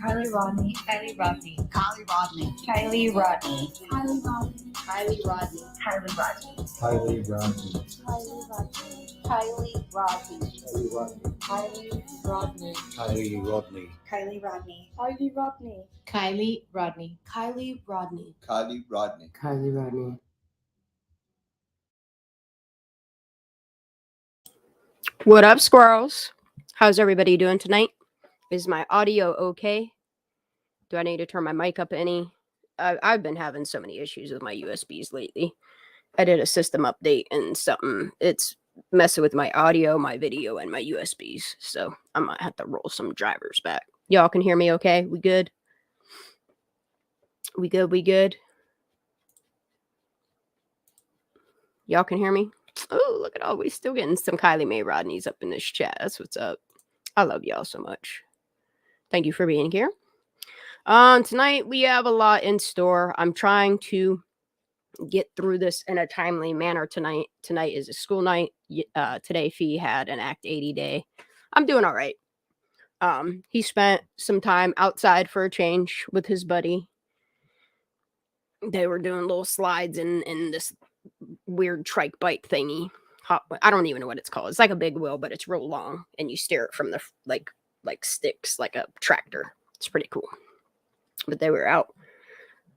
Kylie Rodney. Kylie Rodney. Kylie Rodney. Kylie Rodney. Kylie Rodney. Kylie Rodney. Kylie Rodney. Kylie Rodney. Kylie Rodney. Kylie Rodney. Kylie Rodney. Kylie Rodney. Kylie Rodney. Kylie Rodney. Kylie Rodney. Kylie Rodney. Kylie Rodney. Kylie Rodney. Kylie Rodney. What up, squirrels? How's everybody doing tonight? Is my audio okay? Do I need to turn my mic up any? I've been having so many issues with my USBs lately. I did a system update and it's messing with my audio, my video, and my USBs. So I might have to roll some drivers back. Y'all can hear me okay? We good? We good? Y'all can hear me? Oh, look at all. We still getting some Kylie Mae Rodneys up in this chat. That's what's up. I love y'all so much. Thank you for being here. Tonight we have a lot in store. I'm trying to get through this in a timely manner tonight. Tonight is a school night. Today Fee had an Act 80 day. I'm doing all right. He spent some time outside for a change with his buddy. They were doing little slides in this weird trike bike thingy. I don't even know what it's called. It's like a big wheel, but it's real long, and you steer it from the like sticks, like a tractor. It's pretty cool. But they were out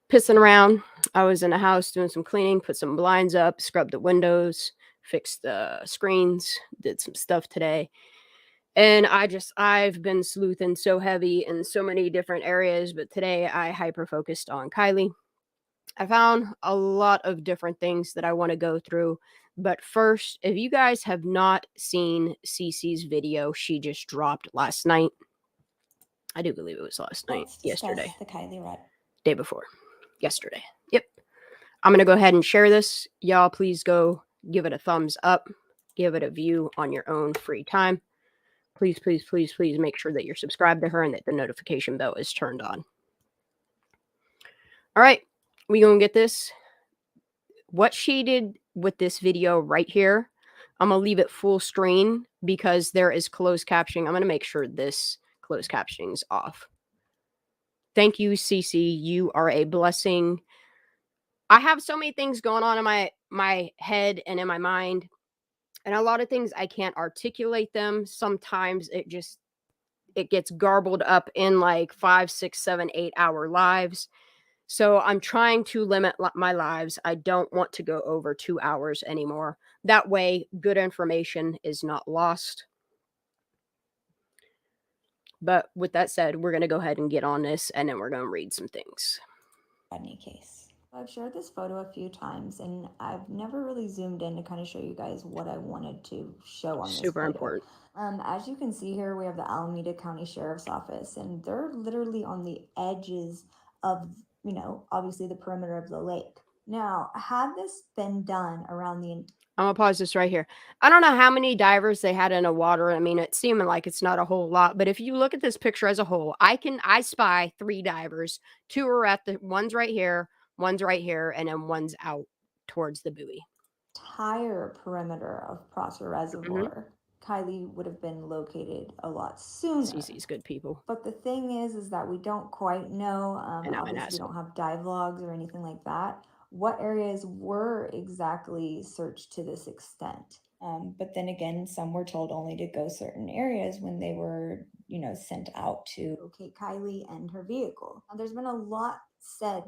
pissing around. I was in the house doing some cleaning, put some blinds up, scrubbed the windows, fixed the screens, did some stuff today. And I've been sleuthing so heavy in so many different areas, but today I hyper focused on Kylie. I found a lot of different things that I want to go through. But first, if you guys have not seen Cece's video she just dropped last night, I do believe it was last night, yesterday. The Kylie Rodney. Day before. Yesterday. Yep. I'm going to go ahead and share this. Y'all, please go give it a thumbs up. Give it a view on your own free time. Please, please, please, please make sure that you're subscribed to her and that the notification bell is turned on. All right. We going to get this. What she did with this video right here, I'm going to leave it full screen because there is closed captioning. I'm going to make sure this closed captioning is off. Thank you, Cece. You are a blessing. I have so many things going on in my head and in my mind, and a lot of things I can't articulate them. Sometimes it gets garbled up in like 5, 6, 7, 8 hour lives. So I'm trying to limit my lives. I don't want to go over 2 hours anymore. That way, good information is not lost. But with that said, we're going to go ahead and get on this, and then we're going to read some things. Rodney case. I've shared this photo a few times, and I've never really zoomed in to kind of show you guys what I wanted to show on this Super photo. important. As you can see here, we have the Alameda County Sheriff's Office, and they're literally on the edges of, obviously the perimeter of the lake. Now, had this been done around the I'm going to pause this right here. I don't know how many divers they had in the water. I mean, it's seeming like it's not a whole lot, but if you look at this picture as a whole, I spy 3 divers. 2 are one's right here, and then one's out towards the buoy. entire perimeter of Prosser Reservoir, Kylie would have been located a lot sooner. Cece's good people. But the thing is that we don't quite know. Obviously, we don't have dive logs or anything like that. What areas were exactly searched to this extent? But then again, some were told only to go certain areas when they were, sent out to locate Kylie and her vehicle. Now, there's been a lot said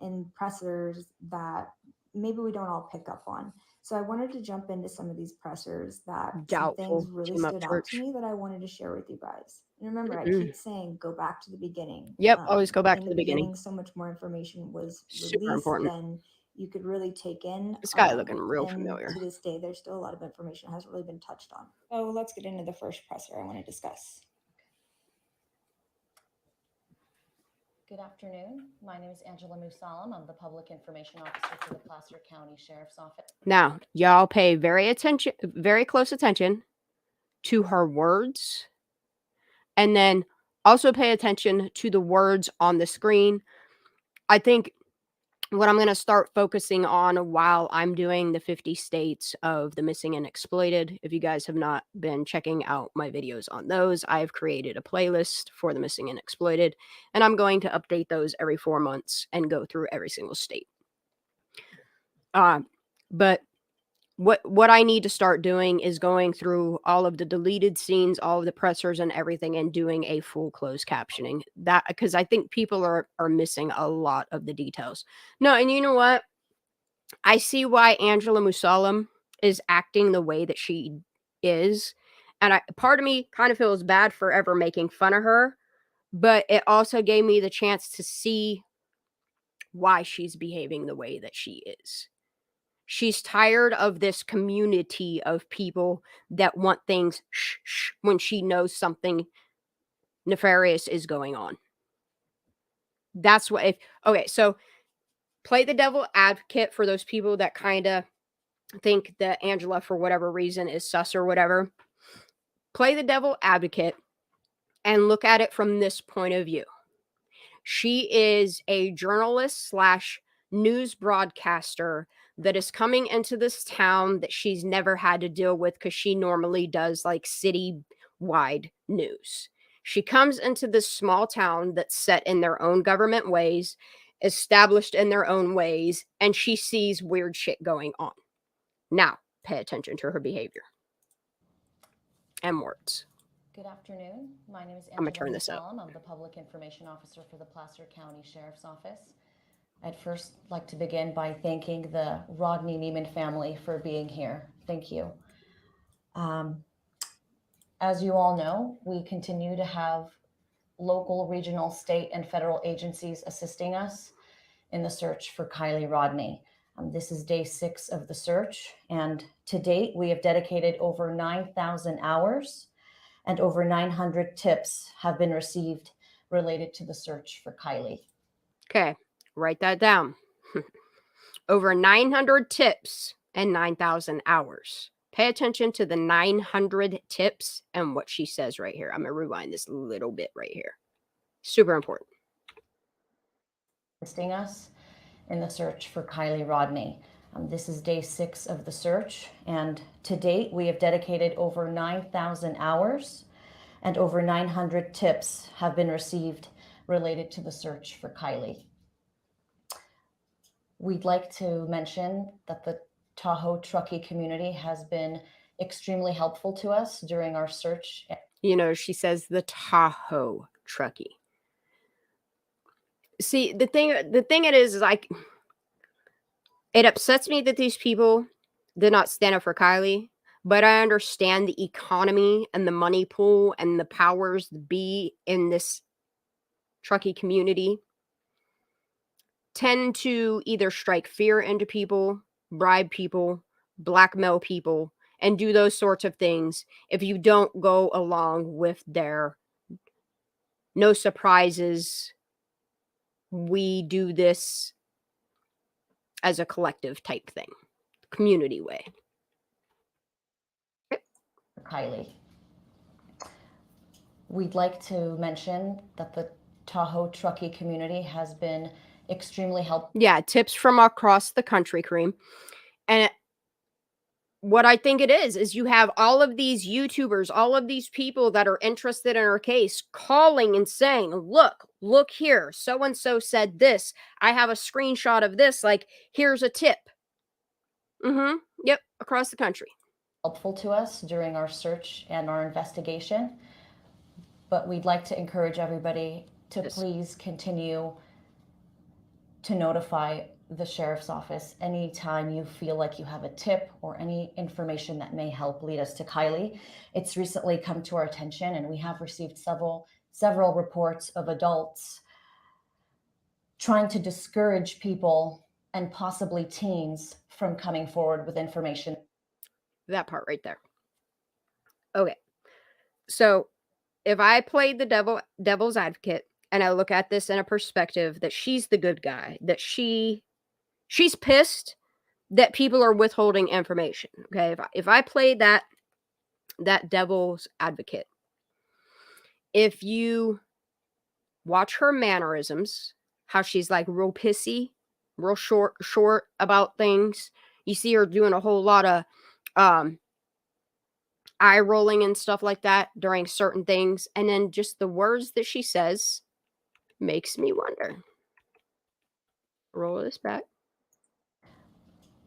in pressers that maybe we don't all pick up on. So I wanted to jump into some of these pressers that some things really stood out to me that I wanted to share with you guys. And remember, I keep saying go back to the beginning. Yep, always go back to the beginning. So much more information was Super released important. than you could really take in. This guy looking real and familiar. To this day, there's still a lot of information that hasn't really been touched on. So let's get into the first presser I want to discuss. Good afternoon. My name is Angela Musalam. I'm the Public Information Officer for the Placer County Sheriff's Office. Now, y'all pay very close attention to her words, and then also pay attention to the words on the screen. I think what I'm going to start focusing on while I'm doing the 50 states of the missing and exploited. If you guys have not been checking out my videos on those, I've created a playlist for the missing and exploited, and I'm going to update those every 4 months and go through every single state. But what I need to start doing is going through all of the deleted scenes, all of the pressers and everything, and doing a full closed captioning. That because I think people are missing a lot of the details. No, and you know what? I see why Angela Musalem is acting the way that she is. And part of me kind of feels bad for ever making fun of her, but it also gave me the chance to see why she's behaving the way that she is. She's tired of this community of people that want things shh, shh, when she knows something nefarious is going on. That's what okay, so play the devil advocate for those people that kind of think that Angela, for whatever reason, is sus or whatever. Play the devil advocate and look at it from this point of view. She is a journalist / news broadcaster that is coming into this town that she's never had to deal with because she normally does like city-wide news. She comes into this small town that's set in their own government ways, established in their own ways, and she sees weird shit going on. Now, pay attention to her behavior and words. Good afternoon. My name is I'm gonna Angela turn this up. Musalem. I'm the Public Information Officer for the Placer County Sheriff's Office. I'd first like to begin by thanking the Rodni Neiman family for being here. Thank you. As you all know, we continue to have local, regional, state, and federal agencies assisting us in the search for Kylie Rodney. This is day 6 of the search, and to date, we have dedicated over 9,000 hours and over 900 tips have been received related to the search for Kylie. Okay, write that down. Over 900 tips and 9,000 hours. Pay attention to the 900 tips and what she says right here. I'm going to rewind this a little bit right here. Super important. Assisting us in the search for Kylie Rodney. This is day 6 of the search, and to date, we have dedicated over 9,000 hours and over 900 tips have been received related to the search for Kylie. We'd like to mention that the Tahoe Truckee community has been extremely helpful to us during our search. You know, she says the Tahoe Truckee. See, the thing it is like, it upsets me that these people did not stand up for Kylie, but I understand the economy and the money pool and the powers that be in this Truckee community tend to either strike fear into people, bribe people, blackmail people, and do those sorts of things if you don't go along with their no surprises, we do this as a collective type thing, community way. Kylie. We'd like to mention that the Tahoe Truckee community has been extremely helpful. Yeah, tips from across the country, Kareem. And what I think it is you have all of these YouTubers, all of these people that are interested in her case calling and saying, look here, so-and-so said this. I have a screenshot of this. Like, here's a tip. Yep, across the country. Helpful to us during our search and our investigation. But we'd like to encourage everybody to please continue to notify the sheriff's office anytime you feel like you have a tip or any information that may help lead us to Kylie. It's recently come to our attention, and we have received several reports of adults trying to discourage people and possibly teens from coming forward with information. That part right there. Okay. So if I played the devil's advocate and I look at this in a perspective that she's the good guy, that she's pissed that people are withholding information. Okay. If I played that devil's advocate, if you watch her mannerisms, how she's like real pissy, real short about things. You see her doing a whole lot of eye rolling and stuff like that during certain things. And then just the words that she says makes me wonder. Roll this back.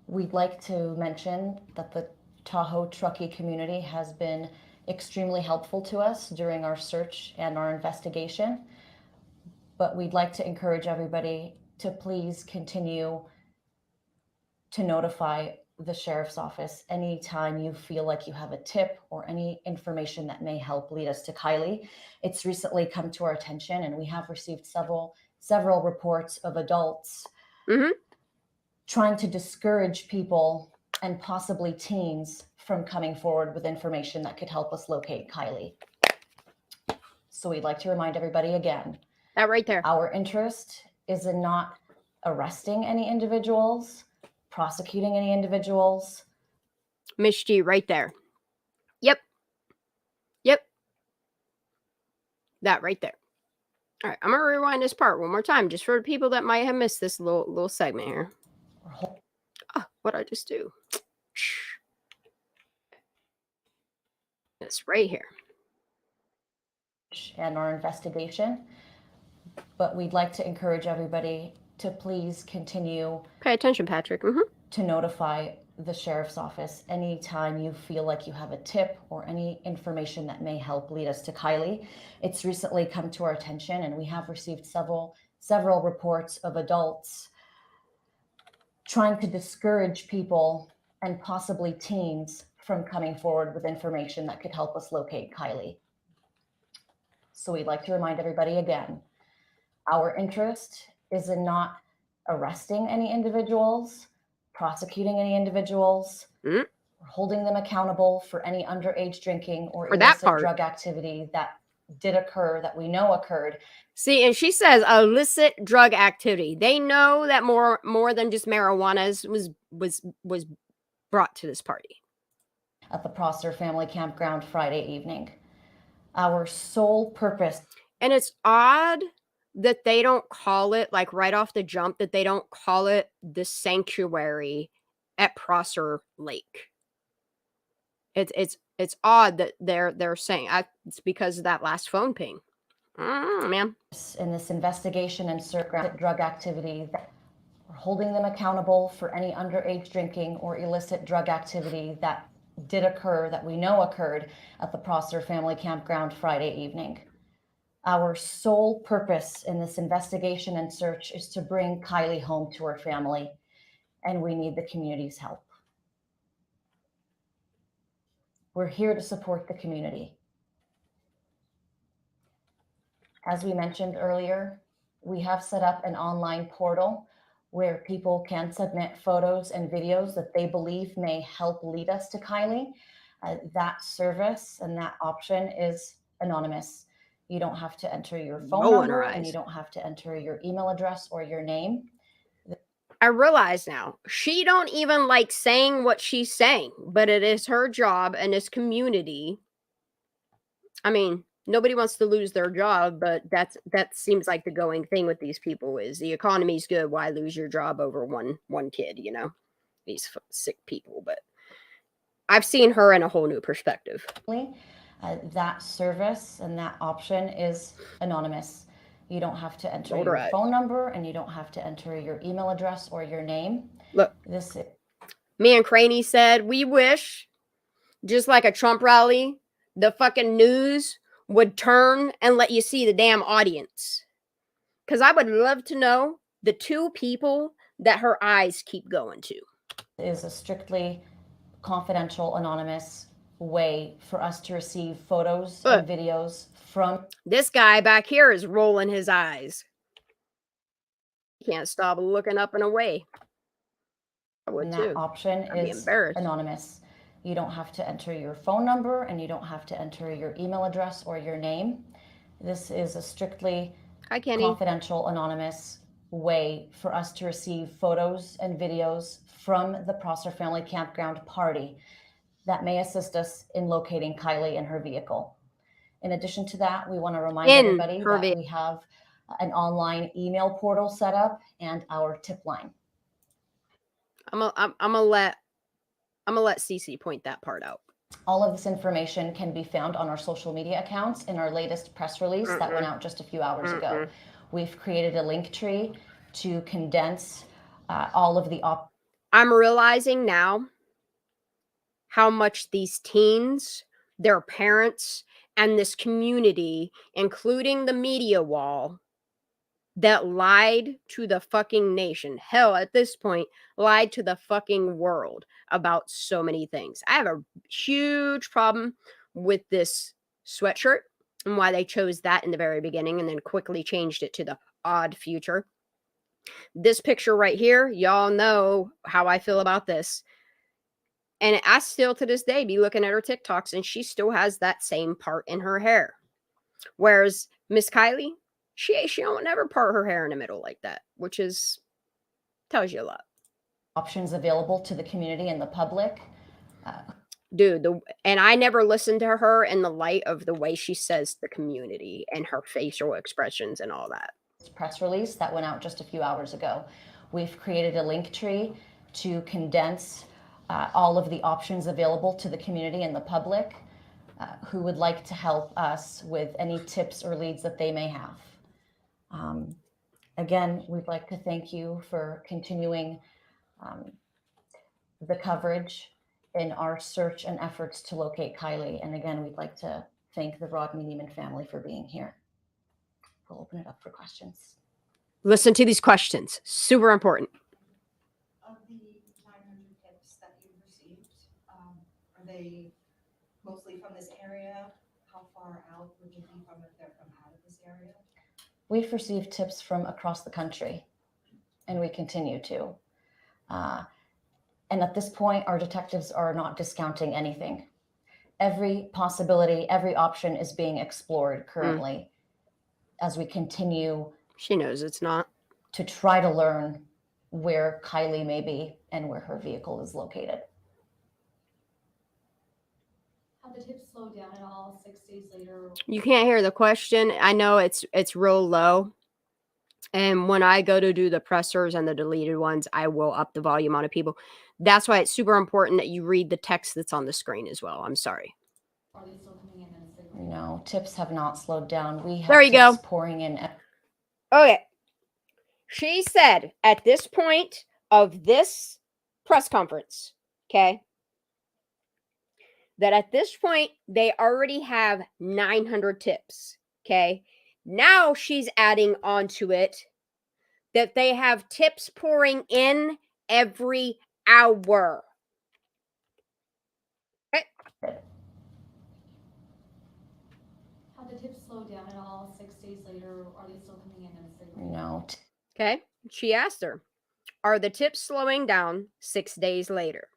We'd like to mention that the Tahoe truckie community has been extremely helpful to us during our search and our investigation. But we'd like to encourage everybody to please continue to notify the sheriff's office anytime you feel like you have a tip or any information that may help lead us to Kylie. It's recently come to our attention, and we have received several reports of adults trying to discourage people and possibly teens from coming forward with information that could help us locate Kylie. So we'd like to remind everybody again, that right there, our interest is in not arresting any individuals, prosecuting any individuals. Miss G right there. Yep. That right there. All right, I'm gonna rewind this part one more time just for the people that might have missed this little segment here. Oh, what'd I just do? It's right here. And our investigation. But we'd like to encourage everybody to please continue. Pay attention, Patrick. To notify the sheriff's office anytime you feel like you have a tip or any information that may help lead us to Kylie. It's recently come to our attention, and we have received several reports of adults trying to discourage people and possibly teens from coming forward with information that could help us locate Kylie. So we'd like to remind everybody again, our interest is in not arresting any individuals, prosecuting any individuals, or holding them accountable for any underage drinking or illicit drug activity that did occur, that we know occurred. See, and she says illicit drug activity. They know that more than just marijuana was brought to this party. At the Prosser family campground Friday evening. Our sole purpose. And it's odd that they don't call it, like right off the jump, that they don't call it the sanctuary at Prosser Lake. It's odd that they're saying it's because of that last phone ping. Man. In this investigation and drug activity, we're holding them accountable for any underage drinking or illicit drug activity that did occur, that we know occurred at the Prosser family campground Friday evening. Our sole purpose in this investigation and search is to bring Kylie home to her family, and we need the community's help. We're here to support the community. As we mentioned earlier, we have set up an online portal where people can submit photos and videos that they believe may help lead us to Kylie. That service and that option is anonymous. You don't have to enter your phone number, and you don't have to enter your email address or your name. I realize now, she don't even like saying what she's saying, but it is her job and this community. I mean, nobody wants to lose their job, but that seems like the going thing with these people is the economy's good. Why lose your job over one kid, you know, these sick people. But I've seen her in a whole new perspective. That service and that option is anonymous. You don't have to enter your phone number, and you don't have to enter your email address or your name. Look, me and Craney said, we wish, just like a Trump rally, the fucking news would turn and let you see the damn audience. Because I would love to know the two people that her eyes keep going to. Is a strictly confidential, anonymous way for us to receive photos and videos from. This guy back here is rolling his eyes. He can't stop looking up and away. I would too. That option is anonymous. You don't have to enter your phone number, and you don't have to enter your email address or your name. This is a strictly confidential, anonymous way for us to receive photos and videos from the Prosser family campground party that may assist us in locating Kylie and her vehicle. In addition to that, we want to remind everybody that we have an online email portal set up and our tip line. I'm gonna let Cece point that part out. All of this information can be found on our social media accounts in our latest press release that went out just a few hours ago. We've created a link tree to condense all of the I'm realizing now how much these teens, their parents, and this community, including the media wall, that lied to the fucking nation, hell, at this point, lied to the fucking world about so many things. I have a huge problem with this sweatshirt and why they chose that in the very beginning and then quickly changed it to the odd future. This picture right here, y'all know how I feel about this. And I still to this day be looking at her TikToks and she still has that same part in her hair. Whereas Miss Kylie, she don't ever part her hair in the middle like that, which is tells you a lot. Options available to the community and the public. Dude, and I never listened to her in the light of the way she says the community and her facial expressions and all that. Press release that went out just a few hours ago. We've created a link tree to condense all of the options available to the community and the public who would like to help us with any tips or leads that they may have. Again, we'd like to thank you for continuing the coverage in our search and efforts to locate Kylie. And again, we'd like to thank the Rodni Neiman family for being here. We'll open it up for questions. Listen to these questions. Super important. Of the 900 tips that you've received, are they mostly from this area? How far out would you be from if they're from out of this area? We've received tips from across the country, and we continue to. And at this point, our detectives are not discounting anything. Every possibility, every option is being explored currently as we continue. She knows it's not. To try to learn where Kylie may be and where her vehicle is located. Have the tips slowed down at all 6 days later? You can't hear the question. I know it's real low. And when I go to do the pressers and the deleted ones, I will up the volume on people. That's why it's super important that you read the text that's on the screen as well. I'm sorry. Are they still coming in as they were? No, tips have not slowed down. We have there you tips go. pouring in. Okay. She said at this point of this press conference, okay, that at this point they already have 900 tips, okay? Now she's adding onto it that they have tips pouring in every hour. Okay. Have the tips slowed down at all 6 days later? Are they still coming in as they were? No. Okay. She asked her, are the tips slowing down 6 days later?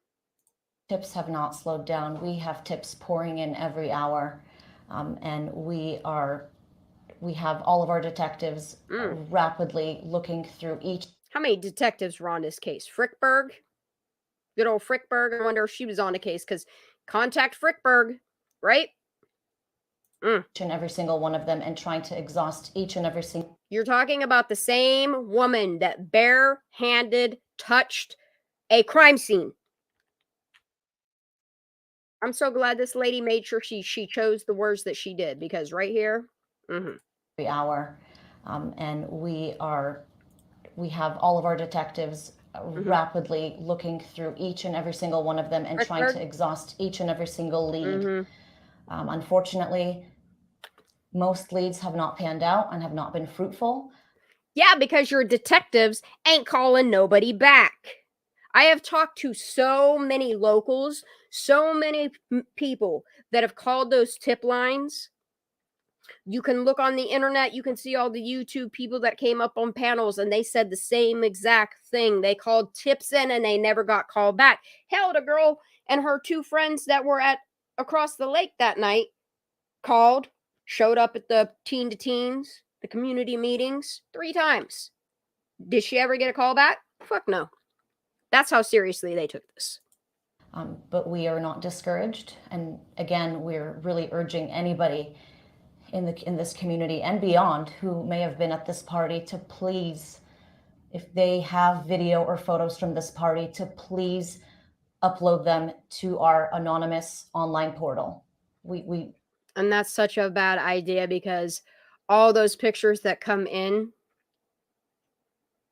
Tips have not slowed down. We have tips pouring in every hour. And we have all of our detectives rapidly looking through each. How many detectives were on this case? Frickberg? Good old Frickberg. I wonder if she was on the case because contact Frickberg, right? Each and every single one of them and trying to exhaust each and every single. You're talking about the same woman that barehanded touched a crime scene. I'm so glad this lady made sure she chose the words that she did because right here, every hour, and we have all of our detectives rapidly looking through each and every single one of them and trying to exhaust each and every single lead. Unfortunately, most leads have not panned out and have not been fruitful. Yeah, because your detectives ain't calling nobody back. I have talked to so many locals, so many people that have called those tip lines. You can look on the internet. You can see all the YouTube people that came up on panels and they said the same exact thing. They called tips in and they never got called back. Hell, the girl and her two friends that were at across the lake that night called, showed up at the teen to teens, the community meetings 3 times. Did she ever get a call back? Fuck no. That's how seriously they took this. But we are not discouraged. And again, we're really urging anybody in this community and beyond who may have been at this party to please if they have video or photos from this party, to please upload them to our anonymous online portal. And that's such a bad idea, because all those pictures that come in,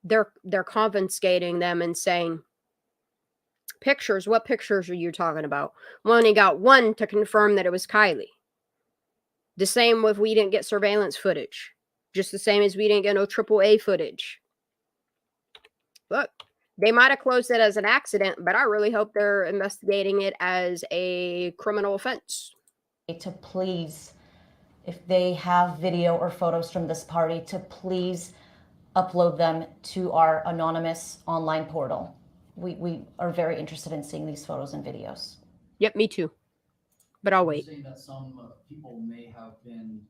they're confiscating them and saying, pictures, what pictures are you talking about? We only got one to confirm that it was Kylie. The same with, we didn't get surveillance footage. Just the same as we didn't get no AAA footage. Look, they might have closed it as an accident, but I really hope they're investigating it as a criminal offense. To please, if they have video or photos from this party, to please upload them to our anonymous online portal. We are very interested in seeing these photos and videos. Yep, me too. But I'll wait. Saying that some people may have been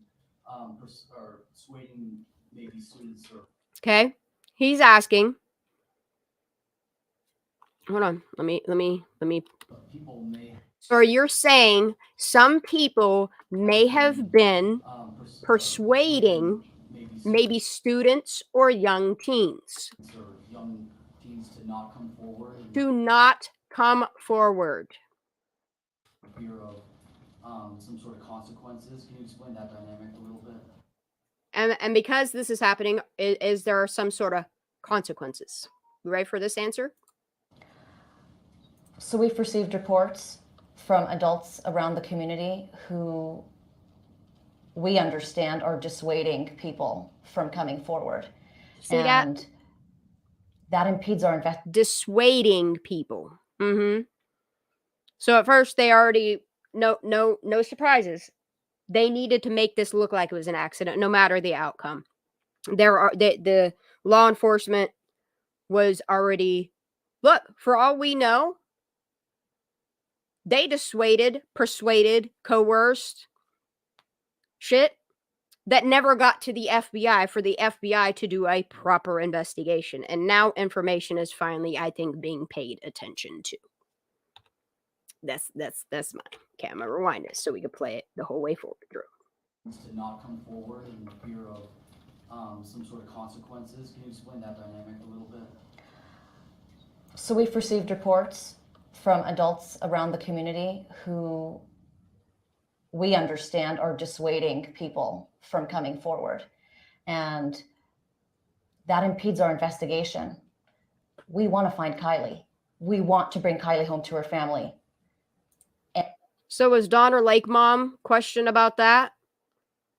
persuading maybe students or. Okay, he's asking. Hold on. Let me. People may. So you're saying some people may have been persuading maybe students or young teens To not come forward. Do not come forward. Fear of some sort of consequences. Can you explain that dynamic a little bit? And because this is happening, is there some sort of consequences? You ready for this answer? So we've received reports from adults around the community who we understand are dissuading people from coming forward. See and that impedes our investigation. Dissuading people. Mm-hmm. So at first they already, no surprises. They needed to make this look like it was an accident, no matter the outcome. The law enforcement was already, look, for all we know, they dissuaded, persuaded, coerced shit that never got to the FBI for the FBI to do a proper investigation. And now information is finally, I think, being paid attention to. That's my camera. Rewind it so we can play it the whole way forward, Drew. To not come forward in fear of some sort of consequences. Can you explain that dynamic a little bit? So we've received reports from adults around the community who we understand are dissuading people from coming forward. And that impedes our investigation. We want to find Kylie. We want to bring Kylie home to her family. So was Donner Lake Mom questioned about that?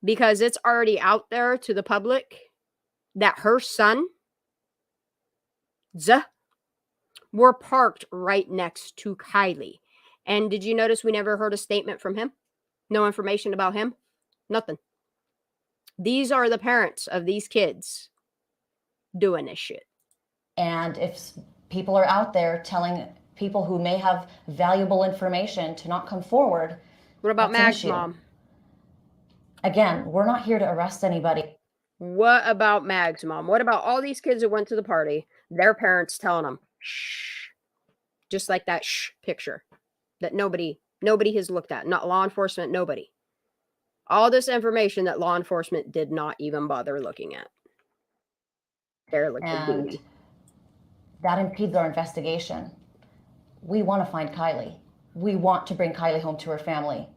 Because it's already out there to the public that her son were parked right next to Kylie. And did you notice we never heard a statement from him? No information about him? Nothing. These are the parents of these kids doing this shit. And if people are out there telling people who may have valuable information to not come forward, what about Mag's mom? Again, we're not here to arrest anybody. What about Mag's mom? What about all these kids that went to the party? Their parents telling them, shh. Just like that shh picture that nobody has looked at. Not law enforcement, nobody. All this information that law enforcement did not even bother looking at. And that impedes our investigation. We want to find Kylie. We want to bring Kylie home to her family.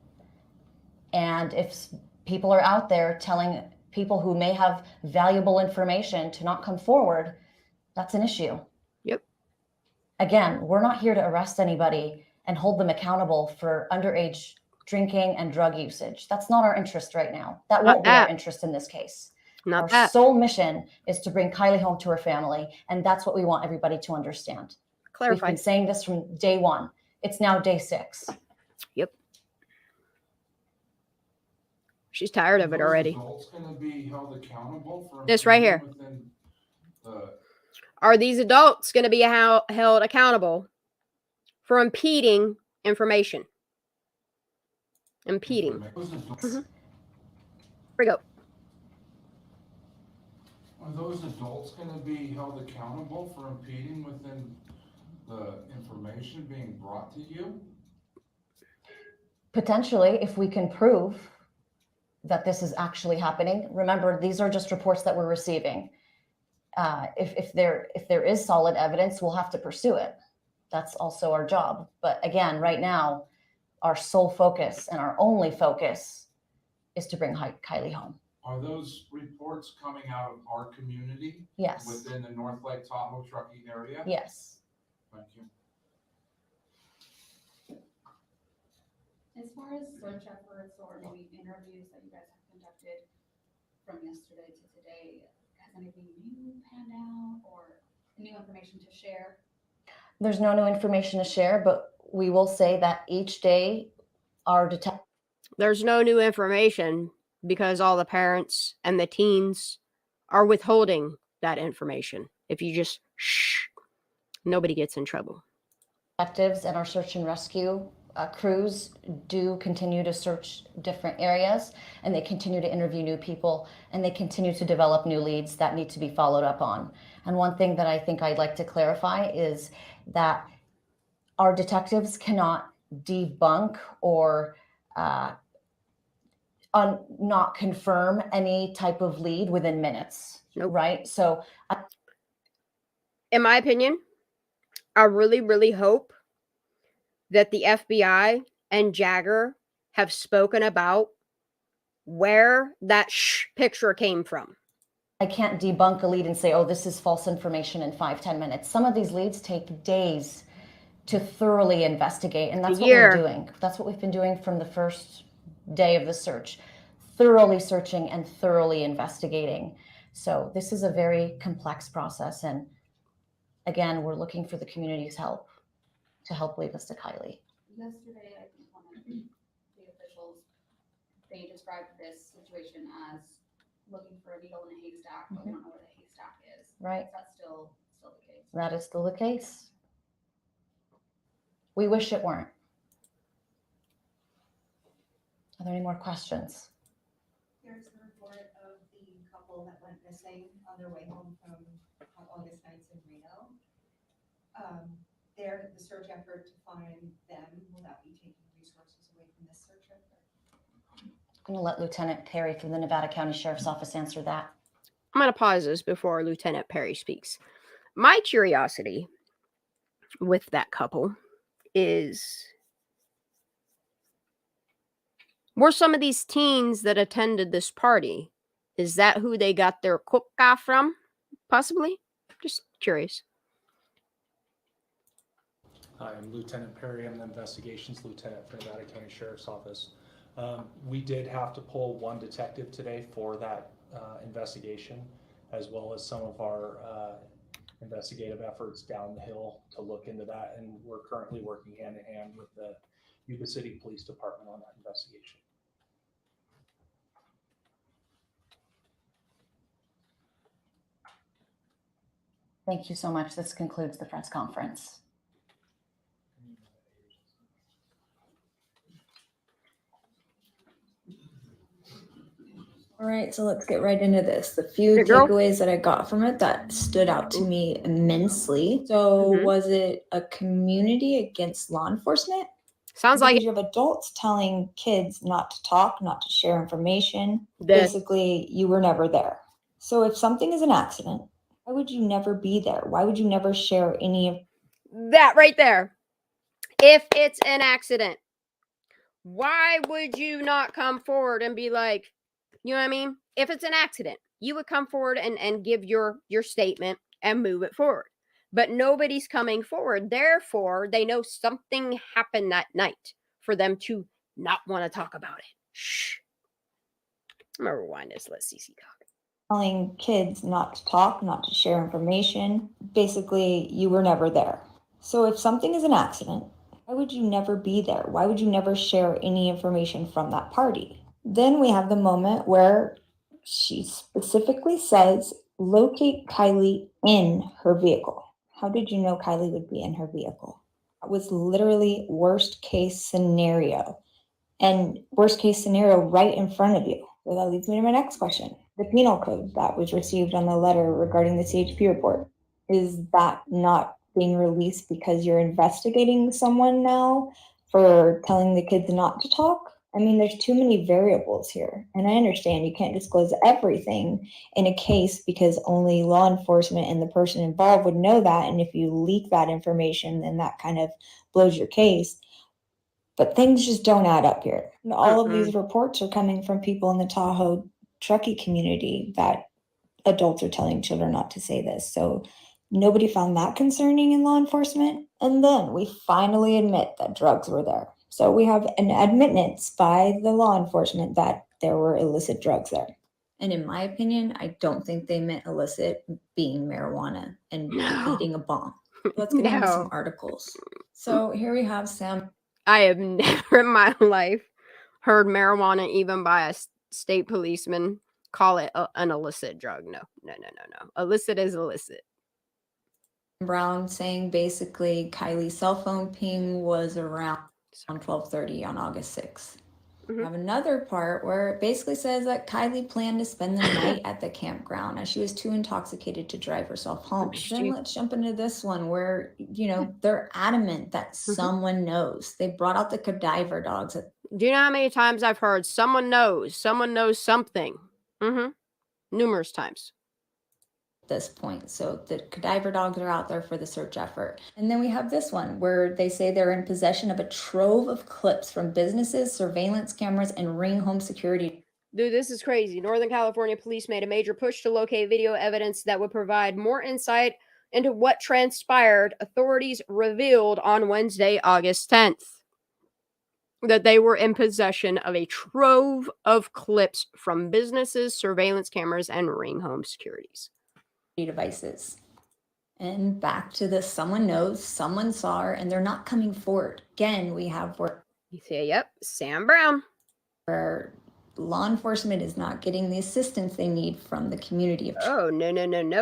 And if people are out there telling people who may have valuable information to not come forward, that's an issue. Yep. Again, we're not here to arrest anybody and hold them accountable for underage drinking and drug usage. That's not our interest right now. That won't be our interest in this case. Our sole mission is to bring Kylie home to her family, and that's what we want everybody to understand. Clarify. We've been saying this from day one. It's now day 6. Yep. She's tired of it already. Gonna be held accountable for this right here. Are these adults going to be held accountable for impeding information? Impeding. Here we go. Are those adults going to be held accountable for impeding within the information being brought to you? Potentially, if we can prove that this is actually happening. Remember, these are just reports that we're receiving. If there is solid evidence, we'll have to pursue it. That's also our job. But again, right now, our sole focus and our only focus is to bring Kylie home. Are those reports coming out of our community? Yes. Within the North Lake Tahoe Truckee area? Yes. Thank you. As far as search efforts or maybe interviews that you guys have conducted from yesterday to today, has anything new panned out or new information to share? There's no new information to share, but we will say that each day our detectives. There's no new information because all the parents and the teens are withholding that information. If you just shh, nobody gets in trouble. Detectives and our search and rescue crews do continue to search different areas, and they continue to interview new people, and they continue to develop new leads that need to be followed up on. And one thing that I think I'd like to clarify is that our detectives cannot debunk or not confirm any type of lead within minutes. Nope. Right? So in my opinion, I really, really hope that the FBI and Jagger have spoken about where that picture came from. I can't debunk a lead and say, oh, this is false information in 5-10 minutes. Some of these leads take days to thoroughly investigate, and that's what we're doing. That's what we've been doing from the first day of the search, thoroughly searching and thoroughly investigating. So this is a very complex process, and again, we're looking for the community's help to help lead us to Kylie. Yesterday, I think one of the officials, they described this situation as looking for a needle in a haystack, but we don't know where the haystack is. Right. Is that still the case? That is still the case. We wish it weren't. Are there any more questions? There's a report of the couple that went missing on their way home from August nights in Reno. The search effort to find them, will that be taking resources away from this search effort? I'm going to let Lieutenant Perry from the Nevada County Sheriff's Office answer that. I'm going to pause this before Lieutenant Perry speaks. My curiosity with that couple is, were some of these teens that attended this party, is that who they got their cook-off from? Possibly? Just curious. Hi, I'm Lieutenant Perry. I'm the Investigations Lieutenant for Nevada County Sheriff's Office. We did have to pull one detective today for that investigation, as well as some of our investigative efforts down the hill to look into that. And we're currently working hand in hand with the Yuba City Police Department on that investigation. Thank you so much. This concludes the press conference. All right, so let's get right into this. The few takeaways that I got from it that stood out to me immensely. So was it a community against law enforcement? Sounds like you have adults telling kids not to talk, not to share information. Basically, you were never there. So if something is an accident, why would you never be there? Why would you never share any of that right there? If it's an accident, why would you not come forward and be like, you know what I mean? If it's an accident, you would come forward and give your statement and move it forward. But nobody's coming forward. Therefore, they know something happened that night for them to not want to talk about it. Shh. I'm going to rewind this. Let Cece talk. Telling kids not to talk, not to share information. Basically, you were never there. So if something is an accident, why would you never be there? Why would you never share any information from that party? Then we have the moment where she specifically says, locate Kylie in her vehicle. How did you know Kylie would be in her vehicle? That was literally worst case scenario. And worst case scenario right in front of you. So that leads me to my next question. The penal code that was received on the letter regarding the CHP report, is that not being released because you're investigating someone now for telling the kids not to talk? I mean, there's too many variables here. And I understand you can't disclose everything in a case because only law enforcement and the person involved would know that. And if you leak that information, then that kind of blows your case. But things just don't add up here. All of these reports are coming from people in the Tahoe truckie community that adults are telling children not to say this. So nobody found that concerning in law enforcement. And then we finally admit that drugs were there. So we have an admittance by the law enforcement that there were illicit drugs there. And in my opinion, I don't think they meant illicit being marijuana and eating a bomb. Let's get into some articles. So here we have Sam. I have never in my life heard marijuana, even by a state policeman, call it an illicit drug. No. Illicit is illicit. Brown saying basically Kylie's cell phone ping was around 12:30 on August 6th. We have another part where it basically says that Kylie planned to spend the night at the campground as she was too intoxicated to drive herself home. Then let's jump into this one where, you know, they're adamant that someone knows. They brought out the cadaver dogs. Do you know how many times I've heard someone knows something? Numerous times. This point. So the cadaver dogs are out there for the search effort. And then we have this one where they say they're in possession of a trove of clips from businesses, surveillance cameras, and Ring home security. Dude, this is crazy. Northern California police made a major push to locate video evidence that would provide more insight into what transpired. Authorities revealed on Wednesday, August 10th, that they were in possession of a trove of clips from businesses, surveillance cameras, and Ring home securities devices. And back to the someone knows, someone saw her, and they're not coming forward. Again, we have where you say, yep, Sam Brown, where law enforcement is not getting the assistance they need from the community. Oh, no.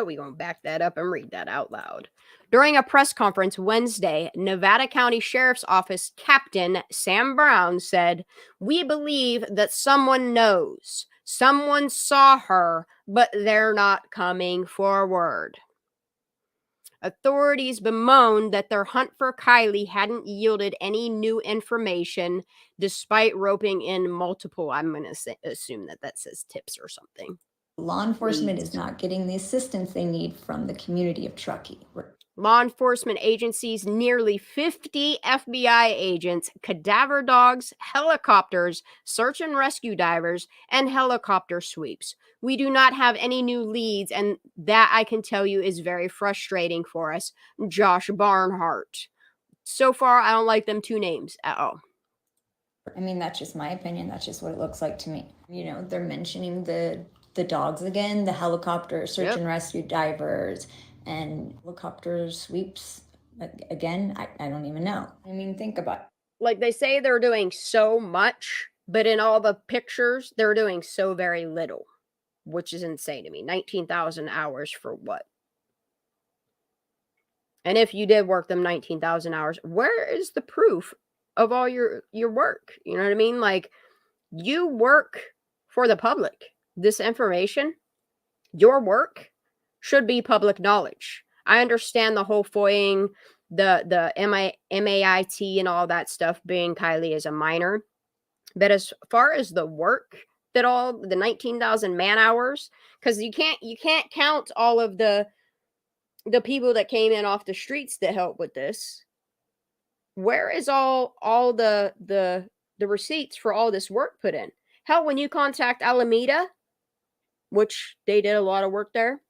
We're going to back that up and read that out loud. During a press conference Wednesday, Nevada County Sheriff's Office Captain Sam Brown said, "We believe that someone knows. Someone saw her, but they're not coming forward." Authorities bemoaned that their hunt for Kylie hadn't yielded any new information despite roping in multiple, I'm going to assume that says tips or something. Law enforcement is not getting the assistance they need from the community of Truckee. Law enforcement agencies, nearly 50 FBI agents, cadaver dogs, helicopters, search and rescue divers, and helicopter sweeps. We do not have any new leads, and that I can tell you is very frustrating for us. Josh Barnhart. So far, I don't like them two names at all. I mean, that's just my opinion. That's just what it looks like to me. You know, they're mentioning the dogs again, the helicopter, search and rescue divers, and helicopter sweeps. Again, I don't even know. I mean, think about it. Like, they say they're doing so much, but in all the pictures, they're doing so very little, which is insane to me. 19,000 hours for what? And if you did work them 19,000 hours, where is the proof of all your work? You know what I mean? Like, you work for the public. This information, your work, should be public knowledge. I understand the whole FOIAing, the MAIT and all that stuff, being Kylie as a minor. But as far as the work, that all the 19,000 man hours, because you can't count all of the people that came in off the streets that helped with this. Where is all the receipts for all this work put in? Hell, when you contact Alameda, which they did a lot of work there,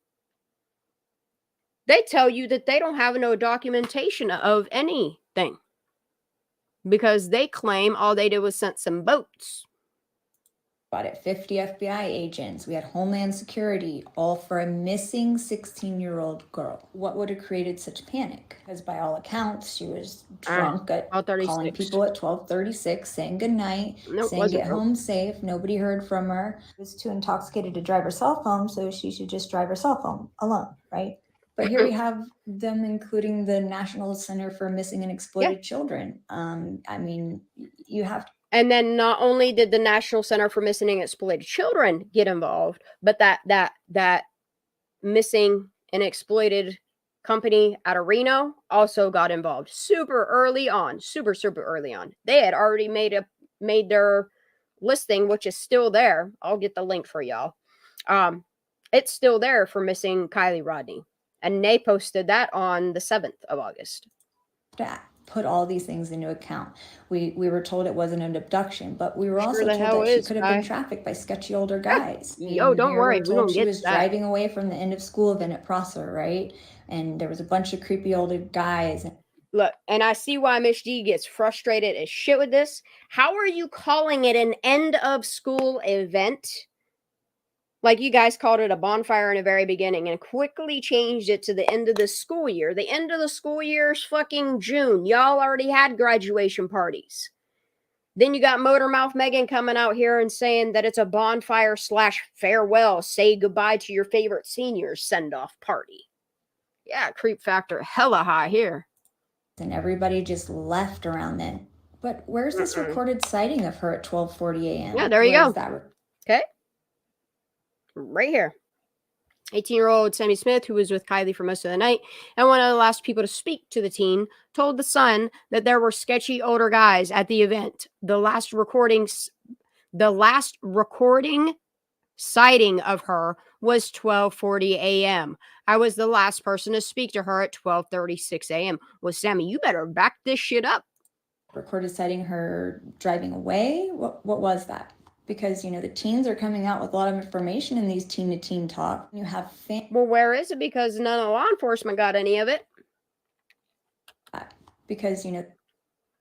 they tell you that they don't have no documentation of anything because they claim all they did was sent some boats. About it, 50 FBI agents. We had Homeland Security, all for a missing 16-year-old girl. What would have created such panic? Because by all accounts, she was drunk at calling people at 12:36, saying goodnight, saying get home safe. Nobody heard from her. She was too intoxicated to drive herself home, so she should just drive herself home alone, right? But here we have them including the National Center for Missing and Exploited Children. I mean, you have to. And then not only did the National Center for Missing and Exploited Children get involved, but that missing and exploited company out of Reno also got involved super early on, super early on. They had already made their listing, which is still there. I'll get the link for y'all. It's still there for missing Kylie Rodney. And they posted that on the 7th of August. To put all these things into account. We were told it wasn't an abduction, but we were also the told hell that she is, could have been trafficked by sketchy older guys. Yo, don't Here worry, we're we don't told she get was that. driving away from the end of school event at Prosser, right? And there was a bunch of creepy older guys. Look, and I see why Miss G gets frustrated as shit with this. How are you calling it an end of school event? Like you guys called it a bonfire in the very beginning and quickly changed it to the end of the school year. The end of the school year is fucking June. Y'all already had graduation parties. Then you got Motor Mouth Megan coming out here and saying that it's a bonfire / farewell, say goodbye to your favorite seniors send-off party. Yeah, creep factor hella high here. And everybody just left around then. But where's this recorded sighting of her at 12:40 a.m.? Yeah, there you go. That okay. Right here. 18-year-old Sammy Smith, who was with Kylie for most of the night and one of the last people to speak to the teen, told The Sun that there were sketchy older guys at the event. The last recording sighting of her was 12:40 a.m. I was the last person to speak to her at 12:36 a.m. Well, Sammy, you better back this shit up. Recorded sighting her driving away? What was that? Because, you know, the teens are coming out with a lot of information in these teen-to-teen talk. You have well, where is it? Because none of law enforcement got any of it. Because, you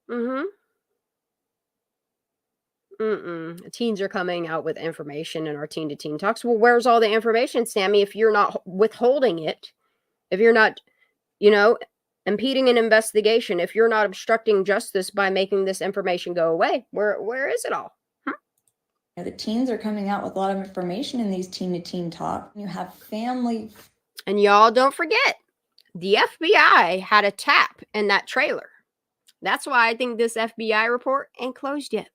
know. Teens are coming out with information in our teen-to-teen talks. Well, where's all the information, Sammy, if you're not withholding it? If you're not, you know, impeding an investigation, if you're not obstructing justice by making this information go away, where is it all? The teens are coming out with a lot of information in these teen-to-teen talk. You have family. And y'all don't forget, the FBI had a tap in that trailer. That's why I think this FBI report ain't closed yet.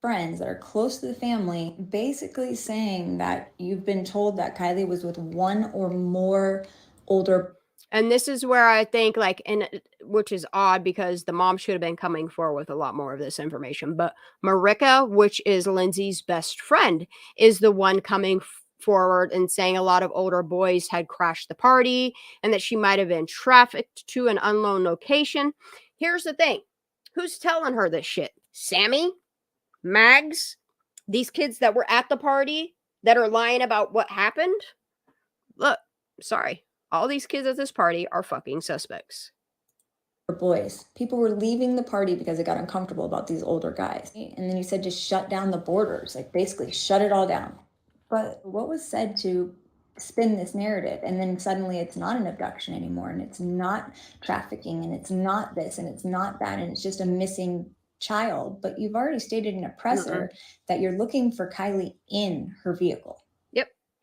Friends that are close to the family basically saying that you've been told that Kylie was with one or more older. And this is where I think, like, and which is odd because the mom should have been coming forward with a lot more of this information. But Marika, which is Lindsay's best friend, is the one coming forward and saying a lot of older boys had crashed the party and that she might have been trafficked to an unknown location. Here's the thing. Who's telling her this shit? Sammy? Mags? These kids that were at the party that are lying about what happened? Look, sorry. All these kids at this party are fucking suspects. Boys. People were leaving the party because they got uncomfortable about these older guys. And then you said just shut down the borders, like basically shut it all down. But what was said to spin this narrative? And then suddenly it's not an abduction anymore, and it's not trafficking, and it's not this, and it's not that, and it's just a missing child. But you've already stated in a presser that you're looking for Kylie in her vehicle.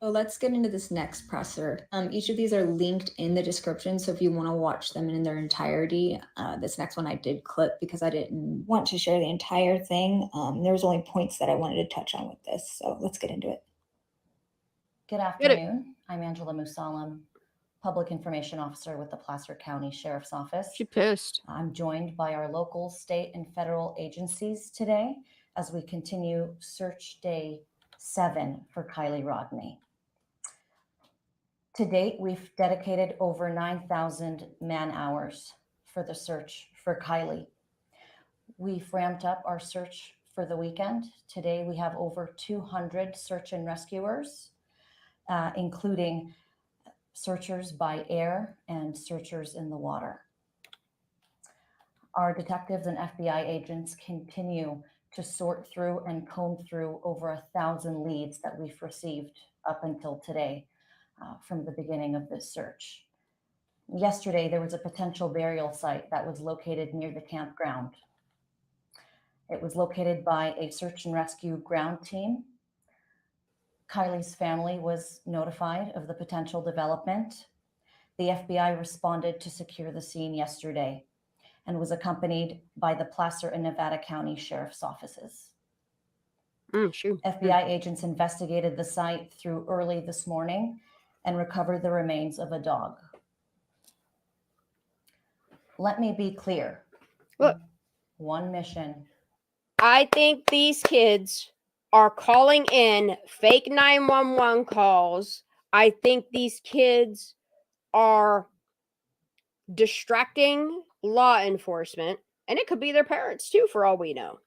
So let's get into this next presser. Each of these are linked in the description. So if you want to watch them in their entirety, this next one I did clip because I didn't want to share the entire thing. There was only points that I wanted to touch on with this. So let's get into it. Good afternoon. I'm Angela Musalam, Public Information Officer with the Placer County Sheriff's Office. She pissed. I'm joined by our local, state, and federal agencies today as we continue search day 7 for Kylie Rodney. To date, we've dedicated over 9,000 man-hours for the search for Kylie. We've ramped up our search for the weekend. Today, we have over 200 search and rescuers, including searchers by air and searchers in the water. Our detectives and FBI agents continue to sort through and comb through over 1,000 leads that we've received up until today. From the beginning of this search. Yesterday, there was a potential burial site that was located near the campground. It was located by a search and rescue ground team. Kylie's family was notified of the potential development. The FBI responded to secure the scene yesterday and was accompanied by the Placer and Nevada County Sheriff's Offices. FBI agents investigated the site through early this morning and recovered the remains of a dog. Let me be clear. Look. One mission I think these kids are calling in fake 911 calls. I think these kids are distracting law enforcement, and it could be their parents too, for all we know.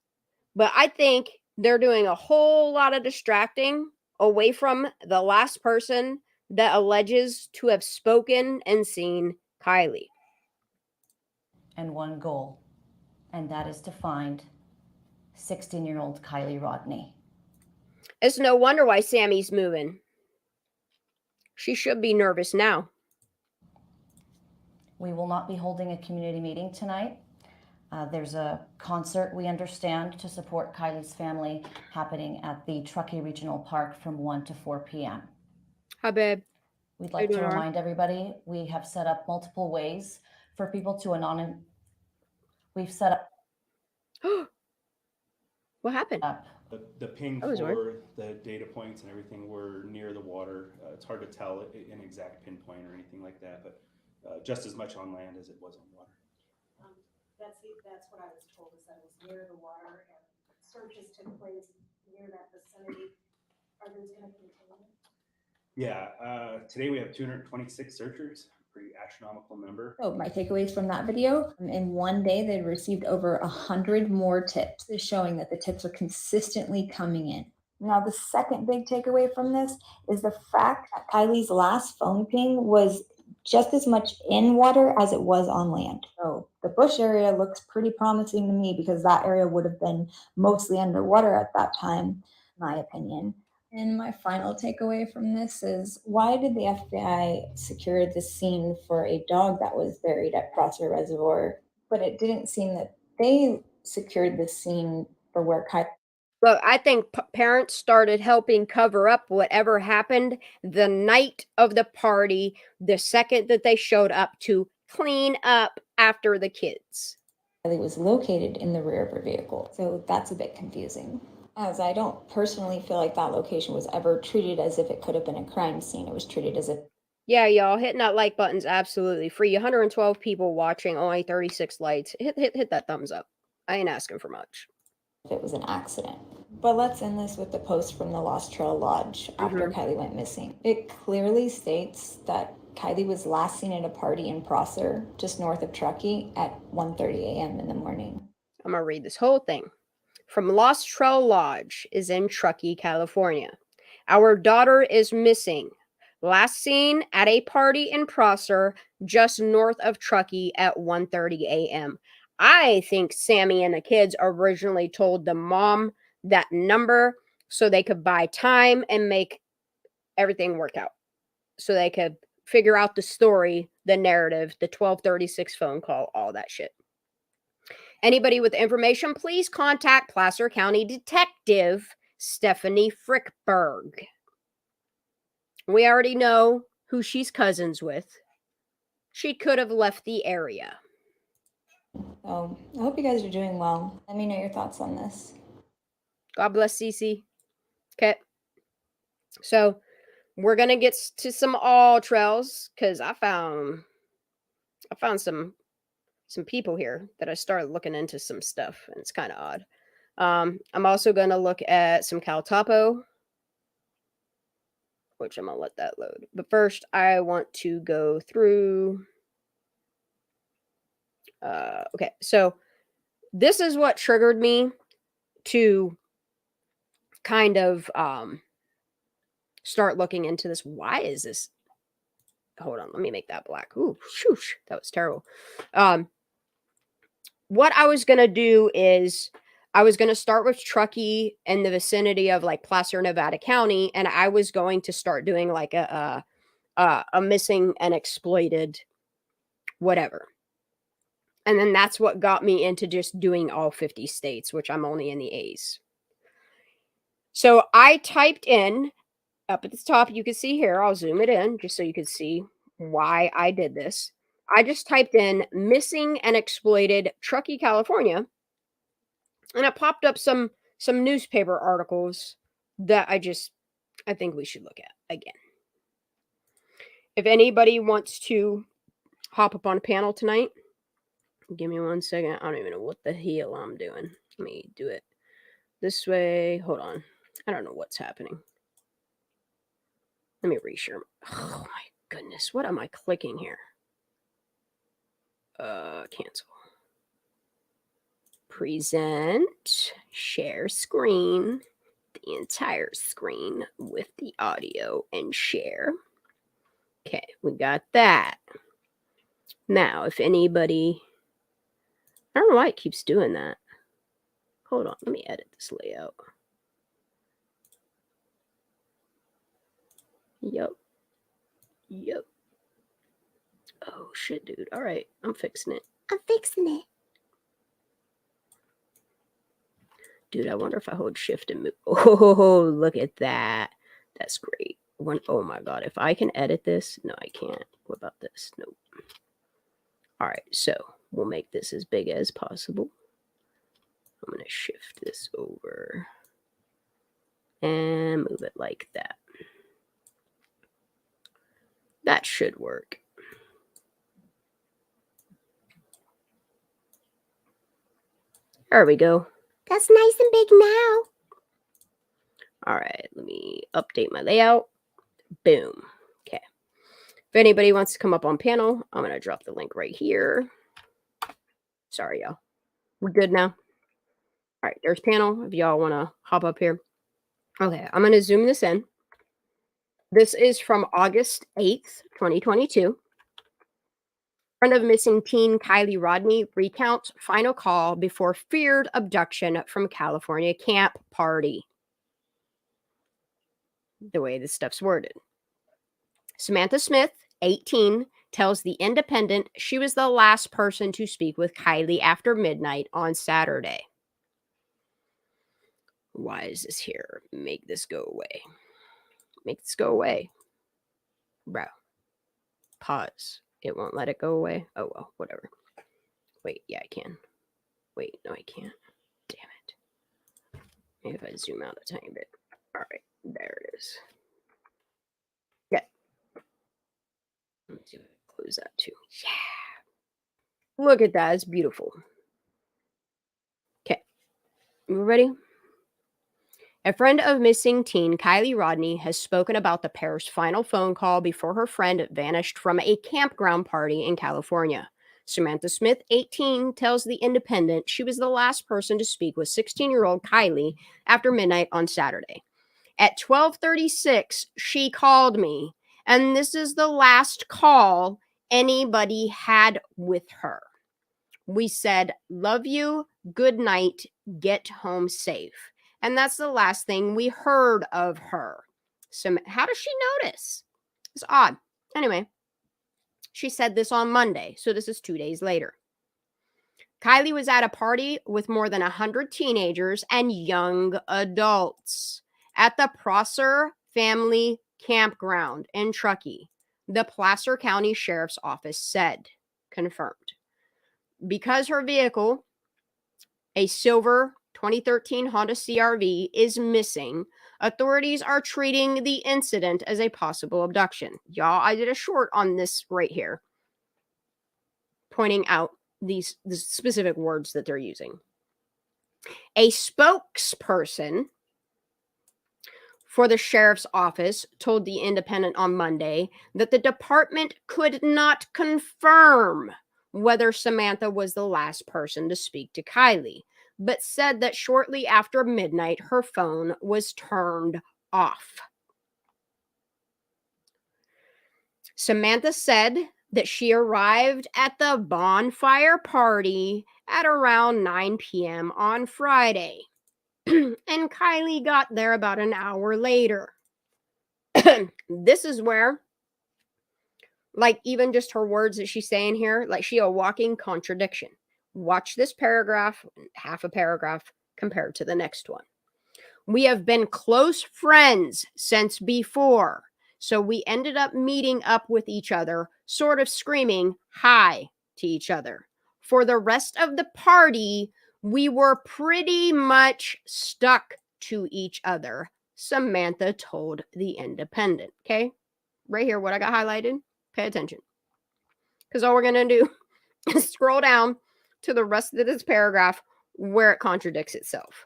But I think they're doing a whole lot of distracting away from the last person that alleges to have spoken and seen Kylie. And one goal, and that is to find 16-year-old Kylie Rodney. It's no wonder why Sammy's moving. She should be nervous now. We will not be holding a community meeting tonight. There's a concert, we understand, to support Kylie's family happening at the Truckee Regional Park from 1 to 4 p.m. Hi, babe. We'd like to remind everybody, we have set up multiple ways for people to We've set up. What happened? The ping for the data points and everything were near the water. It's hard to tell an exact pinpoint or anything like that, but just as much on land as it was on water. That's what I was told, is that it was near the water and searches took place near that vicinity. Are those going to continue? Yeah, today we have 226 searchers, pretty astronomical number. So my takeaways from that video, in one day, they'd received over 100 more tips, showing that the tips are consistently coming in. Now, the second big takeaway from this is the fact that Kylie's last phone ping was just as much in water as it was on land. So the bush area looks pretty promising to me, because that area would have been mostly underwater at that time, in my opinion. And my final takeaway from this is, why did the FBI secure the scene for a dog that was buried at Prosser Reservoir, but it didn't seem that they secured the scene for where Kylie... Look, I think parents started helping cover up whatever happened the night of the party, the second that they showed up to clean up after the kids. Kylie was located in the rear of her vehicle, so that's a bit confusing, as I don't personally feel like that location was ever treated as if it could have been a crime scene. It was treated as if... Yeah, y'all, hitting that like button's absolutely free. 112 people watching, only 36 likes. Hit that thumbs up. I ain't asking for much. It was an accident. But let's end this with the post from the Lost Trail Lodge after Kylie went missing. It clearly states that Kylie was last seen at a party in Prosser, just north of Truckee, at 1:30 a.m. in the morning. I'm gonna read this whole thing. From Lost Trail Lodge is in Truckee, California. Our daughter is missing. Last seen at a party in Prosser, just north of Truckee at 1:30 a.m. I think Sammy and the kids originally told the mom that number so they could buy time and make everything work out. So they could figure out the story, the narrative, the 1236 phone call, all that shit. Anybody with information, please contact Placer County Detective Stephanie Frickberg. We already know who she's cousins with. She could have left the area. I hope you guys are doing well. Let me know your thoughts on this. God bless Cece. Okay. So we're gonna get to some all trails, because I found some people here that I started looking into some stuff, and it's kind of odd. I'm also gonna look at some Caltopo, which I'm gonna let that load. But first, I want to go through. Okay, so this is what triggered me to kind of start looking into this. Why is this? Hold on, let me make that black. Ooh, shoosh, that was terrible. What I was gonna do is I was gonna start with Truckee in the vicinity of like Placer, Nevada County, and I was going to start doing like a missing and exploited whatever. And then that's what got me into just doing all 50 states, which I'm only in the A's. So I typed in, up at the top, you can see here, I'll zoom it in just so you can see why I did this. I just typed in missing and exploited Truckee, California, and it popped up some newspaper articles that I think we should look at again. If anybody wants to hop up on a panel tonight, give me 1 second. I don't even know what the hell I'm doing. Let me do it. this way. Hold on. I don't know what's happening. Let me reshare. Oh my goodness. What am I clicking here? Cancel. Present. Share screen. The entire screen with the audio and share. Okay, we got that. Now, if anybody... I don't know why it keeps doing that. Hold on. Let me edit this layout. Yep. Oh, shit, dude. All right. I'm fixing it. Dude, I wonder if I hold shift and move. Oh, look at that. That's great. Oh, my God. If I can edit this. No, I can't. What about this? Nope. All right. So we'll make this as big as possible. I'm going to shift this over and move it like that. That should work. There we go. That's nice and big now. All right, let me update my layout. Boom. Okay. If anybody wants to come up on panel, I'm going to drop the link right here. Sorry, y'all. We're good now. All right, there's panel if y'all want to hop up here. Okay, I'm going to zoom this in. This is from August 8th, 2022. Friend of missing teen Kylie Rodney recounts final call before feared abduction from California camp party. The way this stuff's worded. Samantha Smith, 18, tells The Independent she was the last person to speak with Kylie after midnight on Saturday. Why is this here? Make this go away. Make this go away. Bro. Pause. It won't let it go away. Oh, well, whatever. Wait, yeah, I can. Wait, no, I can't. Damn it. Maybe if I zoom out a tiny bit. All right, there it is. Yeah. Let's see if I can close that too. Yeah. Look at that. It's beautiful. Okay. You ready? A friend of missing teen Kylie Rodney has spoken about the pair's final phone call before her friend vanished from a campground party in California. Samantha Smith, 18, tells The Independent she was the last person to speak with 16-year-old Kylie after midnight on Saturday. At 12:36, she called me, and this is the last call anybody had with her. We said, "Love you, good night, get home safe." And that's the last thing we heard of her. So how does she notice? It's odd. Anyway, she said this on Monday, so this is 2 days later. Kylie was at a party with more than 100 teenagers and young adults at the Prosser Family Campground in Truckee, the Placer County Sheriff's Office said, confirmed. Because her vehicle, a silver 2013 Honda CR-V, is missing, authorities are treating the incident as a possible abduction. Y'all, I did a short on this right here, pointing out the specific words that they're using. A spokesperson for the sheriff's office told The Independent on Monday that the department could not confirm whether Samantha was the last person to speak to Kylie, but said that shortly after midnight, her phone was turned off. Samantha said that she arrived at the bonfire party at around 9 p.m. on Friday, and Kylie got there about an hour later. This is where, like, even just her words that she's saying here, like, she a walking contradiction. Watch this paragraph, half a paragraph, compared to the next one. We have been close friends since before, so we ended up meeting up with each other, sort of screaming hi to each other. For the rest of the party, we were pretty much stuck to each other, Samantha told The Independent. Okay? Right here, what I got highlighted, pay attention. Because all we're going to do is scroll down to the rest of this paragraph where it contradicts itself.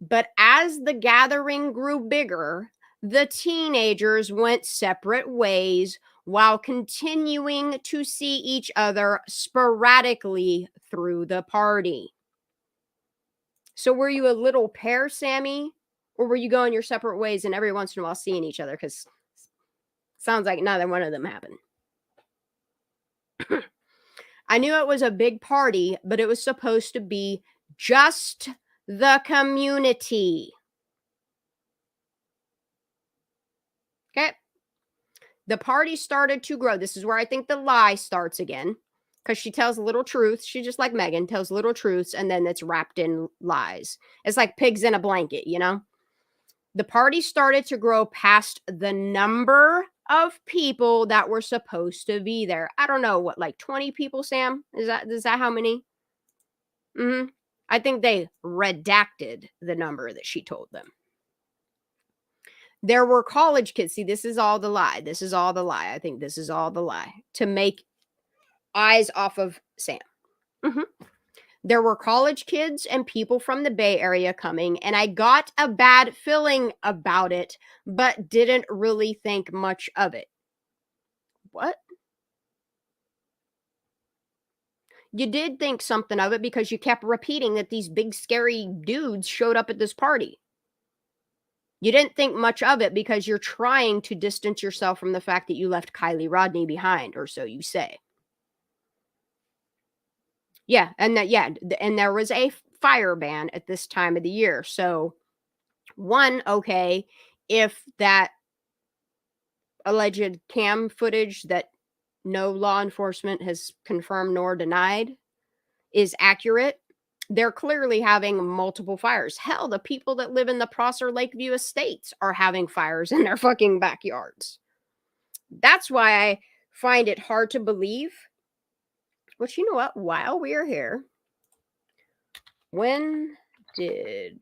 But as the gathering grew bigger, the teenagers went separate ways while continuing to see each other sporadically through the party. So were you a little pair, Sammy? Or were you going your separate ways and every once in a while seeing each other? Because sounds like neither one of them happened. I knew it was a big party, but it was supposed to be just the community. Okay. The party started to grow. This is where I think the lie starts again, because she tells little truths. She, just like Megan, tells little truths, and then it's wrapped in lies. It's like pigs in a blanket, you know? The party started to grow past the number of people that were supposed to be there. I don't know, what, like 20 people, Sam? Is that how many? I think they redacted the number that she told them. There were college kids. See, this is all the lie. This is all the lie. I think this is all the lie to make eyes off of Sam. There were college kids and people from the Bay Area coming, and I got a bad feeling about it, but didn't really think much of it. What? You did think something of it because you kept repeating that these big scary dudes showed up at this party. You didn't think much of it because you're trying to distance yourself from the fact that you left Kylie Rodney behind, or so you say. Yeah, and there was a fire ban at this time of the year. So, one, okay, if that alleged cam footage that no law enforcement has confirmed nor denied is accurate, they're clearly having multiple fires. Hell, the people that live in the Prosser Lakeview estates are having fires in their fucking backyards. That's why I find it hard to believe. But you know what? While we're here, when did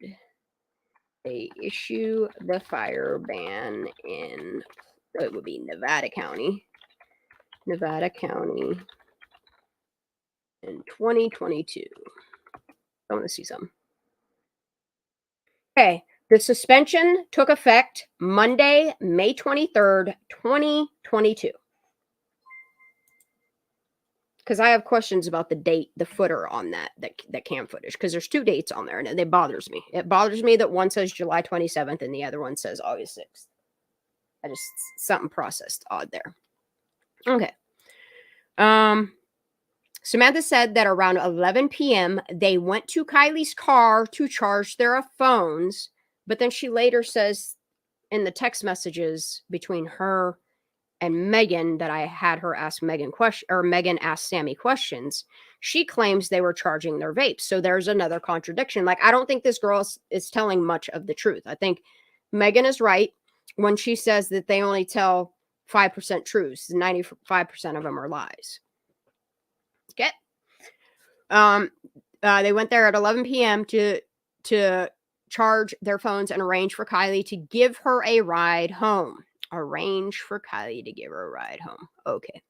they issue the fire ban in, it would be Nevada County. Nevada County in 2022. I want to see some. Okay, the suspension took effect Monday, May 23rd, 2022. Because I have questions about the date, the footer on that cam footage, because there's two dates on there, and it bothers me. It bothers me that one says July 27th and the other one says August 6th. I just, something processed odd there. Okay. Samantha said that around 11 p.m., they went to Kylie's car to charge their phones, but then she later says in the text messages between her and Megan that I had her ask Megan asked Sammy questions, she claims they were charging their vapes. So there's another contradiction. Like, I don't think this girl is telling much of the truth. I think Megan is right when she says that they only tell 5% truths. 95% of them are lies. Okay. They went there at 11 p.m. to charge their phones and arrange for Kylie to give her a ride home. Arrange for Kylie to give her a ride home. Okay.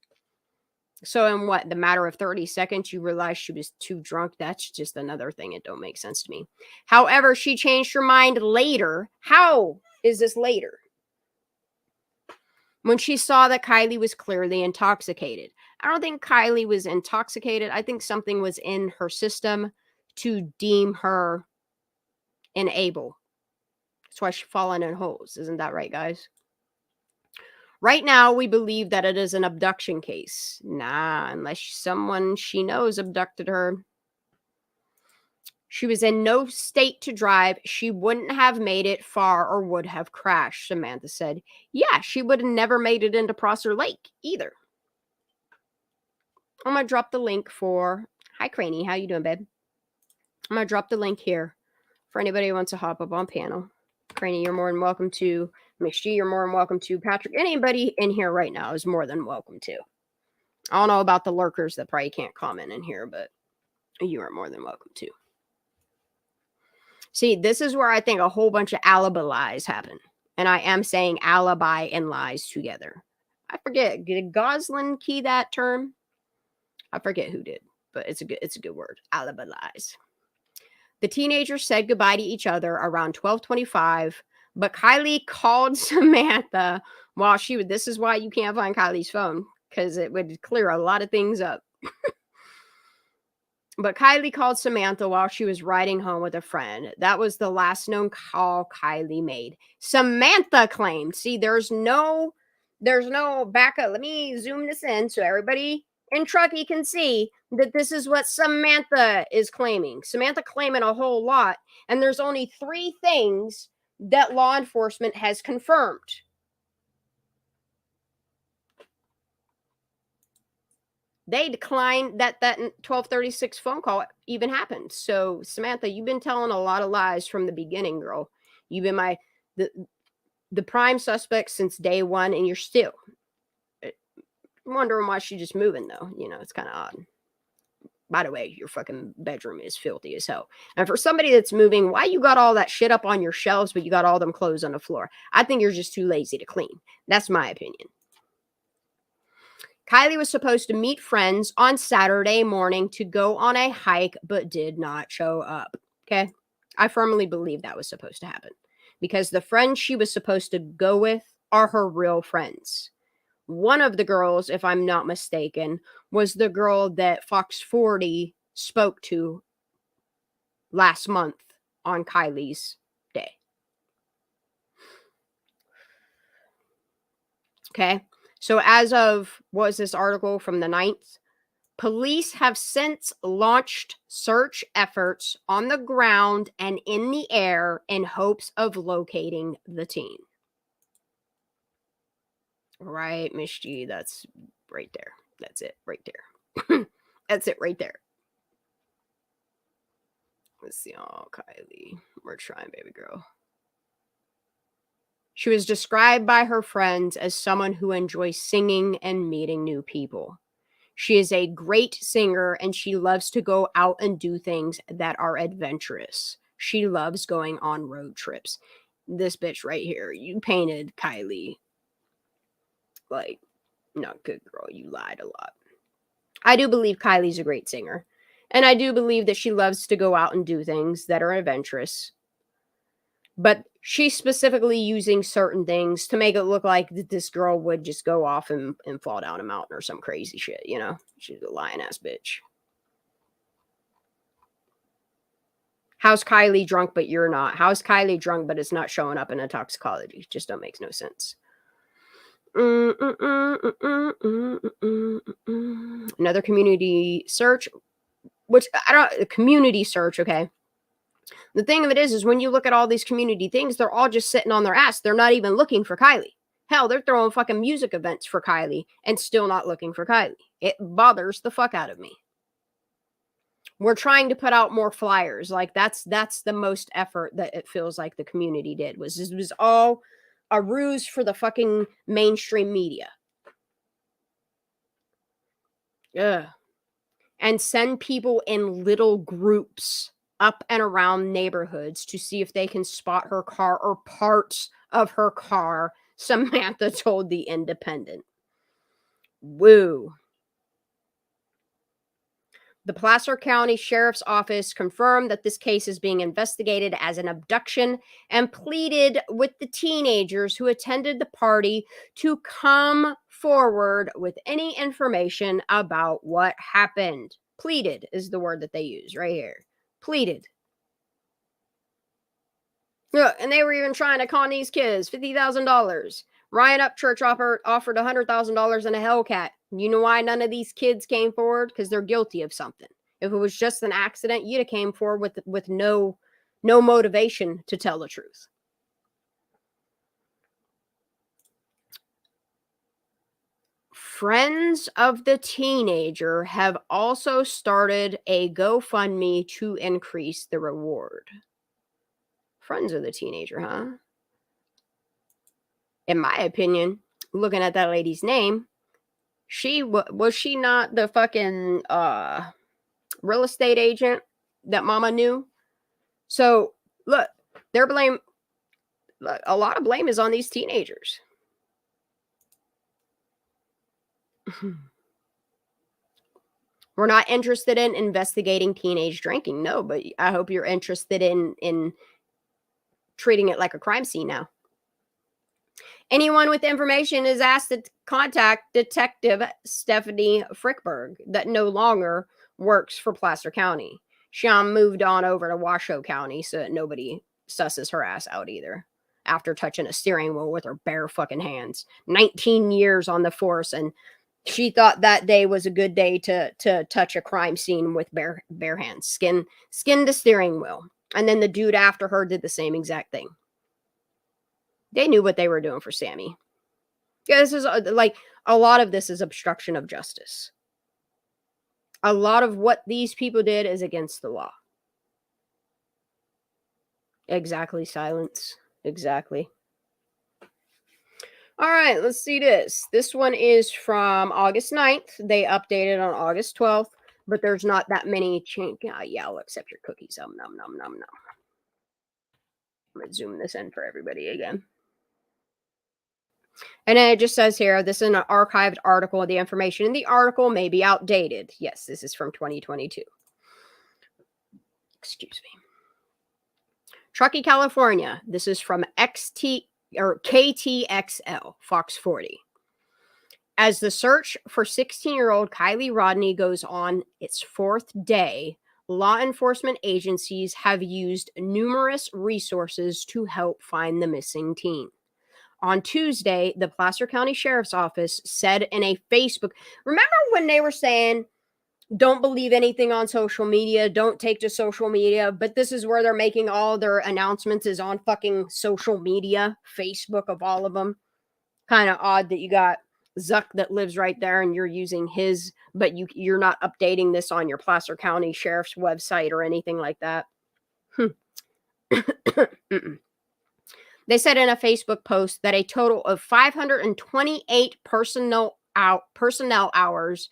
So in what, the matter of 30 seconds, you realized she was too drunk? That's just another thing. It don't make sense to me. However, she changed her mind later. How is this later? When she saw that Kylie was clearly intoxicated. I don't think Kylie was intoxicated. I think something was in her system to deem her unable. That's why she's fallen in holes. Isn't that right, guys? Right now, we believe that it is an abduction case. Nah, unless someone she knows abducted her. She was in no state to drive. She wouldn't have made it far or would have crashed, Samantha said. Yeah, she would have never made it into Prosser Lake either. I'm going to drop the link for... Hi, Craney. How you doing, babe? I'm going to drop the link here for anybody who wants to hop up on panel. Craney, you're more than welcome to. McShee, you're more than welcome to. Patrick, anybody in here right now is more than welcome to. I don't know about the lurkers that probably can't comment in here, but you are more than welcome to. See, this is where I think a whole bunch of alibi lies happen. And I am saying alibi and lies together. I forget, did Goslin key that term? I forget who did, but it's a good word. Alibi lies. The teenagers said goodbye to each other around 12:25, but Kylie called Samantha while she would. This is why you can't find Kylie's phone, because it would clear a lot of things up. But Kylie called Samantha while she was riding home with a friend. That was the last known call Kylie made. Samantha claimed. See, there's no backup. Let me zoom this in so everybody in Truckee can see that this is what Samantha is claiming. Samantha claiming a whole lot, and there's only 3 things that law enforcement has confirmed. They declined that 12:36 phone call even happened. So Samantha, you've been telling a lot of lies from the beginning, girl. You've been the prime suspect since day one, and you're still wondering why she's just moving, though. You know, it's kind of odd. By the way, your fucking bedroom is filthy as hell. And for somebody that's moving, why you got all that shit up on your shelves, but you got all them clothes on the floor? I think you're just too lazy to clean. That's my opinion. Kylie was supposed to meet friends on Saturday morning to go on a hike, but did not show up. Okay? I firmly believe that was supposed to happen because the friends she was supposed to go with are her real friends. One of the girls, if I'm not mistaken, was the girl that Fox 40 spoke to last month on Kylie's day. Okay? So as of, what was this article from the 9th? Police have since launched search efforts on the ground and in the air in hopes of locating the teen. Right, Miss G, that's right there. That's it right there. That's it right there. Let's see. Oh, Kylie. We're trying, baby girl. She was described by her friends as someone who enjoys singing and meeting new people. She is a great singer and she loves to go out and do things that are adventurous. She loves going on road trips. This bitch right here, you painted Kylie like, not good, girl. You lied a lot. I do believe Kylie's a great singer. And I do believe that she loves to go out and do things that are adventurous. But she's specifically using certain things to make it look like this girl would just go off and fall down a mountain or some crazy shit, you know? She's a lying ass bitch. How's Kylie drunk but you're not? How's Kylie drunk but it's not showing up in a toxicology? Just don't make no sense. Another community search, which community search, okay? The thing of it is when you look at all these community things, they're all just sitting on their ass. They're not even looking for Kylie. Hell, they're throwing fucking music events for Kylie and still not looking for Kylie. It bothers the fuck out of me. We're trying to put out more flyers. Like that's the most effort that it feels like the community did. It was all a ruse for the fucking mainstream media. Ugh. And send people in little groups up and around neighborhoods to see if they can spot her car or parts of her car, Samantha told The Independent. Woo. The Placer County Sheriff's Office confirmed that this case is being investigated as an abduction and pleaded with the teenagers who attended the party to come forward with any information about what happened. Pleaded is the word that they use right here. Pleaded. Yeah, and they were even trying to con these kids $50,000. Ryan Upchurch offered $100,000 and a Hellcat. You know why none of these kids came forward? Because they're guilty of something. If it was just an accident, you'd have came forward with no motivation to tell the truth. Friends of the teenager have also started a GoFundMe to increase the reward. Friends of the teenager, huh? In my opinion, looking at that lady's name, was she not the fucking real estate agent that mama knew? So look, a lot of blame is on these teenagers. We're not interested in investigating teenage drinking. No, but I hope you're interested in treating it like a crime scene now. Anyone with information is asked to contact Detective Stephanie Frickberg that no longer works for Placer County. She moved on over to Washoe County so that nobody susses her ass out either after touching a steering wheel with her bare fucking hands. 19 years on the force, and she thought that day was a good day to touch a crime scene with bare hands. Skin the steering wheel. And then the dude after her did the same exact thing. They knew what they were doing for Sammy. Yeah, this is like a lot of this is obstruction of justice. A lot of what these people did is against the law. Exactly, silence. Exactly. All right, let's see this. This one is from August 9th. They updated on August 12th, but there's not that many change. Yeah, I'll accept your cookies. Nom, nom, nom, nom. I'm going to zoom this in for everybody again. And then it just says here, this is an archived article. The information in the article may be outdated. Yes, this is from 2022. Excuse me. Truckee, California. This is from KTXL, Fox 40. As the search for 16-year-old Kylie Rodney goes on its fourth day, law enforcement agencies have used numerous resources to help find the missing teen. On Tuesday, the Placer County Sheriff's Office said in a Facebook, remember when they were saying, don't believe anything on social media, don't take to social media, but this is where they're making all their announcements is on fucking social media, Facebook of all of them. Kind of odd that you got Zuck that lives right there and you're using his, but you're not updating this on your Placer County Sheriff's website or anything like that. They said in a Facebook post that a total of 528 personnel hours.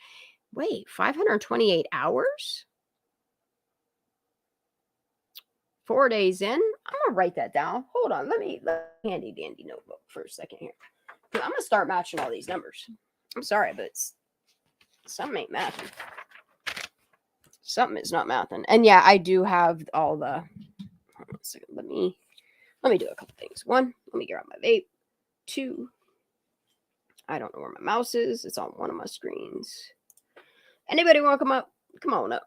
Wait, 528 hours? 4 days in? I'm going to write that down. Hold on. Let me handy dandy notebook for a second here. I'm going to start matching all these numbers. I'm sorry, but something ain't mathing. Something is not mathing. And yeah, I do have all the... Hold on a second. Let me do a couple things. One, let me grab my vape. Two, I don't know where my mouse is. It's on one of my screens. Anybody want to come up? Come on up.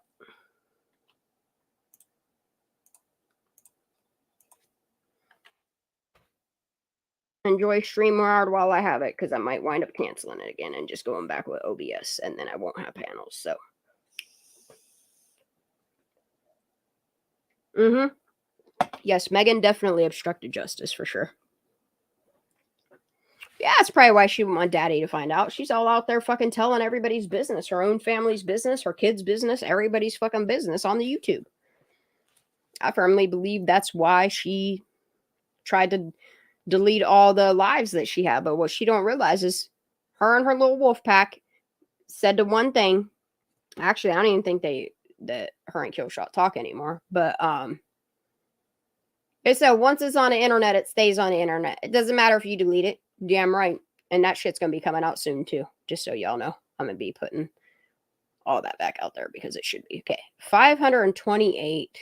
Enjoy StreamYard while I have it, because I might wind up canceling it again and just going back with OBS, and then I won't have panels. So, yes, Megan definitely obstructed justice for sure. Yeah, that's probably why she want daddy to find out. She's all out there fucking telling everybody's business, her own family's business, her kids' business, everybody's fucking business on the YouTube. I firmly believe that's why she tried to delete all the lives that she had. But what she don't realize is her and her little wolf pack said the one thing. Actually, I don't even think that her and Killshot talk anymore. But they said once it's on the internet, it stays on the internet. It doesn't matter if you delete it. Damn right. And that shit's going to be coming out soon too. Just so y'all know. I'm going to be putting all that back out there because it should be. Okay. 528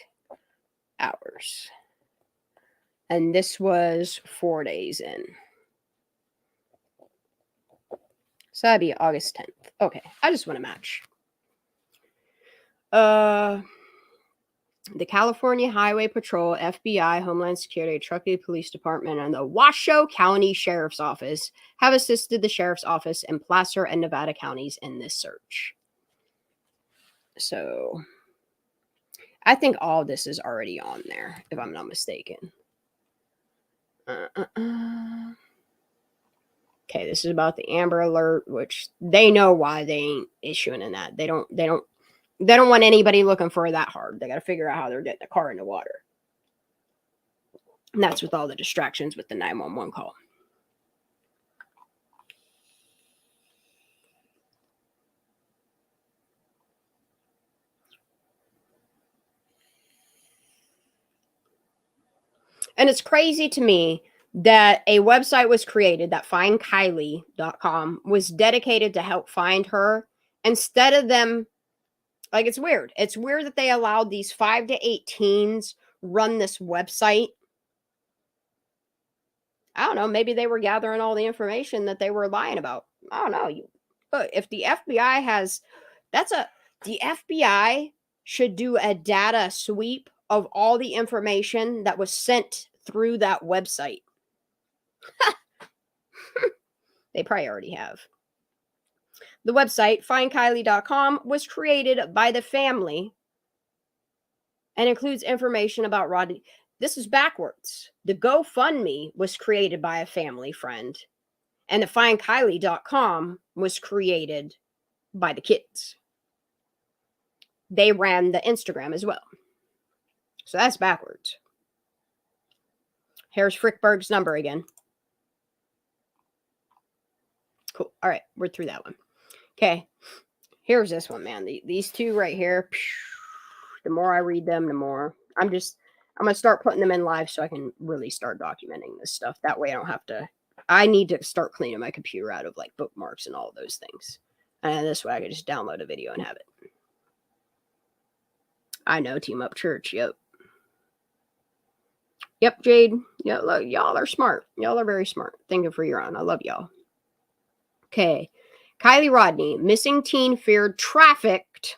hours. And this was 4 days in. So that'd be August 10th. Okay. I just want to match. The California Highway Patrol, FBI, Homeland Security, Truckee Police Department, and the Washoe County Sheriff's Office have assisted the Sheriff's Office in Placer and Nevada counties in this search. So, I think all this is already on there, if I'm not mistaken. Okay, this is about the Amber Alert, which they know why they ain't issuing in that. They don't want anybody looking for it that hard. They got to figure out how they're getting the car in the water. And that's with all the distractions with the 911 call. And it's crazy to me that a website was created, that findkylie.com, was dedicated to help find her, instead of them Like, it's weird. It's weird that they allowed these 5 to 8 teens run this website. I don't know. Maybe they were gathering all the information that they were lying about. I don't know. But if the FBI has, the FBI should do a data sweep of all the information that was sent through that website. They probably already have. The website, findkylie.com, was created by the family and includes information about Rodni. This is backwards. The GoFundMe was created by a family friend, and the findkylie.com was created by the kids. They ran the Instagram as well. So that's backwards. Here's Frickberg's number again. Cool. All right, we're through that one. Okay, here's this one, man. These two right here, the more I read them, the more I'm going to start putting them in live so I can really start documenting this stuff. That way I don't have to, I need to start cleaning my computer out of like bookmarks and all those things. And this way I can just download a video and have it. I know, Team Up Church. Yep. Yep, Jade. Yeah, look, y'all are smart. Y'all are very smart. Thank you for your own. I love y'all. Okay. Kylie Rodney, missing teen feared trafficked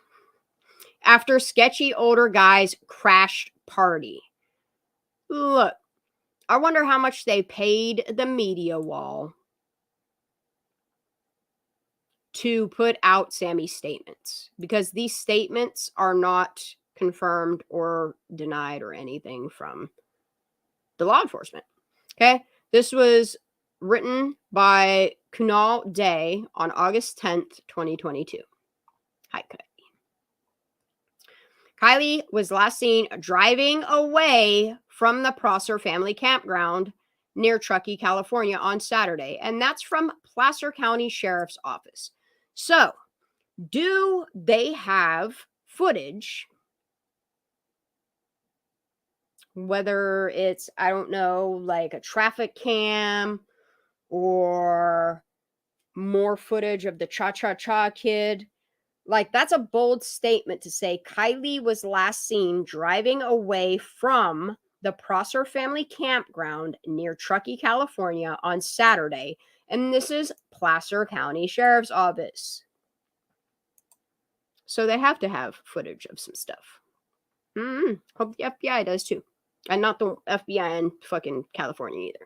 after sketchy older guys crashed party. Look, I wonder how much they paid the media wall to put out Sammy's statements, because these statements are not confirmed or denied or anything from the law enforcement. Okay, this was written by Kunal Day on August 10th, 2022. Hi, Kylie. Kylie was last seen driving away from the Prosser family campground near Truckee, California on Saturday, and that's from Placer County Sheriff's Office. So, do they have footage? Whether it's, I don't know, like a traffic cam or more footage of the cha-cha-cha kid. Like, that's a bold statement to say Kylie was last seen driving away from the Prosser family campground near Truckee, California on Saturday. And this is Placer County Sheriff's Office. So they have to have footage of some stuff. Hope the FBI does too. And not the FBI in fucking California either.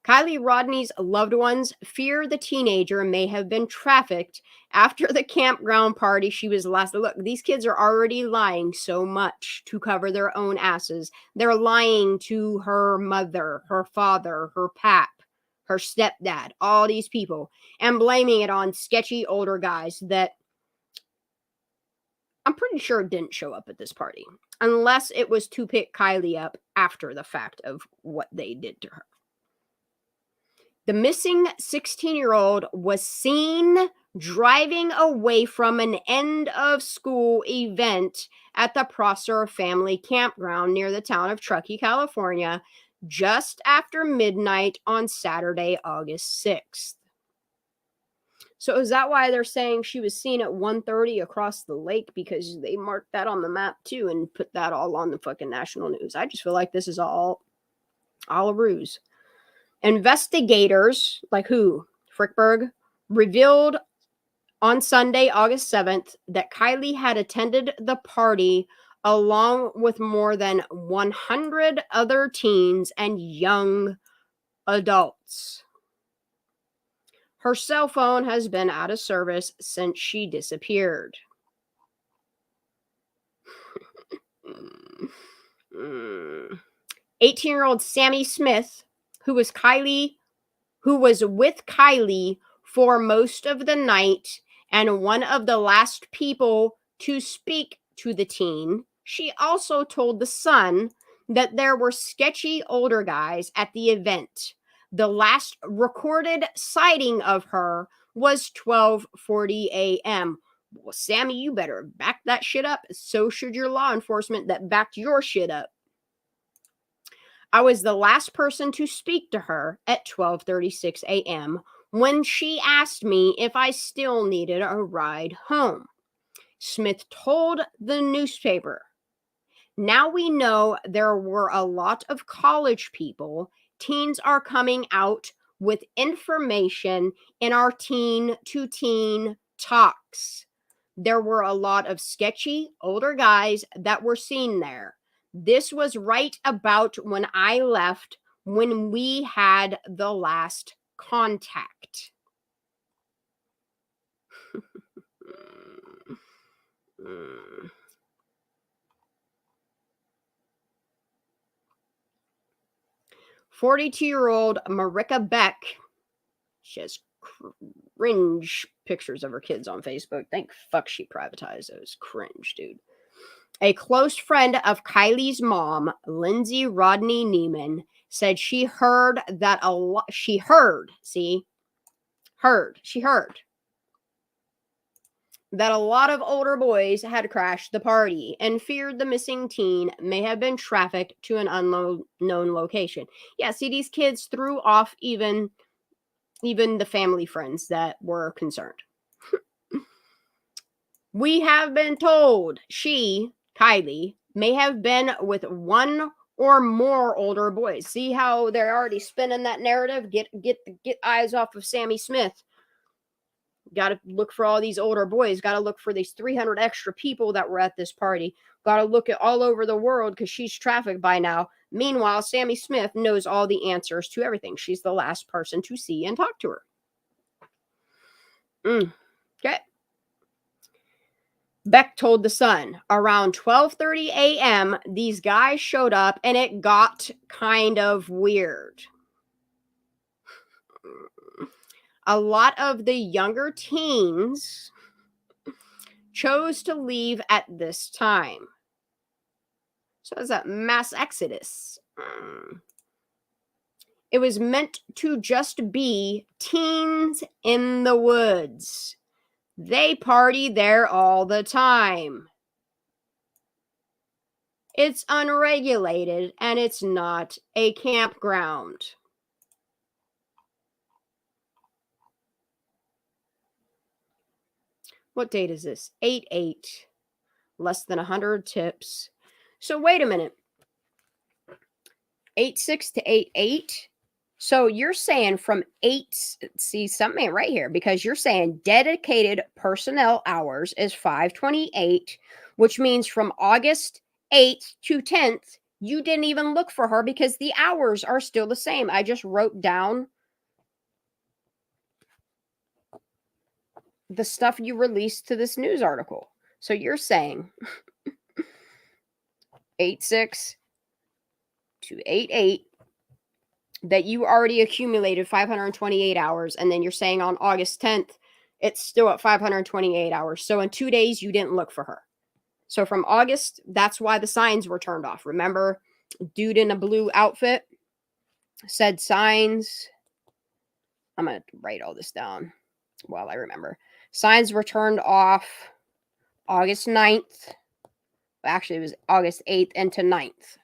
Kylie Rodney's loved ones fear the teenager may have been trafficked after the campground party she was last. Look, these kids are already lying so much to cover their own asses. They're lying to her mother, her father, her pap, her stepdad, all these people, and blaming it on sketchy older guys that I'm pretty sure didn't show up at this party, unless it was to pick Kylie up after the fact of what they did to her. The missing 16-year-old was seen driving away from an end-of-school event at the Prosser family campground near the town of Truckee, California, just after midnight on Saturday, August 6th. So is that why they're saying she was seen at 1:30 across the lake? Because they marked that on the map too and put that all on the fucking national news. I just feel like this is all a ruse. Investigators, like who? Frickberg, revealed on Sunday, August 7th, that Kylie had attended the party along with more than 100 other teens and young adults. Her cell phone has been out of service since she disappeared. 18-year-old Sammy Smith, who was with Kylie for most of the night and one of the last people to speak to the teen. She also told The Sun that there were sketchy older guys at the event. The last recorded sighting of her was 12:40 a.m. Well, Sammy, you better back that shit up. So should your law enforcement that backed your shit up. I was the last person to speak to her at 12:36 a.m. when she asked me if I still needed a ride home. Smith told the newspaper, "Now we know there were a lot of college people. Teens are coming out with information in our teen-to-teen talks. There were a lot of sketchy older guys that were seen there. This was right about when I left, when we had the last contact." 42-year-old Marika Beck. She has cringe pictures of her kids on Facebook. Thank fuck she privatized those. Cringe, dude. A close friend of Kylie's mom, Lindsay Rodney Neiman, said she heard that a lot. She heard that a lot of older boys had crashed the party and feared the missing teen may have been trafficked to an unknown location. Yeah, see, these kids threw off even the family friends that were concerned. We have been told she, Kylie, may have been with one or more older boys. See how they're already spinning that narrative? Get eyes off of Sammy Smith. Got to look for all these older boys. Got to look for these 300 extra people that were at this party. Got to look at all over the world because she's trafficked by now. Meanwhile, Sammy Smith knows all the answers to everything. She's the last person to see and talk to her. Okay. Beck told The Sun, around 12:30 a.m., these guys showed up and it got kind of weird. A lot of the younger teens chose to leave at this time. So it's a mass exodus. It was meant to just be teens in the woods. They party there all the time. It's unregulated and it's not a campground. What date is this? 8/8. Less than 100 tips. So wait a minute. 8/6 to 8/8. So you're saying from 8, see something right here, because you're saying dedicated personnel hours is 5/28, which means from August 8th to 10th, you didn't even look for her because the hours are still the same. I just wrote down the stuff you released to this news article. So you're saying 8/6 to 8/8 that you already accumulated 528 hours, and then you're saying on August 10th it's still at 528 hours. So in 2 days you didn't look for her. So from August, that's why the signs were turned off. Remember, dude in a blue outfit said signs. I'm going to write all this down while I remember. Signs were turned off August 9th. Actually, it was August 8th into 9th.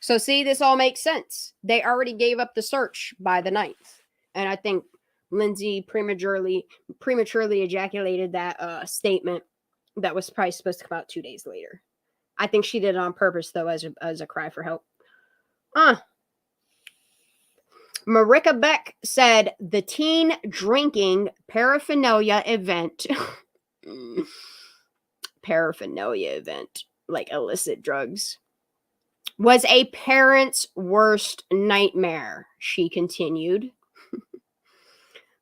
So see, this all makes sense. They already gave up the search by the 9th. And I think Lindsay prematurely ejaculated that statement that was probably supposed to come out 2 days later. I think she did it on purpose, though, as a cry for help. Marika Beck said the teen drinking paraphernalia event, like illicit drugs, was a parent's worst nightmare, she continued.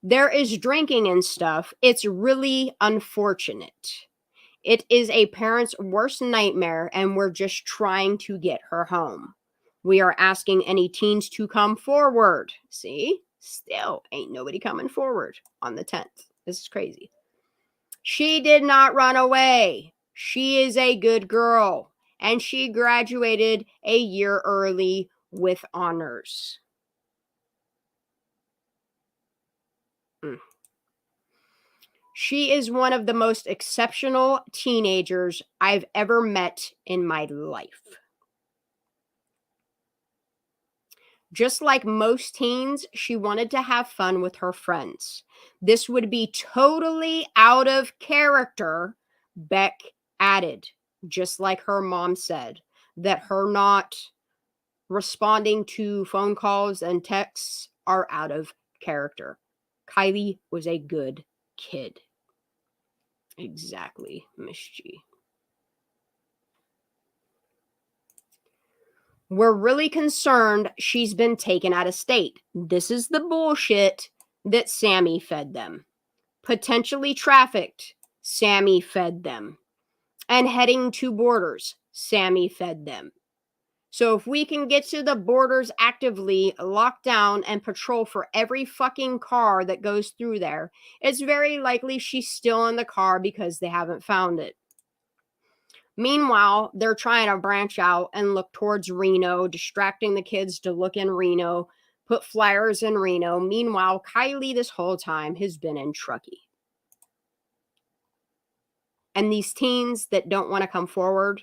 There is drinking and stuff. It's really unfortunate. It is a parent's worst nightmare, and we're just trying to get her home. We are asking any teens to come forward. See? Still ain't nobody coming forward on the 10th. This is crazy. She did not run away. She is a good girl, and she graduated a year early with honors. She is one of the most exceptional teenagers I've ever met in my life. Just like most teens, she wanted to have fun with her friends. This would be totally out of character Beck added, just like her mom said, that her not responding to phone calls and texts are out of character. Kylie was a good kid. Exactly, Miss G. We're really concerned she's been taken out of state. This is the bullshit that Sammy fed them. Potentially trafficked, Sammy fed them. And heading to borders, Sammy fed them. So if we can get to the borders actively, lock down and patrol for every fucking car that goes through there, it's very likely she's still in the car because they haven't found it. Meanwhile, they're trying to branch out and look towards Reno, distracting the kids to look in Reno, put flyers in Reno. Meanwhile, Kylie this whole time has been in Truckee. And these teens that don't want to come forward,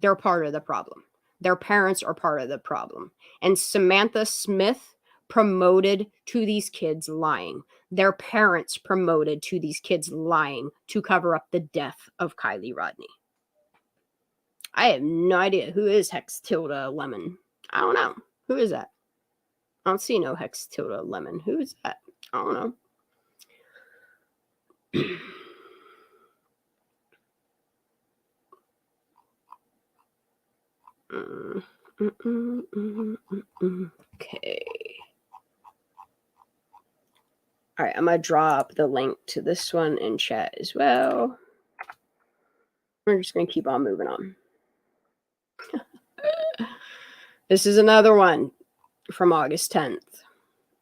they're part of the problem. Their parents are part of the problem. And Samantha Smith promoted to these kids lying. Their parents promoted to these kids lying to cover up the death of Kylie Rodney. I have no idea who is Hex Tilda Lemon. I don't know. Who is that? I don't see no Hex Tilda Lemon. Who is that? I don't know. Okay. All right, I'm going to drop the link to this one in chat as well. We're just going to keep on moving on. This is another one from August 10th.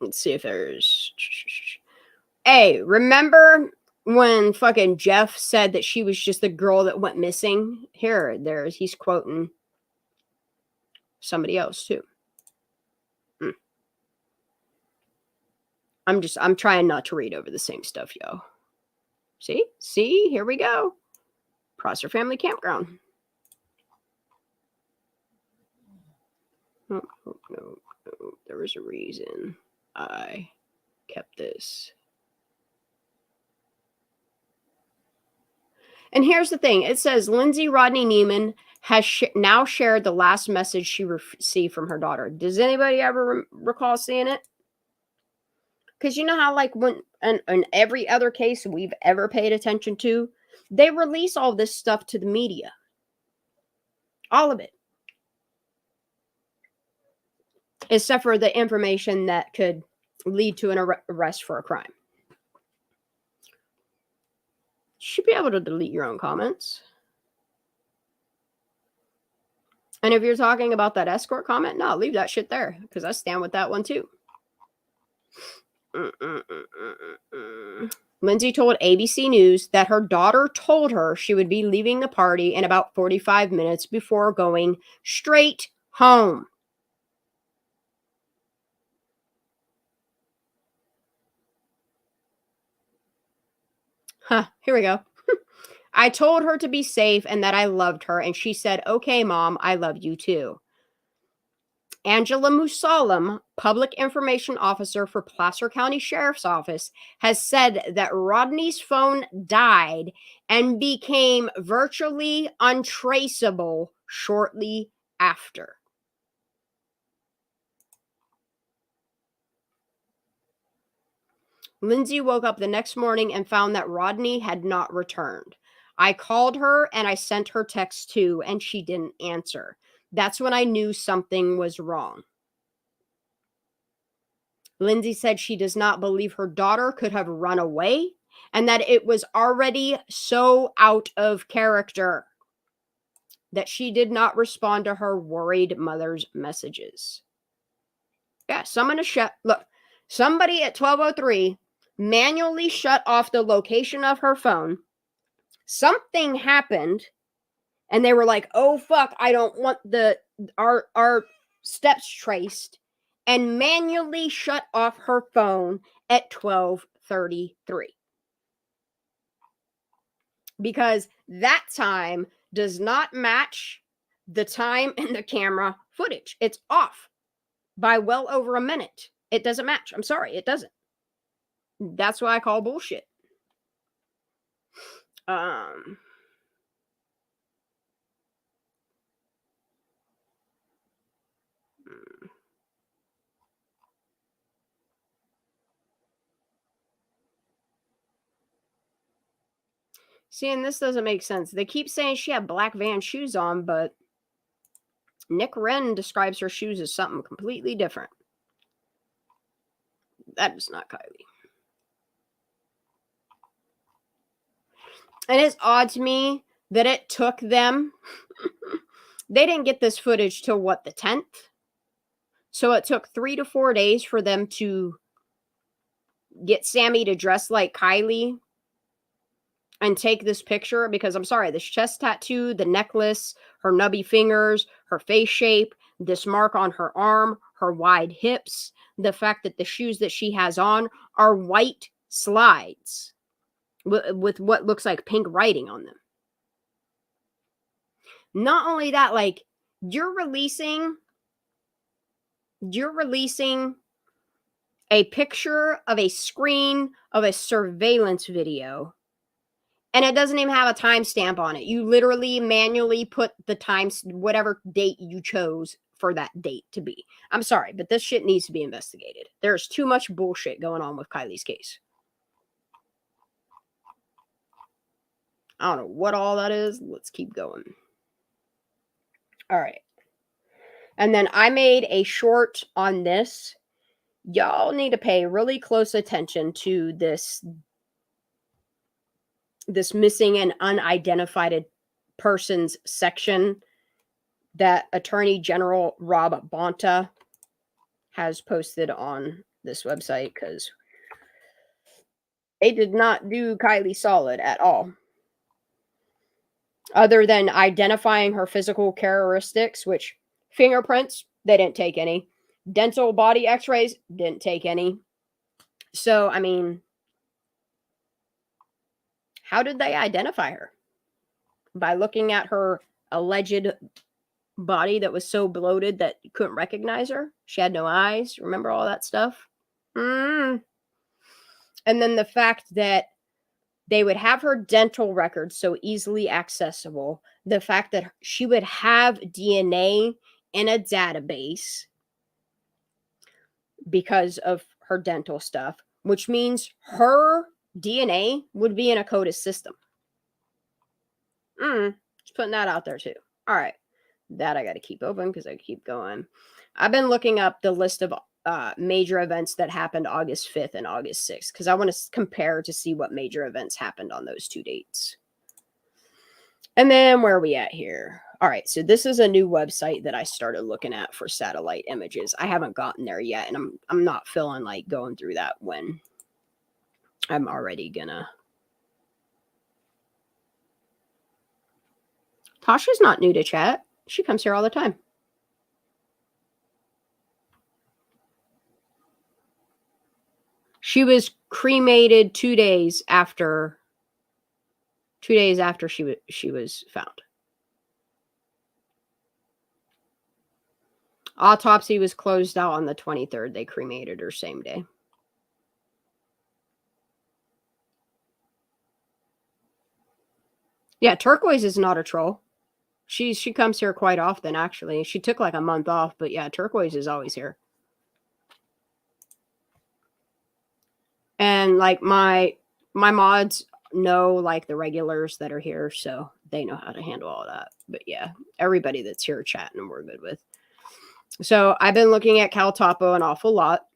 Let's see if there's... Hey, remember when fucking Jeff said that she was just the girl that went missing? He's quoting somebody else too. I'm trying not to read over the same stuff, yo. See, here we go. Prosser Family Campground. No. There was a reason I kept this. And here's the thing. It says Lindsay Rodney Neiman has now shared the last message she received from her daughter. Does anybody ever recall seeing it? Because you know how, like, when in every other case we've ever paid attention to, they release all this stuff to the media. All of it. Except for the information that could lead to an arrest for a crime. You should be able to delete your own comments. And if you're talking about that escort comment, no, leave that shit there. Because I stand with that one too. Lindsay told ABC News that her daughter told her she would be leaving the party in about 45 minutes before going straight home. Here we go. I told her to be safe and that I loved her, and she said, "Okay, Mom, I love you too." Angela Musalam, public information officer for Placer County Sheriff's Office, has said that Rodney's phone died and became virtually untraceable shortly after. Lindsay woke up the next morning and found that Rodney had not returned. I called her and I sent her text too, and she didn't answer. That's when I knew something was wrong. Lindsay said she does not believe her daughter could have run away and that it was already so out of character that she did not respond to her worried mother's messages. Yeah, somebody at 12:03 manually shut off the location of her phone. Something happened and they were like, "Oh fuck, I don't want our steps traced," and manually shut off her phone at 12:33. Because that time does not match the time in the camera footage. It's off by well over a minute. It doesn't match. I'm sorry, it doesn't. That's what I call bullshit. Um, See, and this doesn't make sense. They keep saying she had black Van shoes on, but Nick Wren describes her shoes as something completely different. That is not Kylie. And it's odd to me that it took them. They didn't get this footage till what, the 10th? So it took 3 to 4 days for them to get Sammy to dress like Kylie and take this picture, because I'm sorry, this chest tattoo, the necklace, her nubby fingers, her face shape, this mark on her arm, her wide hips, the fact that the shoes that she has on are white slides with what looks like pink writing on them. Not only that, like, you're releasing a picture of a screen of a surveillance video, and it doesn't even have a timestamp on it. You literally manually put the whatever date you chose for that date to be. I'm sorry, but this shit needs to be investigated. There's too much bullshit going on with Kylie's case. I don't know what all that is. Let's keep going. All right. And then I made a short on this. Y'all need to pay really close attention to this missing and unidentified persons section that Attorney General Rob Bonta has posted on this website, because they did not do Kylie solid at all. Other than identifying her physical characteristics, which fingerprints, they didn't take any. Dental body x-rays, didn't take any. So, I mean, how did they identify her? By looking at her alleged body that was so bloated that you couldn't recognize her? She had no eyes. Remember all that stuff? And then the fact that they would have her dental records so easily accessible. The fact that she would have DNA in a database because of her dental stuff, which means her DNA would be in a CODIS system. Just putting that out there too. All right. That I got to keep open because I keep going. I've been looking up the list of major events that happened August 5th and August 6th because I want to compare to see what major events happened on those two dates. And then where are we at here? All right, so this is a new website that I started looking at for satellite images. I haven't gotten there yet, and I'm not feeling like going through that when I'm already gonna. Tasha's not new to chat. She comes here all the time. She was cremated 2 days after. 2 days after she was found. Autopsy was closed out on the 23rd. They cremated her same day. Yeah, Turquoise is not a troll. She comes here quite often, actually. She took like a month off, but yeah, Turquoise is always here. And like my mods know like the regulars that are here, so they know how to handle all that. But yeah, everybody that's here chatting we're good with. So I've been looking at Caltopo an awful lot,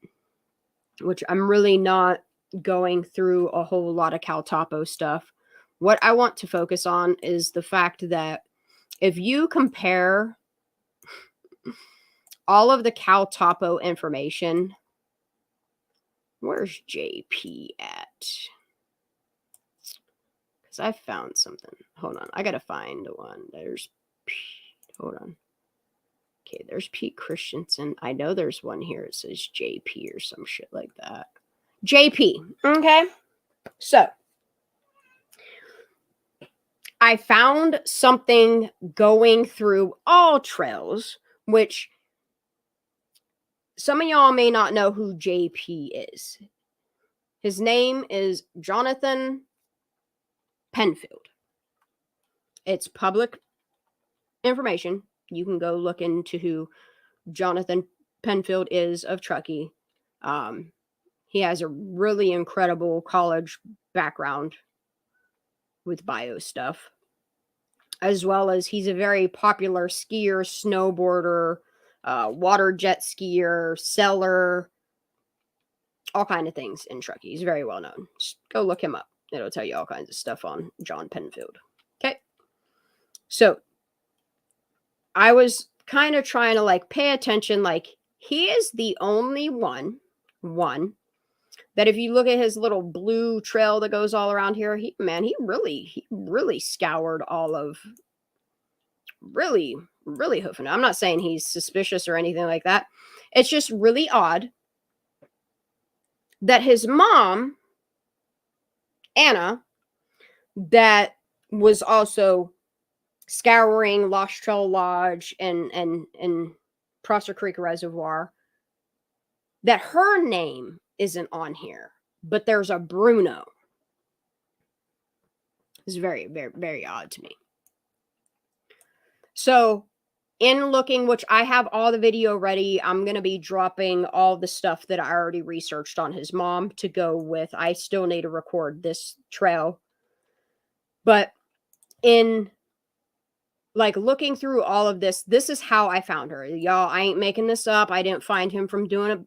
which I'm really not going through a whole lot of Caltopo stuff. What I want to focus on is the fact that if you compare all of the Caltopo information, where's JP at? Because I found something. Hold on. I got to find one. There's hold on. Okay, there's Pete Christensen. I know there's one here. It says JP or some shit like that. JP. Okay. So I found something going through all trails, which some of y'all may not know who JP is. His name is Jonathan Penfield. It's public information. You can go look into who Jonathan Penfield is of Truckee. He has a really incredible college background with bio stuff, as well as he's a very popular skier, snowboarder, water jet skier, seller, all kind of things in Truckee. He's very well known. Just go look him up. It'll tell you all kinds of stuff on John Penfield. Okay. So I was kind of trying to like pay attention. Like, he is the only one that if you look at his little blue trail that goes all around here, he really scoured all of, really hoofing it. I'm not saying he's suspicious or anything like that. It's just really odd that his mom, Anna, that was also scouring Lost Trail Lodge and Prosser Creek Reservoir, that her name isn't on here, but there's a Bruno. It's very, very, very odd to me. So in looking, which I have all the video ready, I'm going to be dropping all the stuff that I already researched on his mom to go with. I still need to record this trail. But in like looking through all of this, this is how I found her. Y'all, I ain't making this up. I didn't find him from doing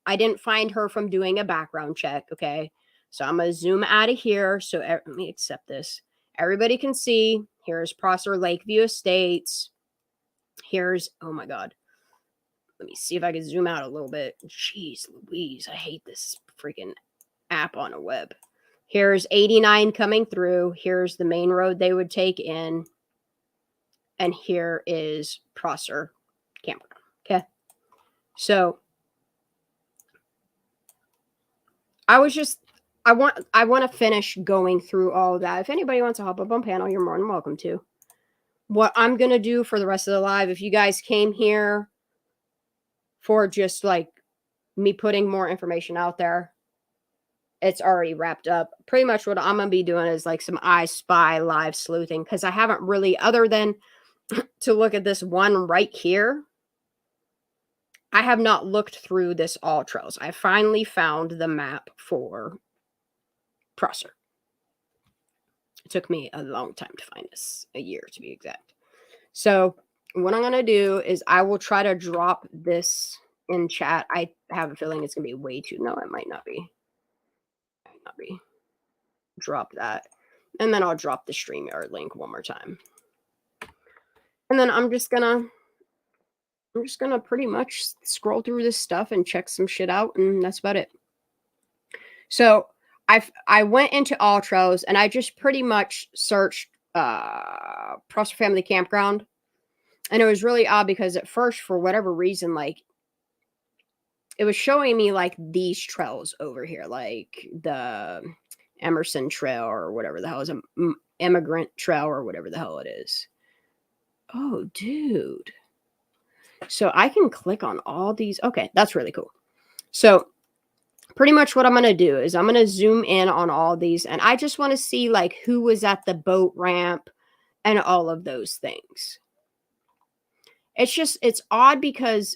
I didn't find her from doing a background check, okay? So I'm going to zoom out of here. So let me accept this. Everybody can see. Here's Prosser Lakeview Estates. Here's, oh my God. Let me see if I can zoom out a little bit. Jeez Louise, I hate this freaking app on a web. Here's 89 coming through. Here's the main road they would take in. And here is Prosser Campground. Okay. So I want to finish going through all of that. If anybody wants to hop up on panel, you're more than welcome to. What I'm going to do for the rest of the live, if you guys came here for just like me putting more information out there, it's already wrapped up. Pretty much what I'm going to be doing is like some iSpy live sleuthing, because I haven't really, other than to look at this one right here, I have not looked through this all trails. I finally found the map for Prosser. It took me a long time to find this, a year to be exact. So what I'm going to do is I will try to drop this in chat. I have a feeling it's going to be way too, no, it might not be. Drop that. And then I'll drop the StreamYard link one more time. And then I'm just gonna pretty much scroll through this stuff and check some shit out, and that's about it. So I went into All Trails and I just pretty much searched Prosser Family Campground, and it was really odd because at first, for whatever reason, like it was showing me like these trails over here, like the Emerson Trail or whatever the hell is Immigrant Trail or whatever the hell it is. Oh, dude. So I can click on all these. Okay, that's really cool. So pretty much what I'm going to do is I'm going to zoom in on all these, and I just want to see like who was at the boat ramp and all of those things. It's odd because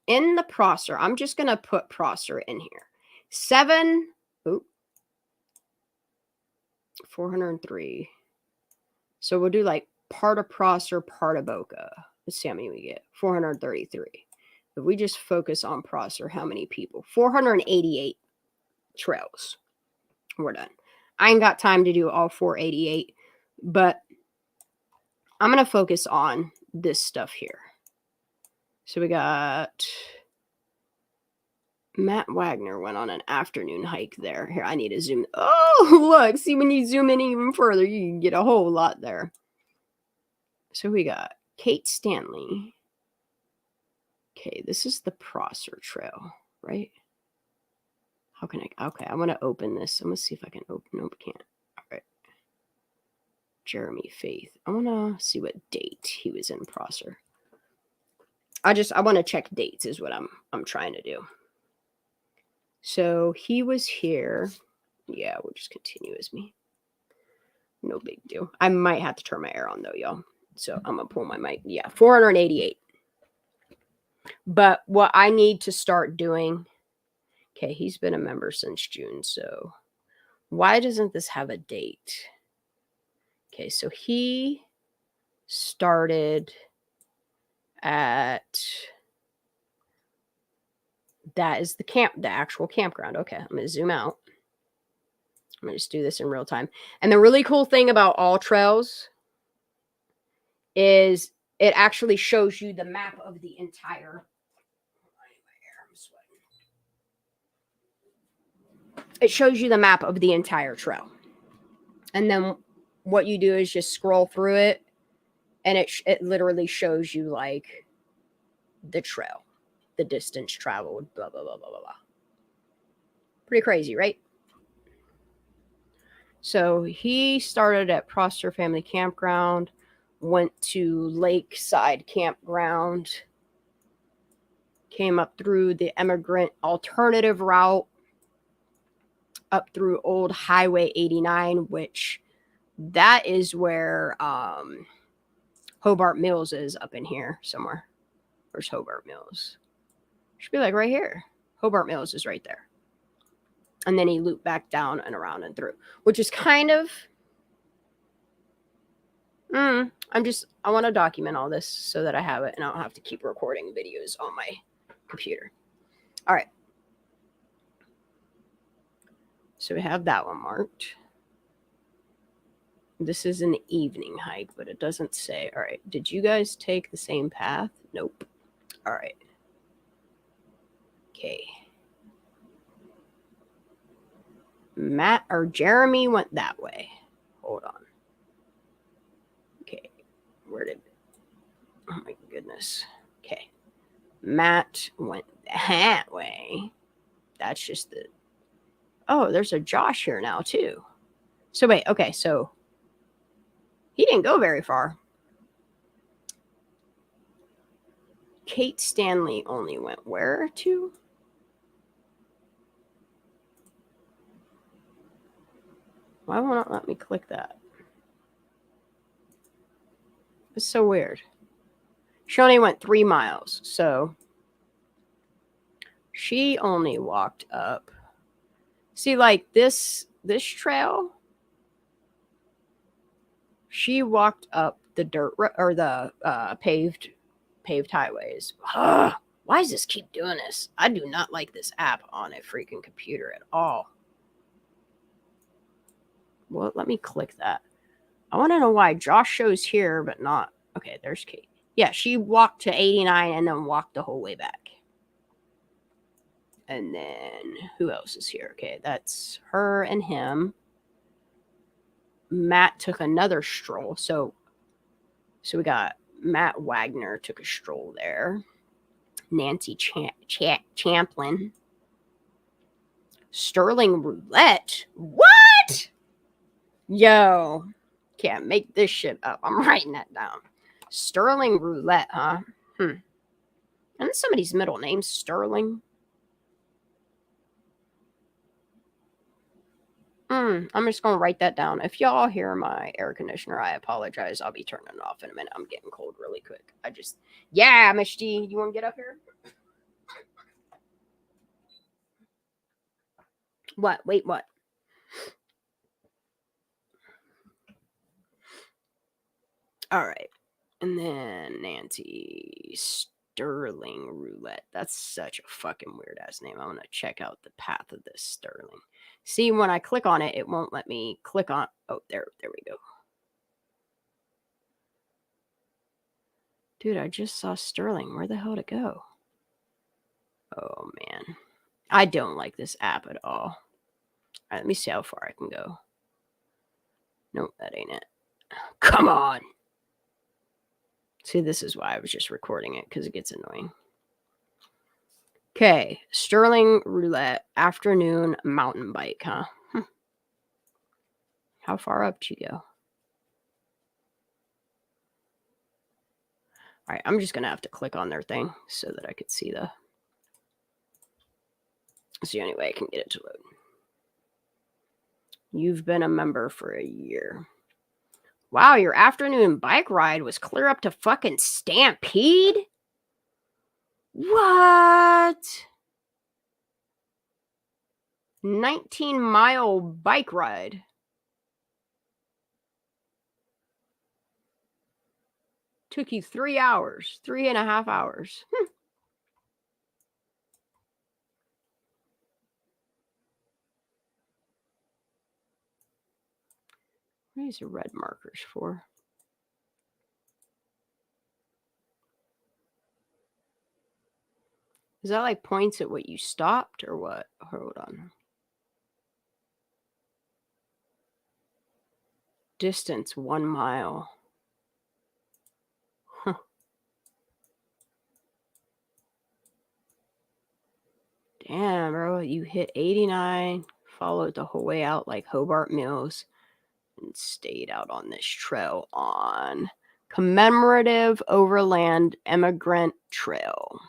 in the Prosser, I'm just going to put Prosser in here. 403. So we'll do like part of Prosser, part of Boca. Let's see how many we get. 433. If we just focus on Prosser, how many people? 488 trails. We're done. I ain't got time to do all 488, but I'm going to focus on this stuff here. So we got Matt Wagner went on an afternoon hike there. Here, I need to zoom. Oh, look. See, when you zoom in even further, you can get a whole lot there. So we got Kate Stanley. Okay, this is the Prosser Trail, right? How can I? Okay, I want to open this. I'm going to see if I can open. Nope, can't. All right. Jeremy Faith. I want to see what date he was in Prosser. I want to check dates is what I'm trying to do. So he was here. Yeah, we'll just continue as me. No big deal. I might have to turn my air on though, y'all. So I'm going to pull my mic. Yeah, 488. But what I need to start doing, okay, he's been a member since June. So why doesn't this have a date? Okay, so he started at, that is the actual campground. Okay, I'm going to zoom out. I'm going to just do this in real time. And the really cool thing about All Trails is it actually shows you the map of the entire. It shows you the map of the entire trail. And then what you do is just scroll through it, and it literally shows you like the trail, the distance traveled, blah, blah, blah, blah, blah, blah. Pretty crazy, right? So he started at Prosser Family Campground, went to Lakeside Campground, came up through the Immigrant Alternative Route, up through Old Highway 89, which that is where Hobart Mills is, up in here somewhere. Where's Hobart Mills? Should be like right here. Hobart Mills is right there. And then he looped back down and around and through, which is kind of, I want to document all this so that I have it and I don't have to keep recording videos on my computer. All right. So we have that one marked. This is an evening hike, but it doesn't say. All right. Did you guys take the same path? Nope. All right. Okay. Matt or Jeremy went that way. Hold on. Okay. Where did... Oh my goodness. Okay. Matt went that way. That's just the... Oh, there's a Josh here now too. So wait, okay, so he didn't go very far. Kate Stanley only went where to? Why won't it let me click that? It's so weird. She only went 3 miles, so she only walked up. See, like this trail, she walked up the dirt or the paved highways. Ugh, why does this keep doing this? I do not like this app on a freaking computer at all. Well, let me click that. I want to know why Josh shows here, but not. Okay, there's Kate. Yeah, she walked to 89 and then walked the whole way back. And then who else is here? Okay, that's her and him. Matt took another stroll. So we got Matt Wagner took a stroll there. Nancy Champlin. Sterling Roulette. What? Yo. Can't make this shit up. I'm writing that down. Sterling Roulette, huh? And somebody's middle name, Sterling. I'm just going to write that down. If y'all hear my air conditioner, I apologize. I'll be turning it off in a minute. I'm getting cold really quick. Yeah, Miss G, you want to get up here? What? Wait, what? All right. And then Nancy Sterling Roulette. That's such a fucking weird ass name. I'm going to check out the path of this Sterling. See, when I click on it, it won't let me click on. Oh, there we go. Dude, I just saw Sterling. Where the hell did it go? Oh, man. I don't like this app at all. All right, let me see how far I can go. Nope, that ain't it. Come on. See, this is why I was just recording it, because it gets annoying. Okay, Sterling Roulette, afternoon mountain bike, huh? How far up did you go? All right, I'm just going to have to click on their thing so that I could see the... It's the only way I can get it to load. You've been a member for a year. Wow, your afternoon bike ride was clear up to fucking Stampede? What? 19-mile bike ride. Took you 3 hours, 3.5 hours. What are these red markers for? Is that like points at what you stopped or what? Hold on. Distance 1 mile. Huh. Damn, bro. You hit 89, followed the whole way out like Hobart Mills, and stayed out on this trail on Commemorative Overland Emigrant Trail.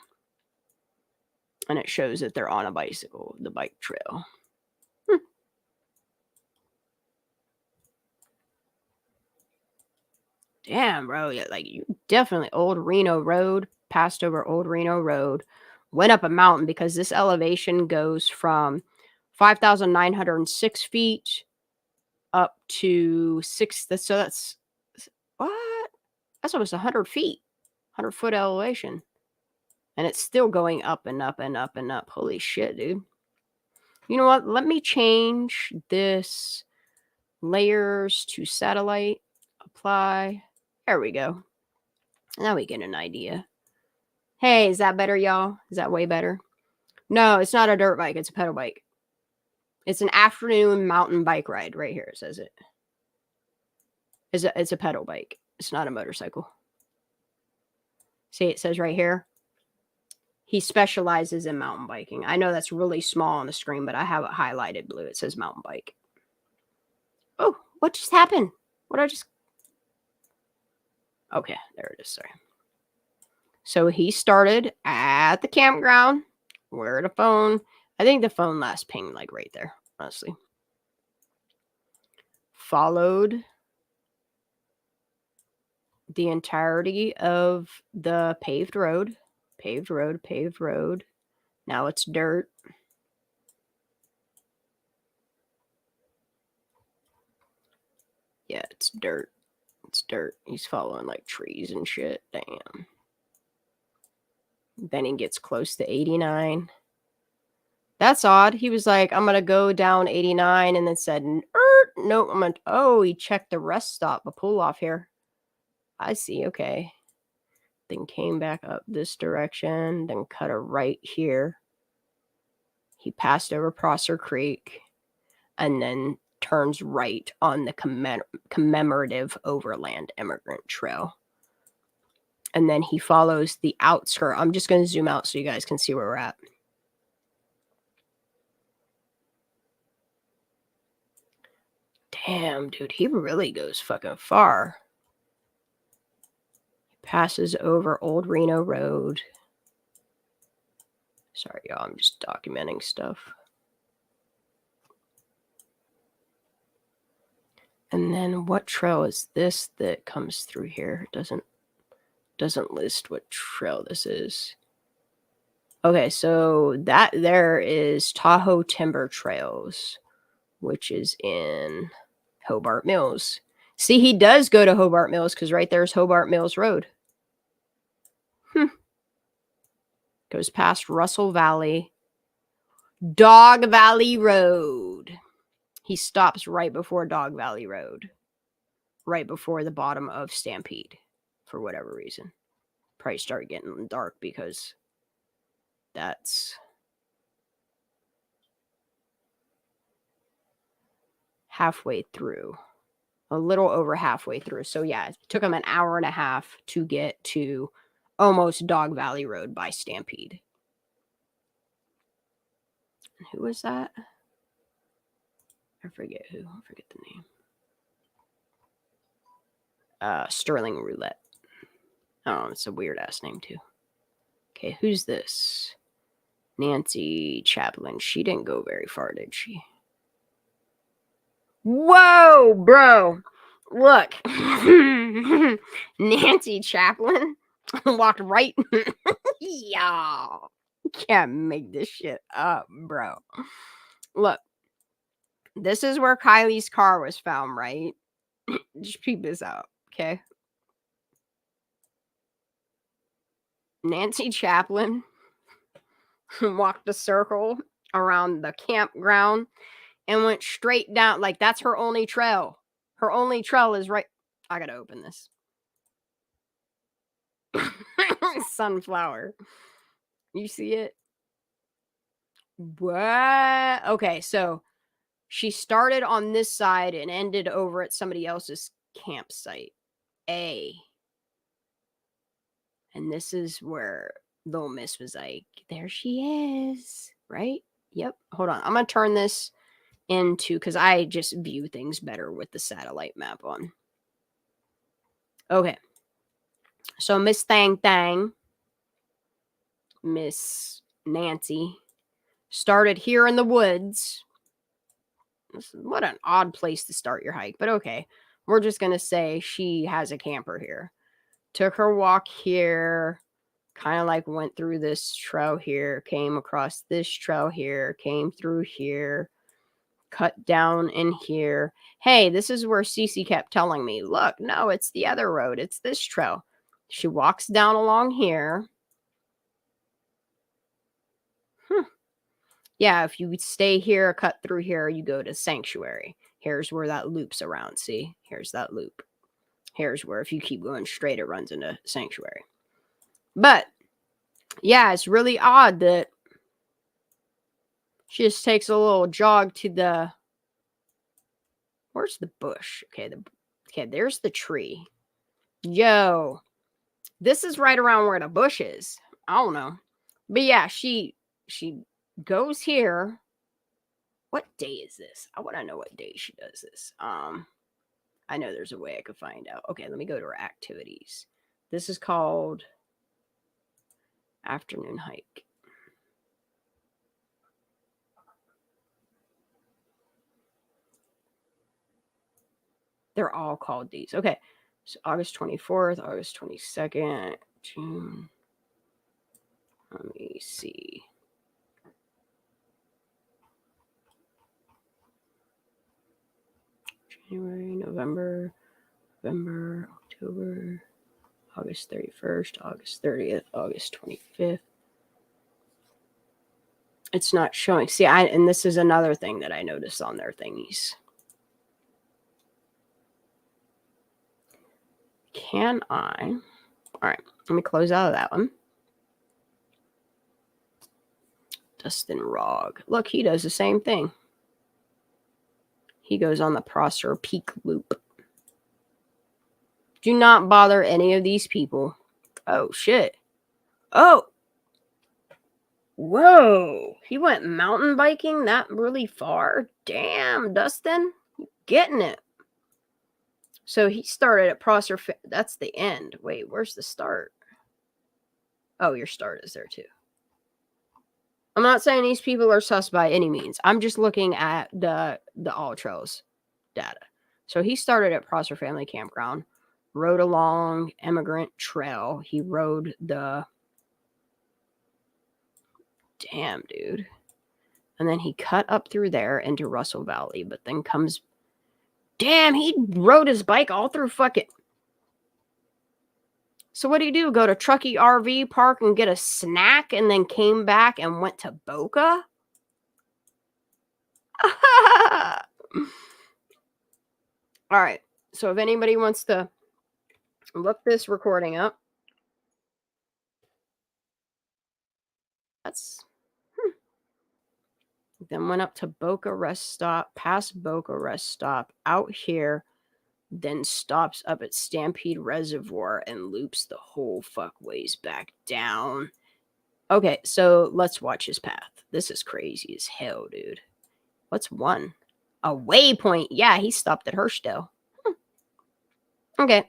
And it shows that they're on a bicycle, the bike trail. Damn, bro. Yeah, like you definitely Old Reno Road, passed over Old Reno Road, went up a mountain because this elevation goes from 5,906 feet up to so that's what? That's almost 100 feet, 100-foot elevation. And it's still going up and up and up and up. Holy shit, dude. You know what? Let me change this layers to satellite. Apply. There we go. Now we get an idea. Hey, is that better, y'all? Is that way better? No, it's not a dirt bike. It's a pedal bike. It's an afternoon mountain bike ride. Right here, it says it. It's a pedal bike. It's not a motorcycle. See, it says right here. He specializes in mountain biking. I know that's really small on the screen, but I have it highlighted blue. It says mountain bike. Oh, what just happened? What I just... Okay, there it is. Sorry. So he started at the campground where the phone... I think the phone last pinged like right there, honestly. Followed the entirety of the paved road. Paved road, paved road. Now it's dirt. Yeah, it's dirt. It's dirt. He's following like trees and shit. Damn. Then he gets close to 89. That's odd. He was like, I'm going to go down 89 and then said, nope. Oh, he checked the rest stop, a pull off here. I see. Okay. Then came back up this direction, then cut a right here. He passed over Prosser Creek and then turns right on the Commemorative Overland Immigrant Trail. And then he follows the outskirt. I'm just going to zoom out so you guys can see where we're at. Damn, dude, he really goes fucking far. He passes over Old Reno Road. Sorry, y'all, I'm just documenting stuff. And then what trail is this that comes through here? It doesn't list what trail this is. Okay, so that there is Tahoe Timber Trails, which is in Hobart Mills. See, he does go to Hobart Mills because right there's Hobart Mills Road. Goes past Russell Valley. Dog Valley Road. He stops right before Dog Valley Road. Right before the bottom of Stampede. For whatever reason. Probably started getting dark because that's halfway through. A little over halfway through. So yeah, it took him an hour and a half to get to almost Dog Valley Road by Stampede. And who was that? I forget who. I forget the name. Sterling Roulette. Oh, it's a weird ass name too. Okay, who's this? Nancy Chaplin. She didn't go very far, did she? Whoa, bro. Look, Nancy Chaplin walked right. Y'all can't make this shit up, bro. Look, this is where Kylie's car was found, right? Just peep this out, okay? Nancy Chaplin walked a circle around the campground and went straight down. Like, that's her only trail. Her only trail is right. I gotta open this. Sunflower. You see it? What? Okay, so she started on this side and ended over at somebody else's campsite. A. And this is where Little Miss was like, there she is. Right? Yep. Hold on. I'm going to turn this into, because I just view things better with the satellite map on. Okay. So Miss Thang Thang, Miss Nancy, started here in the woods. What an odd place to start your hike, but okay. We're just going to say she has a camper here. Took her walk here, kind of like went through this trail here, came across this trail here, came through here, cut down in here. Hey, this is where Cece kept telling me, look, no, it's the other road. It's this trail. She walks down along here. Yeah, if you stay here, cut through here, you go to Sanctuary. Here's where that loops around. See, here's that loop. Here's where if you keep going straight, it runs into Sanctuary. But yeah, it's really odd that she just takes a little jog to the. Where's the bush? Okay, there's the tree. Yo, this is right around where the bush is. I don't know, but yeah, she goes here. What day is this? I want to know what day she does this. I know there's a way I could find out. Okay, let me go to her activities. This is called afternoon hike. They're all called these. Okay, so August 24th, August 22nd, June. Let me see. January, November, October, August 31st, August 30th, August 25th. It's not showing. See, and this is another thing that I noticed on their thingies. Can I? All right, let me close out of that one. Dustin Rogg. Look, he does the same thing. He goes on the Prosser Peak Loop. Do not bother any of these people. Oh, shit. Oh. Whoa. He went mountain biking that really far? Damn, Dustin. Getting it. So he started at Prosser. That's the end. Wait, where's the start? Oh, your start is there too. I'm not saying these people are sus by any means. I'm just looking at the All Trails data. So he started at Prosser Family Campground, rode along Emigrant Trail. He rode the... Damn, dude. And then he cut up through there into Russell Valley, but then comes... Damn, he rode his bike all through fucking... So what did he do? Go to Truckee RV Park and get a snack and then came back and went to Boca? All right. So if anybody wants to look this recording up. That's... Then went up to Boca Rest Stop, past Boca Rest Stop, out here, then stops up at Stampede Reservoir and loops the whole fuck ways back down. Okay, so let's watch his path. This is crazy as hell, dude. What's one? A waypoint. Yeah, he stopped at Hirschdale. Okay,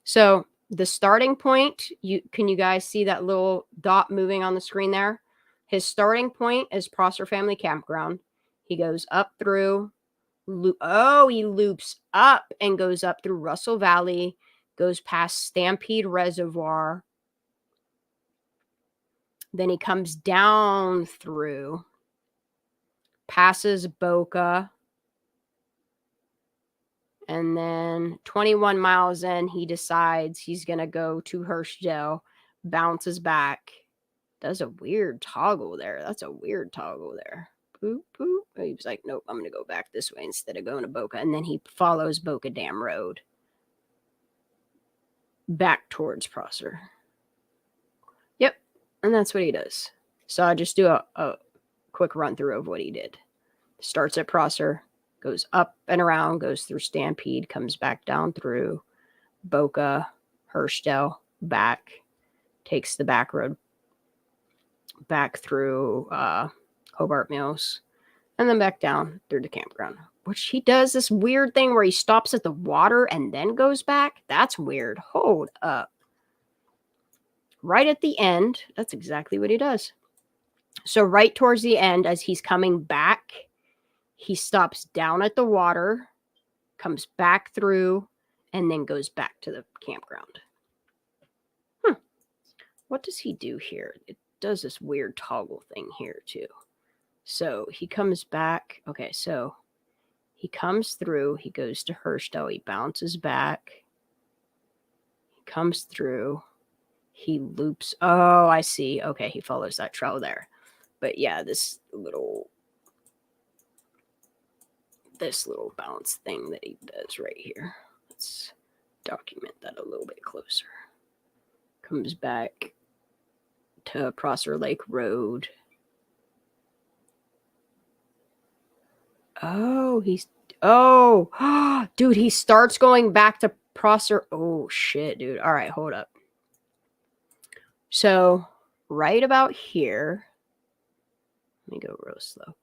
so the starting point, can you guys see that little dot moving on the screen there? His starting point is Prosser Family Campground. He goes up through He loops up and goes up through Russell Valley, goes past Stampede Reservoir. Then he comes down through, passes Boca. And then 21 miles in, he decides he's going to go to Hurstdale, bounces back. Does a weird toggle there. That's a weird toggle there. Boop, boop. He was like, nope, I'm going to go back this way instead of going to Boca. And then he follows Boca Dam Road back towards Prosser. Yep. And that's what he does. So I just do a quick run through of what he did. Starts at Prosser, goes up and around, goes through Stampede, comes back down through Boca, Hurstdale, back, takes the back road back through Hobart Mills, and then back down through the campground, which he does this weird thing where he stops at the water and then goes back. That's weird. Hold up. Right at the end, that's exactly what he does. So right towards the end, as he's coming back, he stops down at the water, comes back through, and then goes back to the campground. What does he do here? It does this weird toggle thing here too. So he comes back. Okay, so he comes through. He goes to Hurstdale. He bounces back. He comes through. He loops. Oh, I see. Okay, he follows that trail there. But yeah, this little bounce thing that he does right here. Let's document that a little bit closer. Comes back to Prosser Lake Road. Oh, dude, he starts going back to Prosser. Oh, shit, dude. All right, hold up. So, right about here, let me go real slow.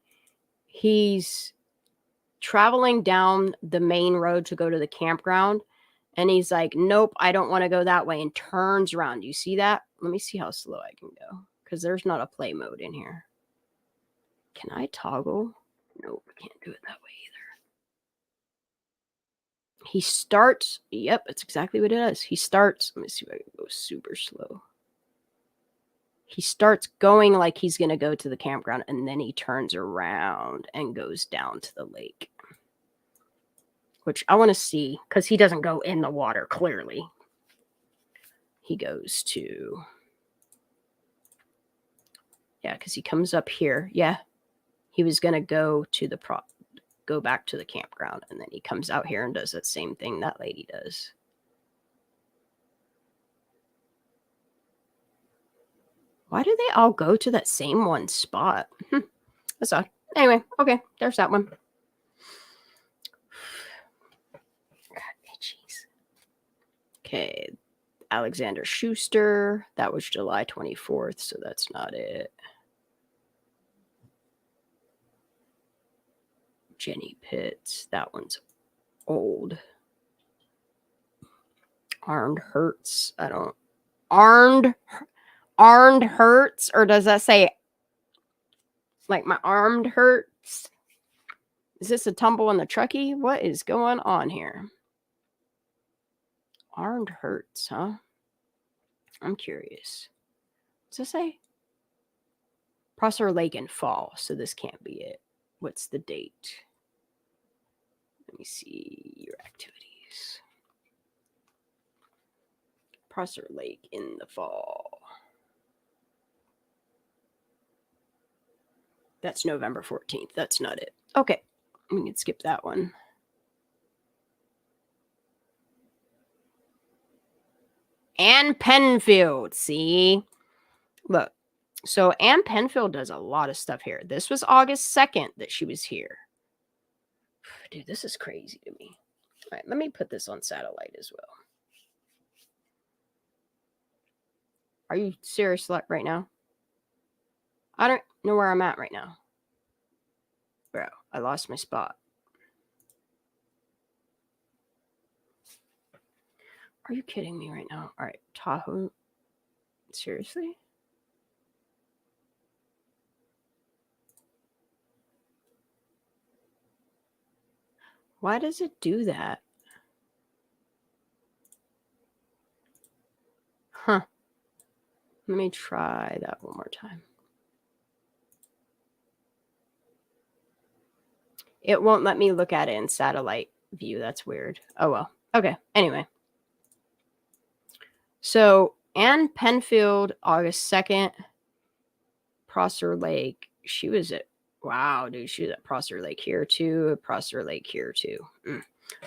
He's traveling down the main road to go to the campground, and he's like, nope, I don't want to go that way, and turns around. Do you see that? Let me see how slow I can go, because there's not a play mode in here. Can I toggle? Nope, I can't do it that way either. He starts, yep, that's exactly what it is. He starts, let me see if I can go super slow. He starts going like he's going to go to the campground, and then he turns around and goes down to the lake. Which I want to see, because he doesn't go in the water, clearly. He goes to... Yeah, because he comes up here. Yeah, he was going to go to the go back to the campground, and then he comes out here and does that same thing that lady does. Why do they all go to that same one spot? That's odd. Anyway, okay, there's that one. God, jeez. Okay, Alexander Schuster. That was July 24th, so that's not it. Jenny Pitts. That one's old. Armed Hurts. I don't... Armed hurts, or does that say like my armed hurts? Is this a tumble in the truckee? What is going on here? Armed hurts, huh? I'm curious. What's this say? Prosser Lake and Fall, so this can't be it. What's the date? Let me see your activities. Prosser Lake in the fall. That's November 14th. That's not it. Okay. We can skip that one. Ann Penfield. See? Look. So Ann Penfield does a lot of stuff here. This was August 2nd that she was here. Dude, this is crazy to me. All right. Let me put this on satellite as well. Are you serious right now? I don't know where I'm at right now. Bro, I lost my spot. Are you kidding me right now? All right, Tahoe. Seriously? Why does it do that? Huh. Let me try that one more time. It won't let me look at it in satellite view. That's weird. Oh, well. Okay. Anyway. So, Ann Penfield, August 2nd, Prosser Lake. She was at, wow, dude, she was at Prosser Lake here too. Prosser Lake here too.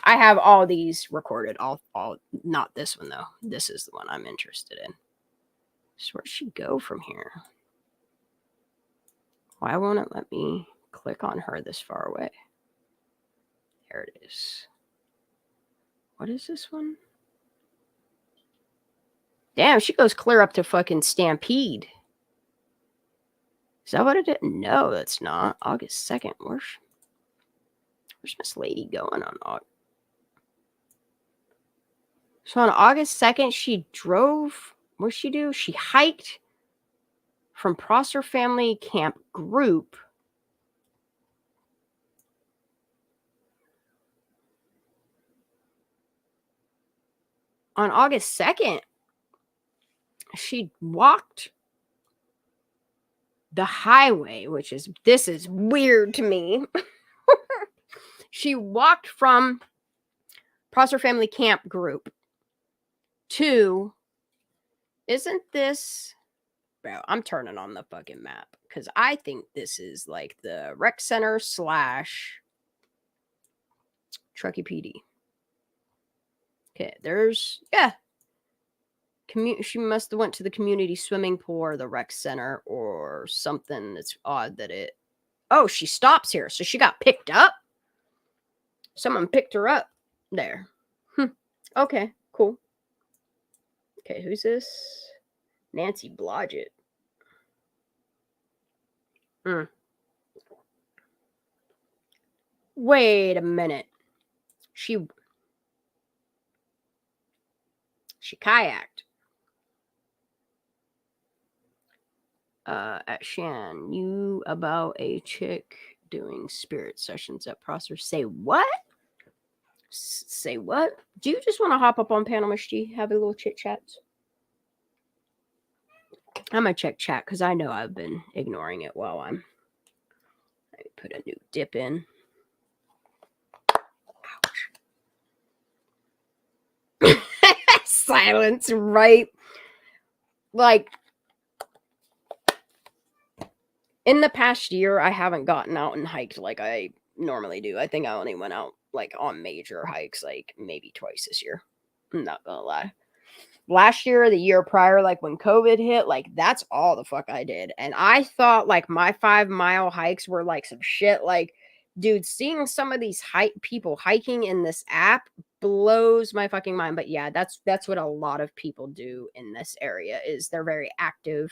I have all these recorded. All, not this one though. This is the one I'm interested in. So where'd she go from here? Why won't it let me click on her this far away? There it is. What is this one? Damn, she goes clear up to fucking Stampede. Is that what it did? No, that's not. August 2nd. Where's Miss Lady going on August? So on August 2nd, she drove. What'd she do? She hiked from Prosser Family Camp Group on August 2nd. She walked the highway, this is weird to me. She walked from Prosser Family Camp Group to, isn't this, bro, I'm turning on the fucking map because I think this is like the rec center / Truckee PD. Okay, there's, yeah. She must have went to the community swimming pool or the rec center or something. That's odd that it, oh, she stops here. So she got picked up? Someone picked her up there. Okay, cool. Okay, who's this? Nancy Blodgett. Wait a minute. She kayaked. At Shan, you about a chick doing spirit sessions at Prosser. Say what? Say what? Do you just want to hop up on panel, Miss G? Have a little chit chat? I'm gonna check chat because I know I've been ignoring it while I'm. Let me put a new dip in. Ouch. Silence, right? Like, in the past year, I haven't gotten out and hiked like I normally do. I think I only went out like on major hikes like maybe twice this year. I'm not gonna lie. Last year, the year prior, like when COVID hit, like that's all the fuck I did. And I thought like my 5-mile hikes were like some shit. Like, dude, seeing some of these people hiking in this app blows my fucking mind. But yeah, that's what a lot of people do in this area is they're very active,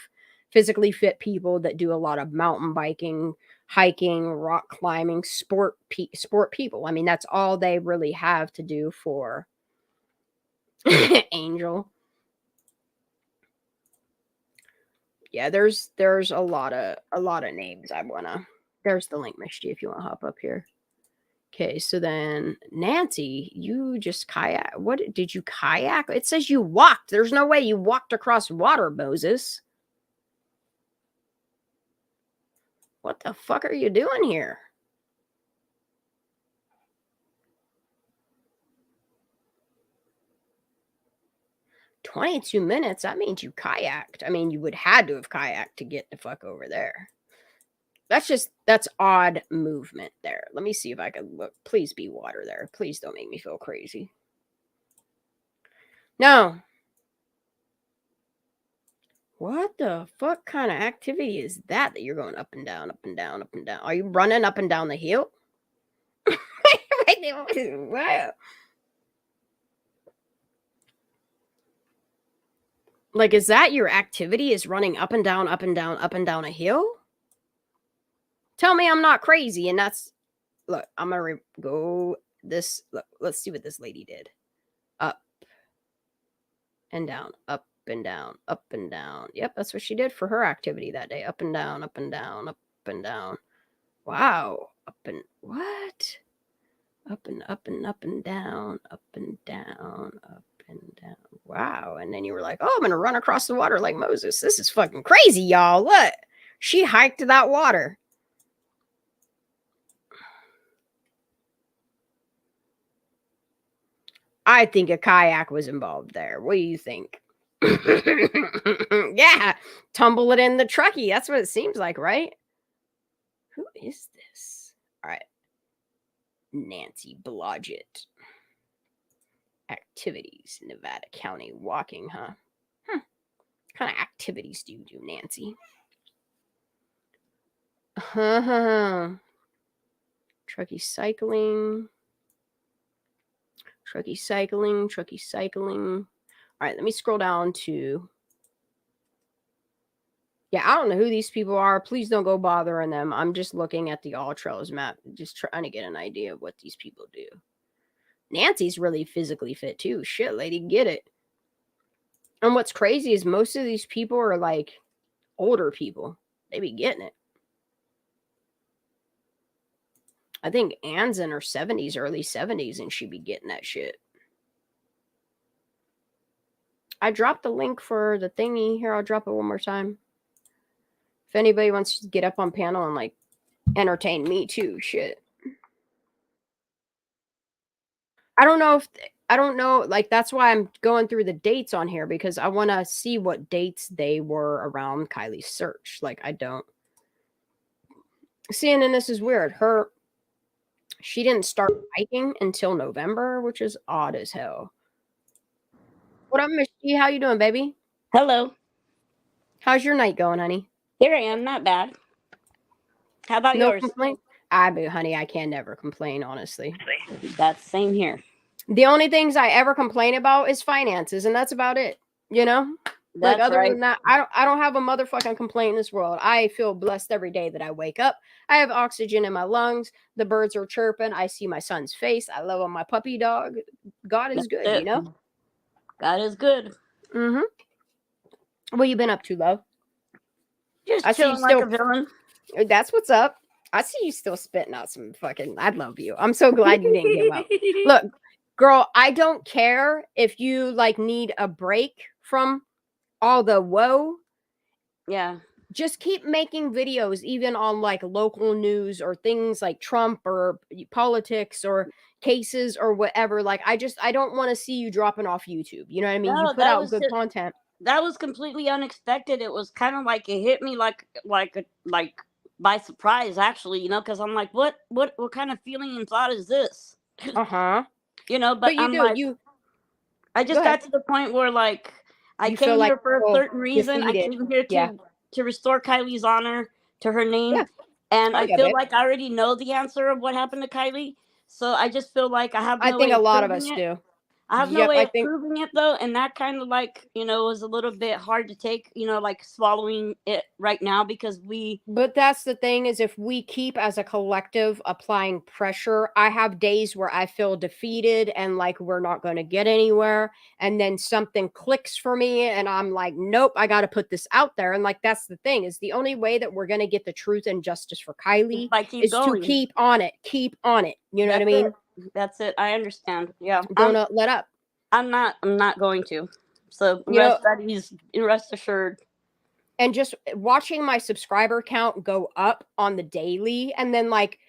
physically fit people that do a lot of mountain biking, hiking, rock climbing, sport people. I mean, that's all they really have to do for Angel. Yeah, there's a lot of names I wanna. There's the link, Misty, if you want to hop up here. Okay, so then Nancy, you just kayak. What did you kayak? It says you walked. There's no way you walked across water, Moses. What the fuck are you doing here? $22 minutes. That means you kayaked. I mean, you would had to have kayaked to get the fuck over there. That's odd movement there. Let me see if I can look. Please be water there. Please don't make me feel crazy. No. What the fuck kind of activity is that you're going up and down, up and down, up and down? Are you running up and down the hill? Wow. Like, is that your activity? Is running up and down, up and down, up and down a hill? Tell me I'm not crazy. And that's, look, I'm going to go this. Look, let's see what this lady did. Up and down, up and down, up and down. Yep, that's what she did for her activity that day. Up and down, up and down, up and down. Wow. Up and what? Up and up and up and down, up and down, up and down. Wow. And then you were like, oh, I'm going to run across the water like Moses. This is fucking crazy, y'all. Look, she hiked that water. I think a kayak was involved there. What do you think? Yeah, tumble it in the truckie. That's what it seems like, right? Who is this? All right. Nancy Blodgett. Activities, Nevada County walking, huh? What kind of activities do you do, Nancy? Truckie cycling. Truckie cycling, truckie cycling. All right, let me scroll down to... Yeah, I don't know who these people are. Please don't go bothering them. I'm just looking at the All Trails map, just trying to get an idea of what these people do. Nancy's really physically fit too. Shit, lady, get it. And what's crazy is most of these people are like older people. They be getting it. I think Anne's in her 70s, early 70s, and she be getting that shit. I dropped the link for the thingy. Here, I'll drop it one more time. If anybody wants to get up on panel and like entertain me too, shit. I don't know. Like, that's why I'm going through the dates on here, because I want to see what dates they were around Kylie's search. Like, I don't. See, and then this is weird. She didn't start hiking until November, which is odd as hell. What up, Miss G? How you doing, baby? Hello. How's your night going, honey? Here I am, not bad. How about No yours? complaint? Honey, I can never complain, honestly. That's same here. The only things I ever complain about is finances, and that's about it. You know? Like, That's other right. than that, I don't have a motherfucking complaint in this world. I feel blessed every day that I wake up. I have oxygen in my lungs. The birds are chirping. I see my son's face. I love my puppy dog. God is good, you know? God is good. Mm-hmm. What you been up to, love? Just I see you chilling still, like a villain. That's what's up. I see you still spitting out some fucking... I love you. I'm so glad you didn't give up. Look, girl, I don't care if you like need a break from all the woe. Yeah. Just keep making videos, even on like local news or things like Trump or politics or cases or whatever. Like, I don't want to see you dropping off YouTube. You know what I mean? You No, put out good content. That was completely unexpected. It was kind of like it hit me like by surprise, actually, you know, because I'm like, what kind of feeling and thought is this? You know, but I'm like, I just got to the point where like I came here for a certain reason. I came here to restore Kylie's honor to her name, and I feel like I already know the answer of what happened to Kylie. So I just feel like I have no way think a of lot of proving us it. do. I have no way of proving it though, and that kind of like, you know, was a little bit hard to take, you know, like swallowing it right now because But that's the thing, is if we keep as a collective applying pressure, I have days where I feel defeated and like we're not going to get anywhere, and then something clicks for me and I'm like, nope, I got to put this out there. And like, that's the thing, is the only way that we're going to get the truth and justice for Kylie is to keep on it. You know what I mean? That's it. I understand. Yeah. Don't let up. I'm not going to. So rest assured. And just watching my subscriber count go up on the daily, and then like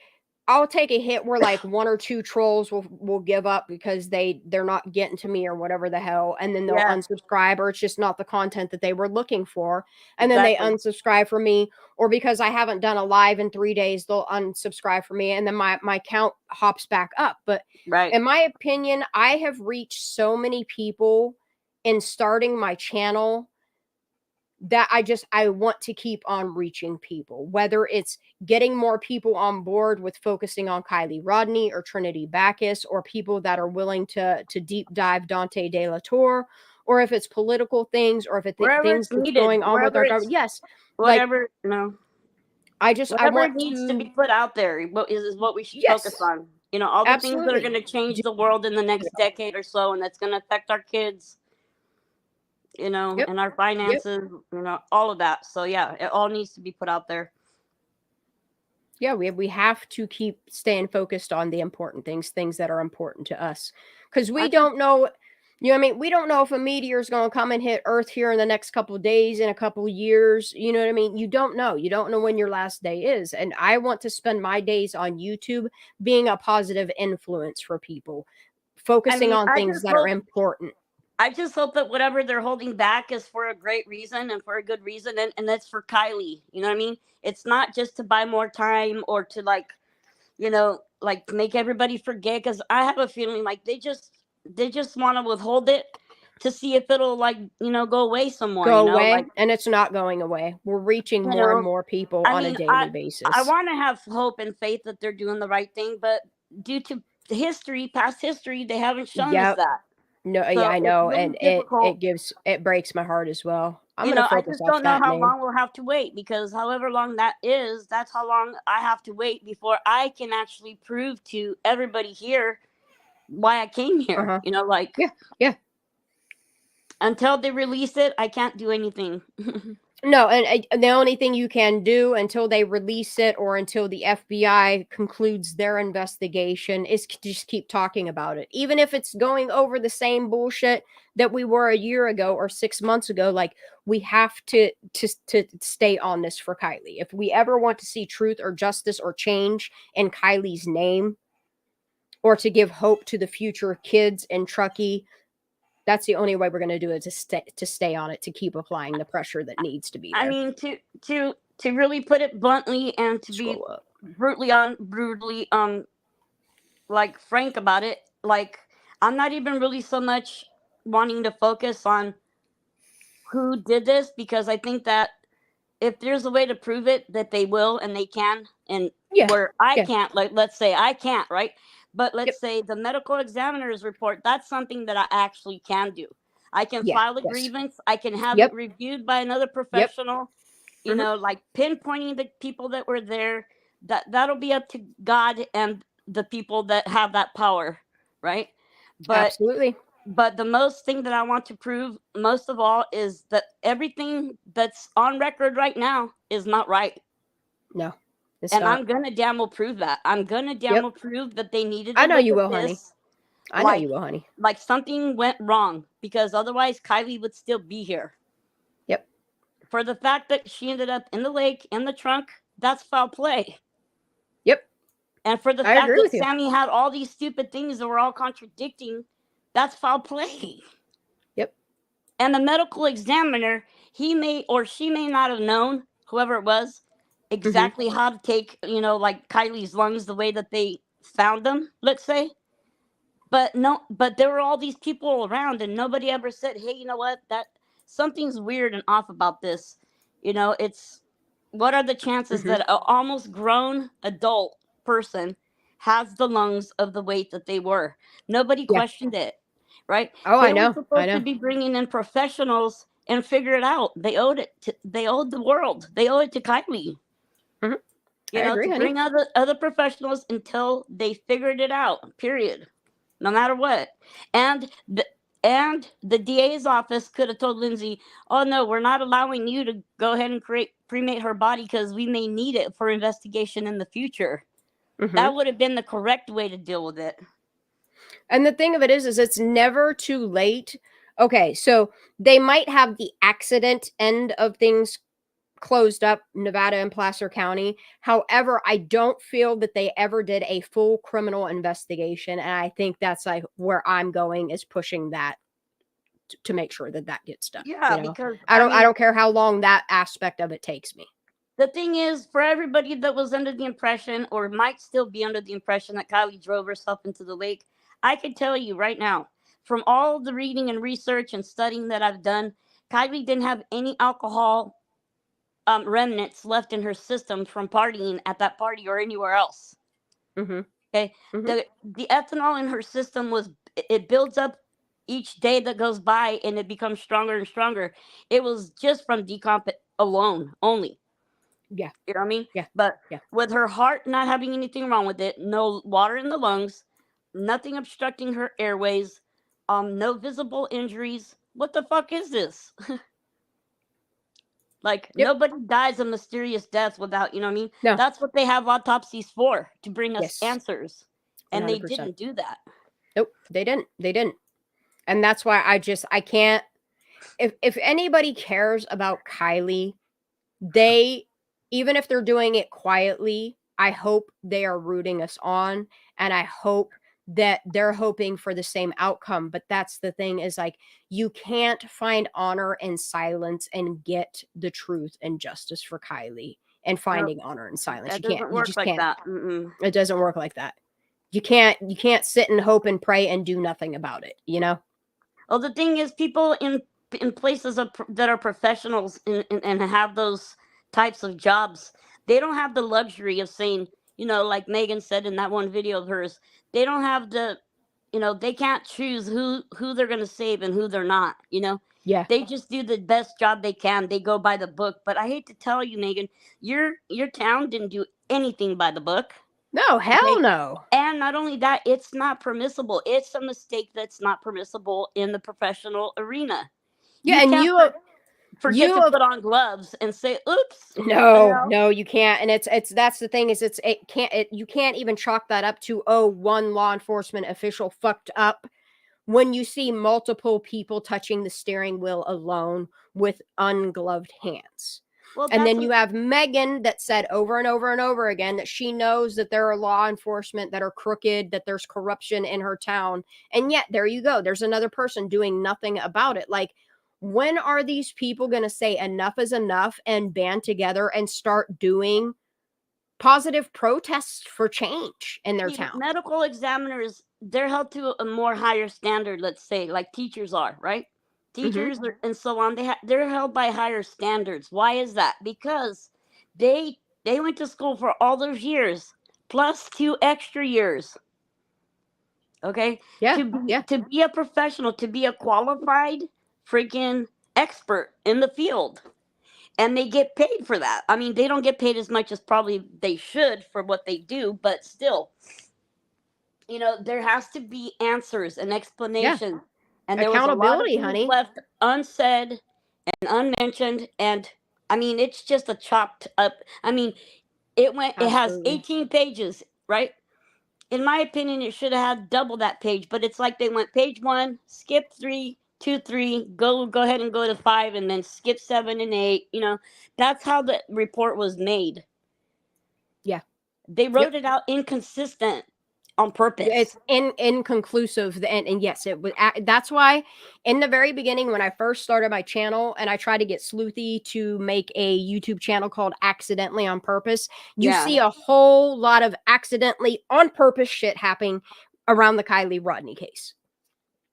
I'll take a hit where like one or two trolls will give up because they're not getting to me or whatever the hell, and then they'll unsubscribe, or it's just not the content that they were looking for, and then they unsubscribe from me, or because I haven't done a live in 3 days, they'll unsubscribe from me, and then my count hops back up. But in my opinion, I have reached so many people in starting my channel that I want to keep on reaching people, whether it's getting more people on board with focusing on Kylie Rodney or Trinity Bacchus, or people that are willing to deep dive Dante De La Torre, or if it's political things, or if it's things that's going on with our government. Yes. Whatever. I want needs to be put out there is what we should focus on. You know, all the things that are going to change the world in the next decade or so, and that's going to affect our kids, you know, and our finances, you know, all of that. So yeah, it all needs to be put out there. Yeah, we have to keep staying focused on the important things that are important to us. Because we don't know, you know what I mean? We don't know if a meteor is going to come and hit Earth here in the next couple of days, in a couple of years. You know what I mean? You don't know. You don't know when your last day is. And I want to spend my days on YouTube being a positive influence for people, focusing on things that are important. I just hope that whatever they're holding back is for a great reason and for a good reason, and that's for Kylie. You know what I mean? It's not just to buy more time or to like, you know, like make everybody forget. Because I have a feeling like they just want to withhold it to see if it'll like, you know, go away some more. Go You know, away, like, and it's not going away. We're reaching you more and know, more people I on a mean, daily I basis. want to have hope and faith that they're doing the right thing, but due to history, past history, they haven't shown us Yep. that. No, So yeah, I it's know, really and difficult. it breaks my heart as well. I'm You gonna know, I focus just off don't know that how name. long we'll have to wait, because however long that is, that's how long I have to wait before I can actually prove to everybody here why I came here. You know, like, yeah. Until they release it, I can't do anything. No, and the only thing you can do until they release it or until the FBI concludes their investigation is just keep talking about it. Even if it's going over the same bullshit that we were a year ago or 6 months ago, like we have to stay on this for Kylie. If we ever want to see truth or justice or change in Kylie's name, or to give hope to the future kids in Truckee, that's the only way we're going to do it, to stay on it, to keep applying the pressure that needs to be there. I mean, to really put it bluntly and to be brutally like frank about it, like I'm not even really so much wanting to focus on who did this, because I think that if there's a way to prove it, that they will and they can, and where I can't, like let's say I can't, right? But let's say the medical examiner's report, that's something that I actually can do. I can file a grievance. I can have it reviewed by another professional, you know, like pinpointing the people that were there. That'll be up to God and the people that have that power, right? But absolutely. But the most thing that I want to prove most of all is that everything that's on record right now is not right. No. And I'm gonna damn well prove that. I'm gonna damn well prove that they needed to I know look you at will, honey. this. I know you will, honey. Like something went wrong, because otherwise Kylie would still be here. Yep. For the fact that she ended up in the lake in the trunk, that's foul play. Yep. And for the fact that Sammy had all these stupid things that were all contradicting, that's foul play. Yep. And the medical examiner, he may or she may not have known, whoever it was, exactly how to take, you know, like Kylie's lungs the way that they found them, let's say. But there were all these people around, and nobody ever said, hey, you know what, that something's weird and off about this. You know, it's, what are the chances that an almost grown adult person has the lungs of the weight that they were? Nobody questioned it, right? Oh, They I know. were supposed to be bringing in professionals and figure it out. They owed the world. They owe it to Kylie. You know, agree, to honey. bring other professionals until they figured it out, period. No matter what. And the DA's office could have told Lindsay, oh no, we're not allowing you to go ahead and cremate her body because we may need it for investigation in the future. That would have been the correct way to deal with it. And the thing of it is it's never too late. Okay, so they might have the accident end of things closed up, Nevada and Placer County. However, I don't feel that they ever did a full criminal investigation, and I think that's like where I'm going, is pushing that to make sure that that gets done. Yeah, you know? because I don't care how long that aspect of it takes me. The thing is, for everybody that was under the impression, or might still be under the impression, that Kylie drove herself into the lake, I can tell you right now, from all the reading and research and studying that I've done, Kylie didn't have any alcohol remnants left in her system from partying at that party or anywhere else. Okay, the ethanol in her system it builds up each day that goes by, and it becomes stronger and stronger. It was just from decomp alone only. Yeah. You know what I mean? Yeah. But with her heart not having anything wrong with it, no water in the lungs, nothing obstructing her airways, no visible injuries. What the fuck is this? Like nobody dies a mysterious death without, you know what I mean? No. That's what they have autopsies for, to bring us Yes. answers. And they 100%. didn't do that. Nope, they didn't. And that's why I can't, if anybody cares about Kylie, they, even if they're doing it quietly, I hope they are rooting us on, and I hope that they're hoping for the same outcome. But that's the thing, is like, you can't find honor in silence and get the truth and justice for Kylie and finding honor in silence. That You can't. doesn't You work just like can't. that. Mm-mm. It doesn't work like that. You can't sit and hope and pray and do nothing about it, you know? Well, the thing is, people in places that are professionals and have those types of jobs, they don't have the luxury of saying, you know, like Megan said in that one video of hers, they don't have the, you know, they can't choose who they're going to save and who they're not, you know? Yeah. They just do the best job they can. They go by the book. But I hate to tell you, Megan, your town didn't do anything by the book. No, hell no. And not only that, it's not permissible. It's a mistake that's not permissible in the professional arena. Yeah, and can't you forget you to have- put on gloves and say, "Oops." No, you can't. And it's that's the thing, is you can't even chalk that up to, oh, one law enforcement official fucked up, when you see multiple people touching the steering wheel alone with ungloved hands. Well, and then you have Megan that said over and over and over again that she knows that there are law enforcement that are crooked, that there's corruption in her town. And yet, there you go. There's another person doing nothing about it. Like, when are these people going to say enough is enough and band together and start doing positive protests for change in their town? Medical examiners, they're held to a more higher standard, let's say, like teachers are, right? Teachers and so on, they're held by higher standards. Why is that? Because they went to school for all those years plus 2 extra years. Okay? To be a professional, to be a qualified freaking expert in the field. And they get paid for that. I mean, they don't get paid as much as probably they should for what they do, but still, you know, there has to be answers and explanations. And there was a lot of things left unsaid and unmentioned. And I mean, it's just a chopped up. I mean, it has 18 pages, right? In my opinion, it should have had double that page, but it's like they went page 1, skip 3, 2, 3, go ahead and go to 5, and then skip 7 and 8. You know, that's how the report was made. Yeah. They wrote it out inconsistent on purpose. It's inconclusive. And yes, it was. That's why in the very beginning, when I first started my channel and I tried to get Sleuthy to make a YouTube channel called Accidentally on Purpose, you see a whole lot of accidentally on purpose shit happening around the Kylie Rodney case.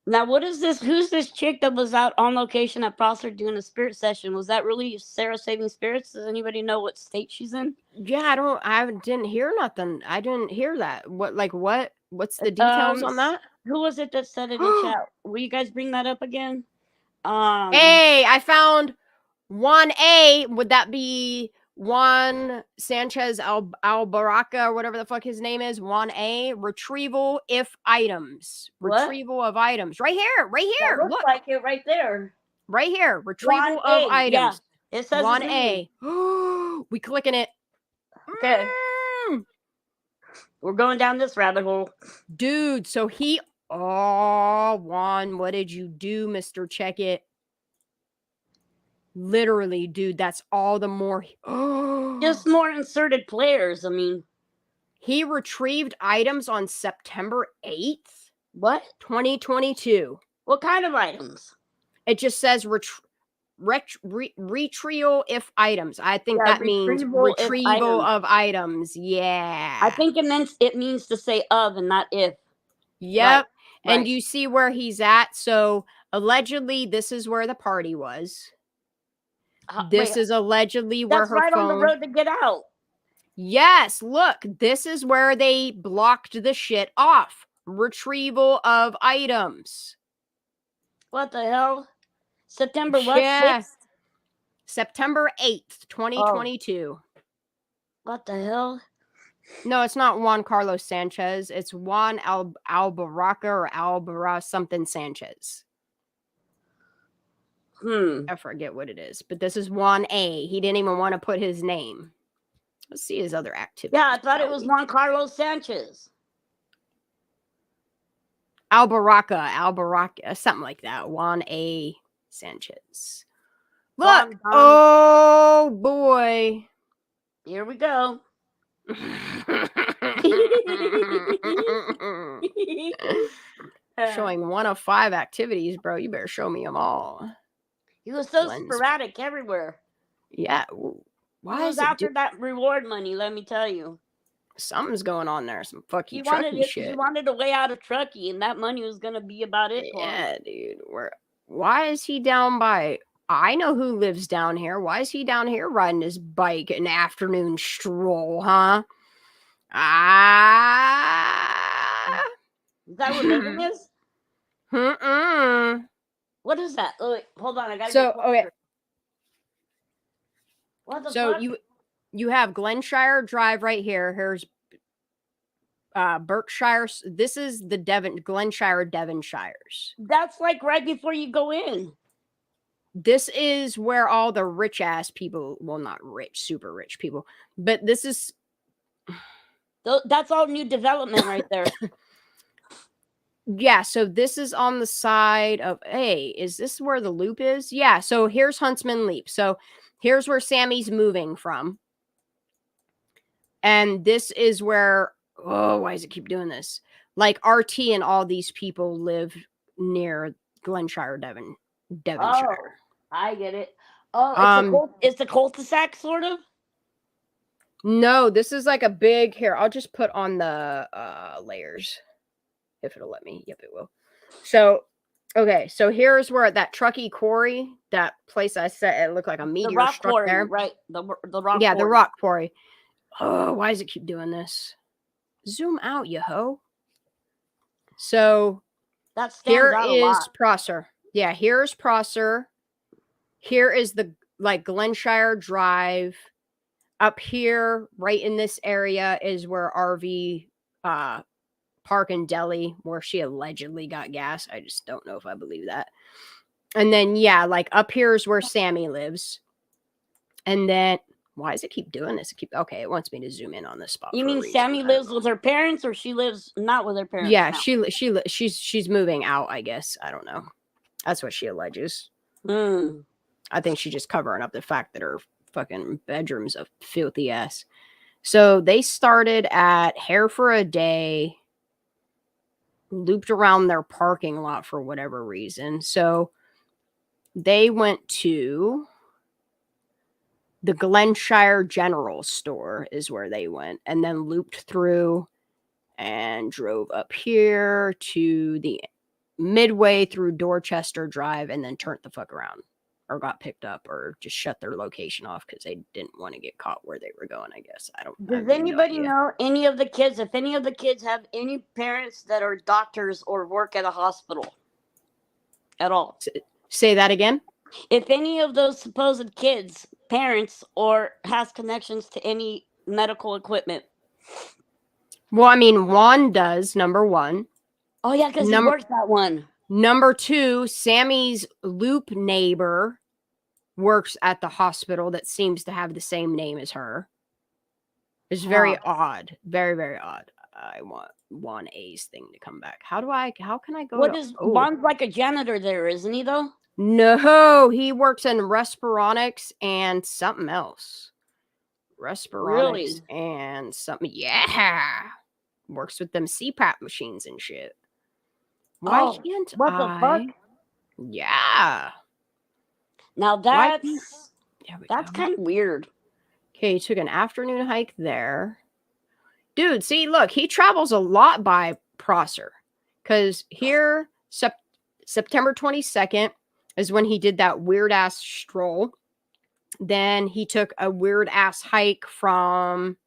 Now, what is this? Who's this chick that was out on location at Prosser doing a spirit session? Was that really Sarah Saving Spirits? Does anybody know what state she's in? Yeah, I didn't hear nothing. I didn't hear that. What's the details on that? Who was it that said it in chat? Will you guys bring that up again? Hey, I found 1A. Would that be Juan Sanchez Albaraka or whatever the fuck his name is? 1A, retrieval if items. What? Retrieval of items. Right here. Right here. Looks like it right there. Right here. Retrieval 1A, of items. Yeah. It says 1A. We clicking it. Okay. We're going down this rabbit hole. Dude, so Juan, what did you do, Mr. Check It? Literally, dude, that's all the more. Just more inserted players. I mean, he retrieved items on September 8th. What? 2022. What kind of items? It just says retrieval if items. I think that means retrieval of items. Yeah. I think it means to say of and not if. Yep. Right. And you see where he's at. So allegedly, this is where the party was. This is allegedly where her right phone. On the road to get out. Yes, look, this is where they blocked the shit off. Retrieval of items. What the hell? September what? 6th? September 8th, 2022. What the hell? No, it's not Juan Carlos Sanchez. It's Juan Albaraka or Albara something Sanchez. I forget what it is, but this is 1A. He didn't even want to put his name. Let's see his other activities. Yeah, I thought it was Juan Carlos Sanchez. Albaraka, something like that. 1A Sanchez. Look. Juan. Oh, boy. Here we go. Showing 1 of 5 activities, bro. You better show me them all. He was so sporadic everywhere. Yeah. Why is after that reward money? Let me tell you, something's going on there. Some fucking Truckee shit. He wanted a way out of Truckee, and that money was gonna be about it. Yeah, dude. Why is he down by? I know who lives down here. Why is he down here riding his bike an afternoon stroll? Huh? Is that what living is? What is that? Oh, wait, hold on, I gotta. Okay. What the so fuck? you have Glenshire Drive right here. Here's Berkshire. This is the Glenshire Devonshires. That's like right before you go in. This is where all the rich ass people, well, not rich, super rich people, but this is. That's all new development right there. Yeah, so this is on the side of, hey, is this where the loop is? Yeah, so here's Huntsman Leap. So here's where Sammy's moving from. And this is where, why does it keep doing this? Like RT and all these people live near Glenshire, Devonshire. Oh, I get it. Oh, it's a cul-de-sac, sort of? No, this is like a big, here, I'll just put on the layers. If it'll let me. Yep, it will. So, okay. So here's where that Truckee Quarry, that place I said, it looked like a meteor rock struck quarry, there. right? The rock. Yeah, quarry. the rock quarry. Oh, why does it keep doing this? Zoom out, you ho. So that here out is a lot. Prosser. Yeah, here's Prosser. Here is the Glenshire Drive. Up here, right in this area, is where RV Park and Deli, where she allegedly got gas. I just don't know if I believe that. And then, yeah, like up here is where Sammy lives. And then, why does it keep doing this? Okay, it wants me to zoom in on this spot. You mean Sammy lives with her parents, or she lives not with her parents? Yeah, now? she's moving out, I guess. I don't know. That's what she alleges. I think she's just covering up the fact that her fucking bedroom's a filthy ass. So they started at Hair for a Day, looped around their parking lot for whatever reason. So they went to the Glenshire General Store is where they went, and then looped through and drove up here to the midway through Dorchester Drive, and then turned the fuck around, or got picked up, or just shut their location off because they didn't want to get caught where they were going, I guess. Does anybody know any of the kids, if any of the kids have any parents that are doctors or work at a hospital at all? Say that again? If any of those supposed kids, parents, or has connections to any medical equipment. Well, I mean, Juan does, number one. Oh, yeah, because he works that one. Number two, Sammy's loop neighbor works at the hospital that seems to have the same name as her. It's very odd. Very, very odd. I want 1A's thing to come back. How can I go? Juan's like a janitor there, isn't he, though? No, he works in respironics and something else. Respironics and something. Yeah. Works with them CPAP machines and shit. Why can't what the fuck? Yeah. Now that's kind of weird. Okay, he took an afternoon hike there. Dude, see, look, he travels a lot by Prosser. Because here, September 22nd is when he did that weird-ass stroll. Then he took a weird-ass hike from...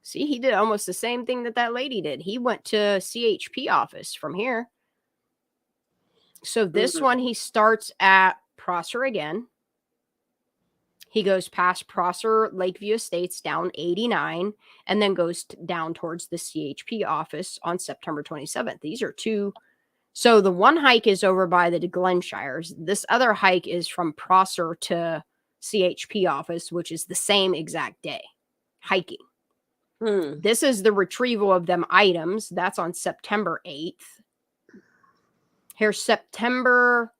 See, he did almost the same thing that lady did. He went to CHP office from here. So this one, he starts at Prosser again. He goes past Prosser Lakeview Estates down 89 and then goes down towards the CHP office on September 27th. These are two So the one hike is over by the Glenshires. This other hike is from Prosser to CHP office, which is the same exact day hiking. This is the retrieval of them items. That's on September 8th. Here's September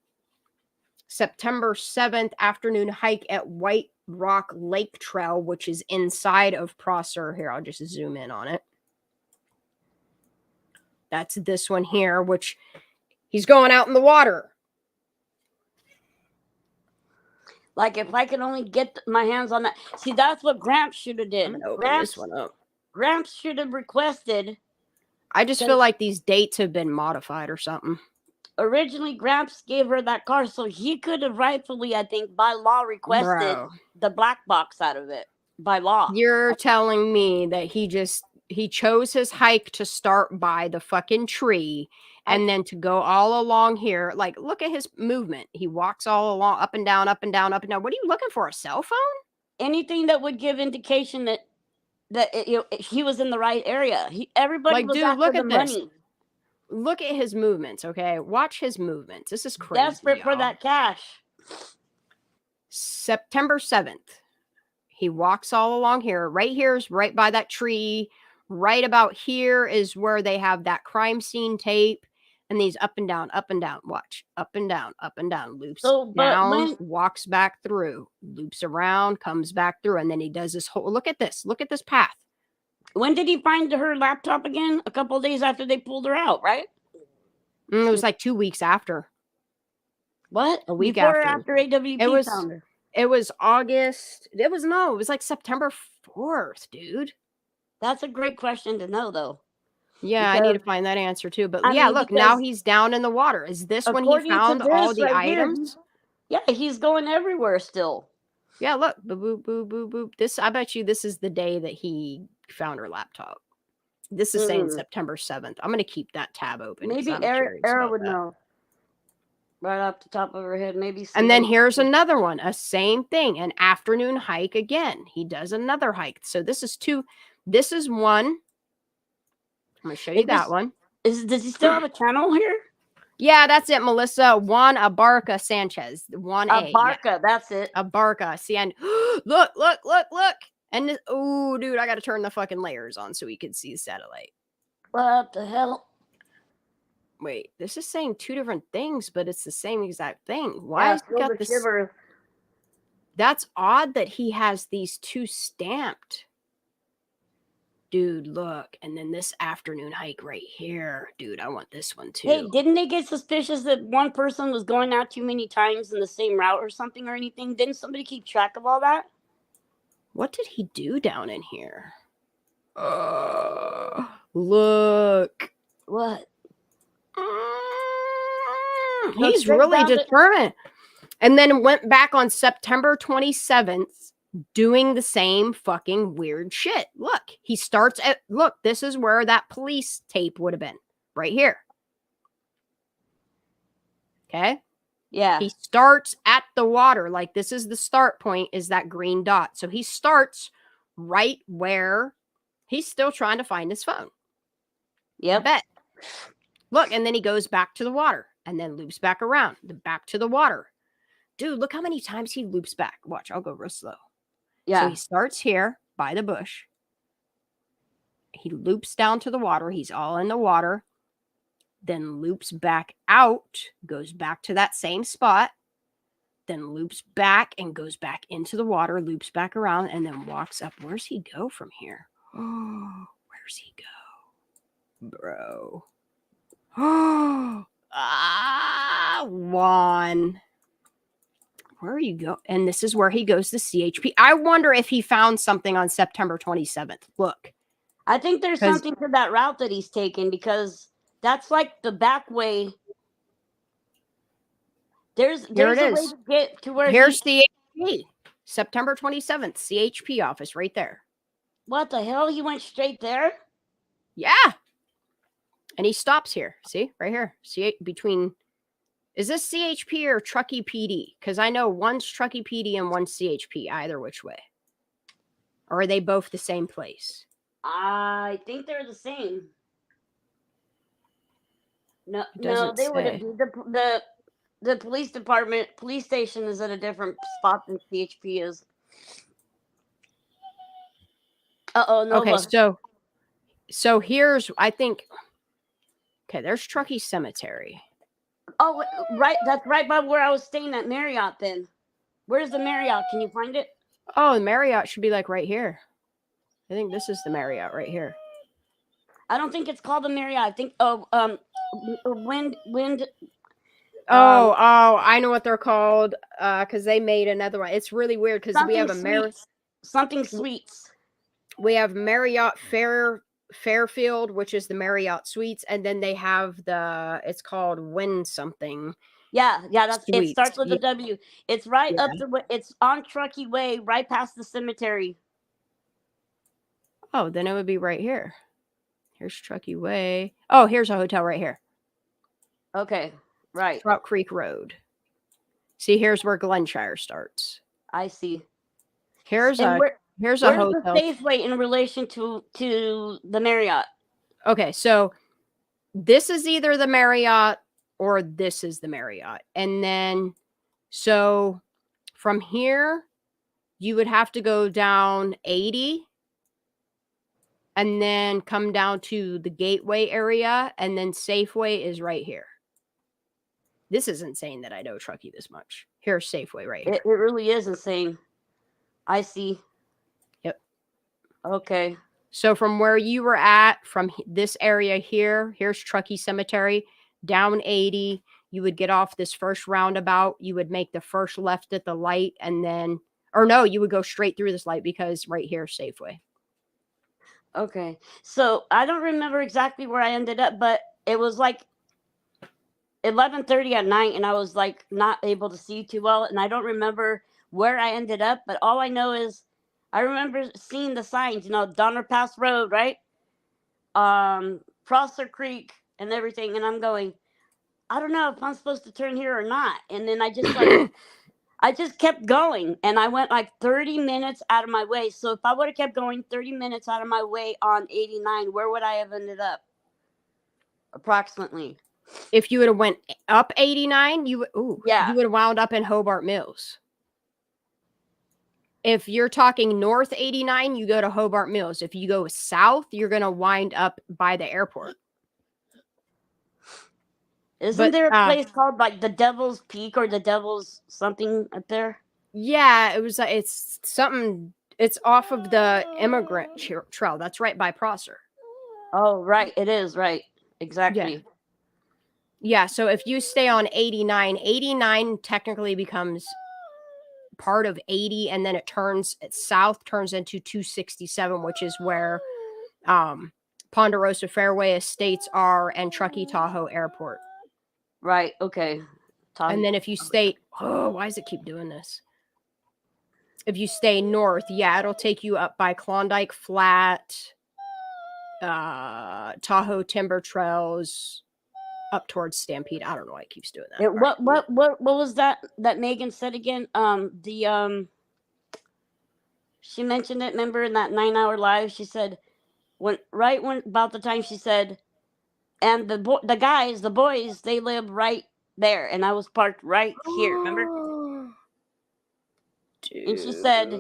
7th afternoon hike at White Rock Lake Trail, which is inside of Prosser. Here, I'll just zoom in on it. That's this one here, which he's going out in the water. Like if I could only get my hands on that. See, that's what Gramps should have did. I'm gonna open this one up. Gramps should have requested. I just feel like these dates have been modified or something. Originally, Gramps gave her that car, so he could have rightfully, I think, by law requested the black box out of it. By law. You're telling me that he chose his hike to start by the fucking tree and then to go all along here. Like, look at his movement. He walks all along, up and down, up and down, up and down. What are you looking for? A cell phone? Anything that would give indication that he was in the right area. Everybody like, was dude, after look the at money. this. Look at his movements, okay? Watch his movements. This is crazy. Desperate for that cash. September 7th. He walks all along here. Right here is right by that tree. Right about here is where they have that crime scene tape. And these up and down, watch. Up and down, loops down, walks back through, loops around, comes back through. And then he does this whole, look at this path. When did he find her laptop again? A couple of days after they pulled her out, right? It was like 2 weeks after. What? A week Before after. Or after AWP found her? It was August. It was like September 4th, dude. That's a great question to know, though. Yeah, I need to find that answer too. But yeah, look, now he's down in the water. Is this when he found all the items? Yeah, he's going everywhere still. Yeah, look. Boop, boop, boop, boop, boop. This, I bet you this is the day that he found her laptop. This is saying September 7th. I'm going to keep that tab open. Maybe Era would know. Right off the top of her head, maybe. And then here's another one. A same thing. An afternoon hike again. He does another hike. So this is two. This is one. I'm going to show you that one. Does he still have a channel here? Yeah, that's it, Melissa. Juan Abarca Sanchez. Abarca, that's it. Abarca. See, and look. And oh, dude, I got to turn the fucking layers on so we can see the satellite. What the hell? Wait, this is saying two different things, but it's the same exact thing. Why has he got this? Shivers. That's odd that he has these two stamped. Dude, look. And then this afternoon hike right here. Dude, I want this one too. Hey, didn't they get suspicious that one person was going out too many times in the same route or something or anything? Didn't somebody keep track of all that? What did he do down in here? Look. What? He's really determined. And then went back on September 27th doing the same fucking weird shit. Look, he starts at, look, this is where that police tape would have been. Right here. Okay? Yeah. He starts at the water. Like, this is the start point, is that green dot. So he starts right where he's still trying to find his phone. Yep. I bet. Look, and then he goes back to the water and then loops back around, back to the water. Dude, look how many times he loops back. Watch, I'll go real slow. Yeah. So he starts here by the bush. He loops down to the water. He's all in the water. Then loops back out, goes back to that same spot. Then loops back and goes back into the water, loops back around, and then walks up. Where's he go from here? Oh, where's he go? Bro. Juan. Where you go? And this is where he goes to CHP. I wonder if he found something on September 27th. Look. I think there's something to that route that he's taken because that's like the back way. There's a way to get to where here's CHP. September 27th, CHP office right there. What the hell? He went straight there? Yeah. And he stops here. See? Right here. See between. Is this CHP or Truckee PD? Because I know one's Truckee PD and one's CHP, either which way. Or are they both the same place? I think they're the same. No, It no, doesn't they wouldn't say. be. The police station is at a different spot than PHP is. Okay, Nova. so here's, I think, okay, there's Truckee Cemetery. Oh, right. That's right by where I was staying at Marriott then. Where's the Marriott? Can you find it? Oh, the Marriott should be like right here. I think this is the Marriott right here. I don't think it's called the Marriott. I think wind. I know what they're called. Because they made another one. It's really weird because we have a something sweets. We have Marriott Fairfield, which is the Marriott Suites, and then they have it's called Wind something. Yeah, that's Suites. It starts with a W. It's right up it's on Truckee Way, right past the cemetery. Oh, then it would be right here. Here's Truckee Way. Oh, here's a hotel right here. Okay, right. Trout Creek Road. See, here's where Glenshire starts. I see. Here's a hotel. Where's the Safeway in relation to the Marriott? Okay, so this is either the Marriott or this is the Marriott. And then, so from here, you would have to go down 80 and then come down to the Gateway area, and then Safeway is right here. This is insane that I know Truckee this much. Here's Safeway right here. It really is insane. I see. Yep. Okay. So from where you were at, from this area here, here's Truckee Cemetery, down 80, you would get off this first roundabout. You would make the first left at the light, and then, or no, you would go straight through this light because right here is Safeway. Okay. So I don't remember exactly where I ended up, but it was like 11:30 at night, and I was like not able to see too well, and I don't remember where I ended up, but all I know is I remember seeing the signs, Donner Pass Road, right? Prosser Creek and everything, and I'm going, I don't know if I'm supposed to turn here or not. And then I just I just kept going, and I went like 30 minutes out of my way. So if I would have kept going 30 minutes out of my way on 89, where would I have ended up? Approximately. If you would have went up 89, you would have wound up in Hobart Mills. If you're talking north 89, you go to Hobart Mills. If you go south, you're going to wind up by the airport. Isn't there a place called like the Devil's Peak or the Devil's something up there? Yeah, it's something. It's off of the Immigrant Trail. That's right by Prosser. Oh, right. It is, right. Exactly. Yeah, so if you stay on 89 technically becomes part of 80, and then it turns south, turns into 267, which is where Ponderosa Fairway Estates are and Truckee Tahoe Airport. Right. Okay. And then if you stay, why does it keep doing this? If you stay north, it'll take you up by Klondike Flat, Tahoe Timber Trails, up towards Stampede. I don't know why it keeps doing that. What was that Megan said again? She mentioned it. Remember in that 9-hour live, she said when about the time she said, and the boys, they live right there, and I was parked right here. Remember? Dude. And she said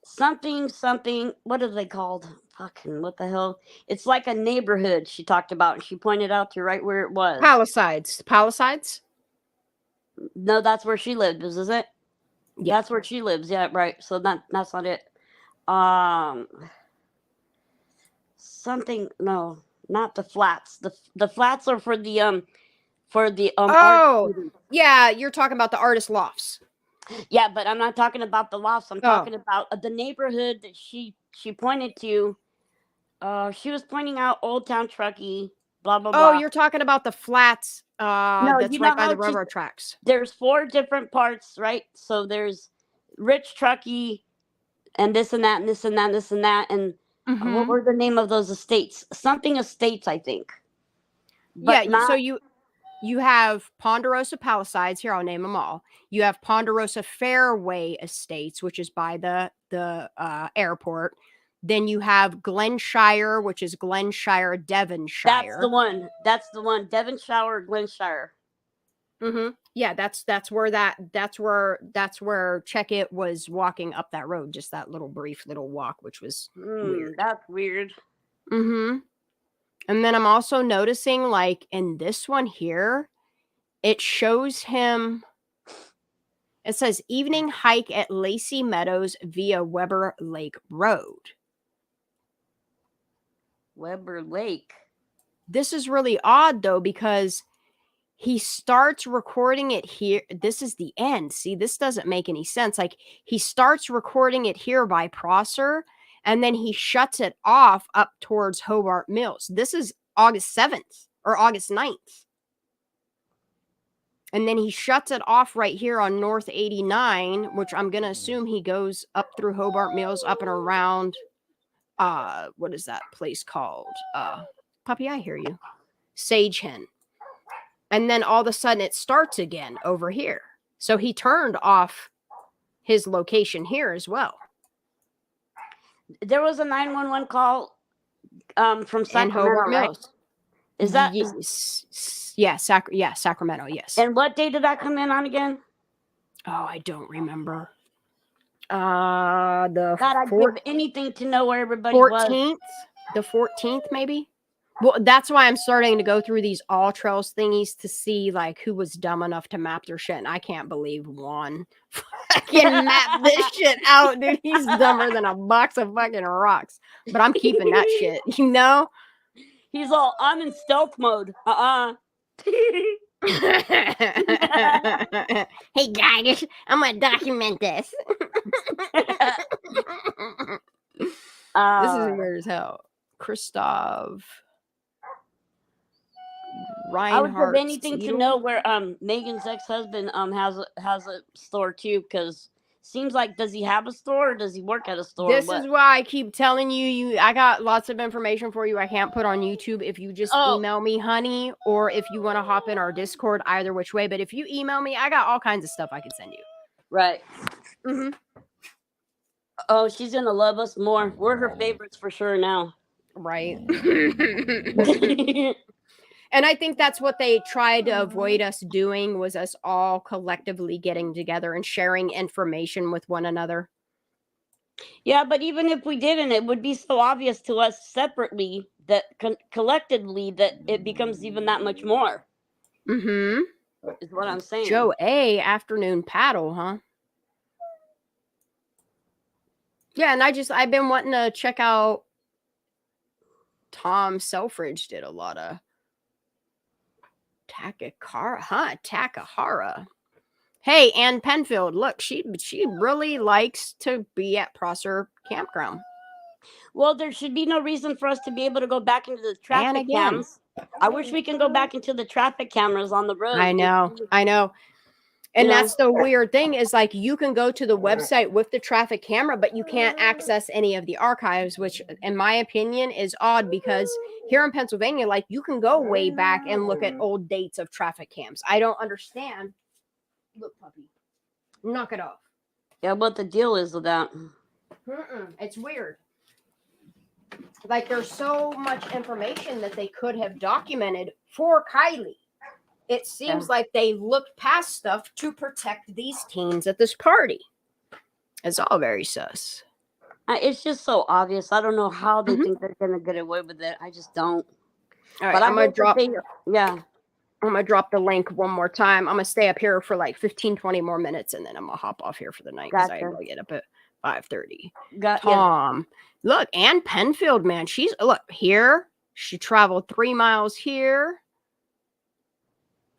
something. What are they called? Fucking what the hell? It's like a neighborhood she talked about, and she pointed out to right where it was. Palisades? No, that's where she lived, is it? Yeah. That's where she lives. Yeah, right. So that's not it. Something. No, not the flats. The flats are for the yeah, you're talking about the artist lofts. Yeah, but I'm not talking about the lofts. I'm talking about the neighborhood that she pointed to. She was pointing out Old Town Truckee, blah blah blah. Oh, you're talking about the flats. That's right by the railroad tracks. There's 4 different parts, right? So there's Rich Truckee, and this and that, and this and that, and this and that, and what were the name of those estates? Something estates, I think. But so you have Ponderosa Palisades. Here, I'll name them all. You have Ponderosa Fairway Estates, which is by the airport. Then you have Glenshire, which is Glenshire, Devonshire. That's the one. That's the one. Devonshire, Glenshire. Mm-hmm. Yeah, that's where Check It was walking up that road, just that little brief little walk, which was weird. That's weird. Mm-hmm. And then I'm also noticing, like, in this one here, it shows him. It says evening hike at Lacey Meadows via Weber Lake Road. Weber Lake. This is really odd, though, because he starts recording it here. This is the end. See, this doesn't make any sense. Like, he starts recording it here by Prosser, and then he shuts it off up towards Hobart Mills. This is August 7th or August 9th. And then he shuts it off right here on North 89, which I'm going to assume he goes up through Hobart Mills, up and around, what is that place called? Puppy, I hear you. Sage Hen. And then all of a sudden it starts again over here. So he turned off his location here as well. There was a 911 call from Sacramento, Hobart right? Mills. Is that Sacramento, yes. And what day did that come in on again? Oh, I don't remember. The God, I'd give anything to know where everybody 14th, was. the 14th, maybe. Well, that's why I'm starting to go through these all trails thingies to see like who was dumb enough to map their shit. And I can't believe one fucking map this shit out, dude. He's dumber than a box of fucking rocks. But I'm keeping that shit, you know? He's all, I'm in stealth mode. Hey guys, I'm gonna document this. This is weird as hell. Christoph Reinhardt. I would give anything to know where Megan's ex-husband has a store too, because seems like, does he have a store or does he work at a store? This is why I keep telling you, I got lots of information for you I can't put on YouTube. If you just email me, honey, or if you want to hop in our Discord, either which way. But if you email me, I got all kinds of stuff I can send you. Right. Mm-hmm. Oh, she's gonna love us more. We're her favorites for sure now. Right. And I think that's what they tried to avoid us doing, was us all collectively getting together and sharing information with one another. Yeah, but even if we didn't, it would be so obvious to us separately that collectively that it becomes even that much more. Mm-hmm. Is what I'm saying. Joe A, afternoon paddle, huh? Yeah, and I've been wanting to check out Tom Selfridge did a lot of Takahara. Hey, Ann Penfield, look, she really likes to be at Prosser Campground. Well, there should be no reason for us to be able to go back into the traffic cams. I wish we can go back into the traffic cameras on the road. I know. And that's the weird thing is, like, you can go to the website with the traffic camera, but you can't access any of the archives, which in my opinion is odd, because here in Pennsylvania, like, you can go way back and look at old dates of traffic cams. I don't understand. Look, puppy, knock it off. Yeah, what the deal is with that? It's weird. Like, there's so much information that they could have documented for Kylie. It seems like they looked past stuff to protect these teens at this party. It's all very sus. It's just so obvious. I don't know how they think they're going to get away with it. I just don't. All right, but I'm going to drop. I'm going to drop the link one more time. I'm going to stay up here for like 15, 20 more minutes, and then I'm going to hop off here for the night because I will get up at 5:30. Tom. Look, Ann Penfield, man. Look, here. She traveled 3 miles here.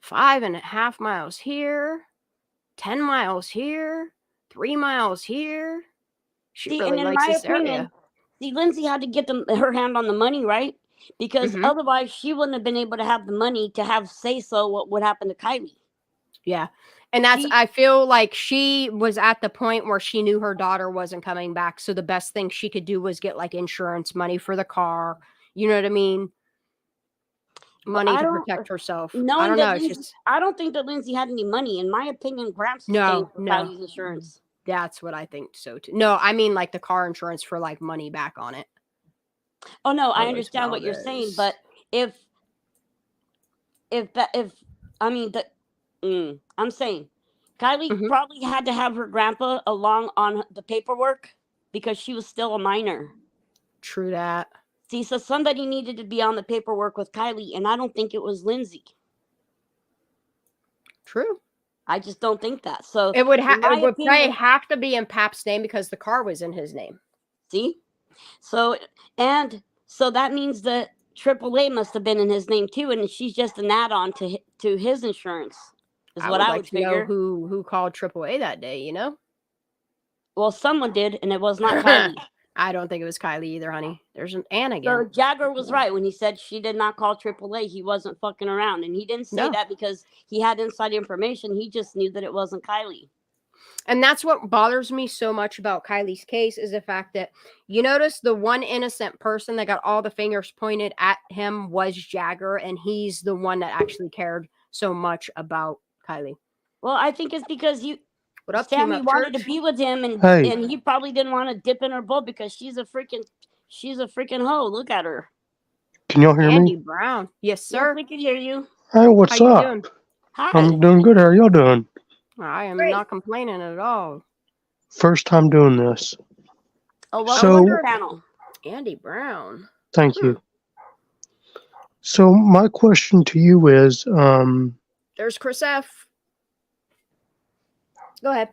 5.5 miles here, 10 miles here, 3 miles here. She really likes this area. See, Lindsay had to get her hand on the money, right? Because otherwise she wouldn't have been able to have the money to have say-so what would happen to Kylie. Yeah. And I feel like she was at the point where she knew her daughter wasn't coming back. So the best thing she could do was get like insurance money for the car. You know what I mean? Money to protect herself. I don't know. I don't think that Lindsay had any money. In my opinion, Gramps was paying for Kylie's insurance. That's what I think so too. No, I mean like the car insurance for like money back on it. Oh no, I Carlos understand what you're saying, Valdez. but if I mean I'm saying Kylie probably had to have her grandpa along on the paperwork because she was still a minor. True that. See, so somebody needed to be on the paperwork with Kylie, and I don't think it was Lindsay. True. I just don't think that. So It would in my probably opinion, have to be in Pap's name because the car was in his name. see? So that means that AAA must have been in his name too, and she's just an add-on to his insurance. Is what I would to know figure. who called AAA that day, you know? Well, someone did, and it was not Kylie. I don't think it was Kylie either, honey. There's an Ann So again. Jagger was right when he said she did not call AAA. He wasn't fucking around, and he didn't say that because he had inside information. He just knew that it wasn't Kylie. And that's what bothers me so much about Kylie's case is the fact that you notice the one innocent person that got all the fingers pointed at him was Jagger, and he's the one that actually cared so much about Kylie. Well, I think it's because what up, Sammy wanted to be with him, and he probably didn't want to dip in her boat because she's a freaking hoe. Look at her. Can y'all hear Andy me? Brown. Yes, sir. Yes, we can hear you. Hey, what's How up? you doing? Hi. I'm doing good. How are y'all doing? I am not complaining at all. First time doing this. Oh, welcome So- to the panel. Andy Brown. Thank you. So my question to you is, There's Chris F. Go ahead.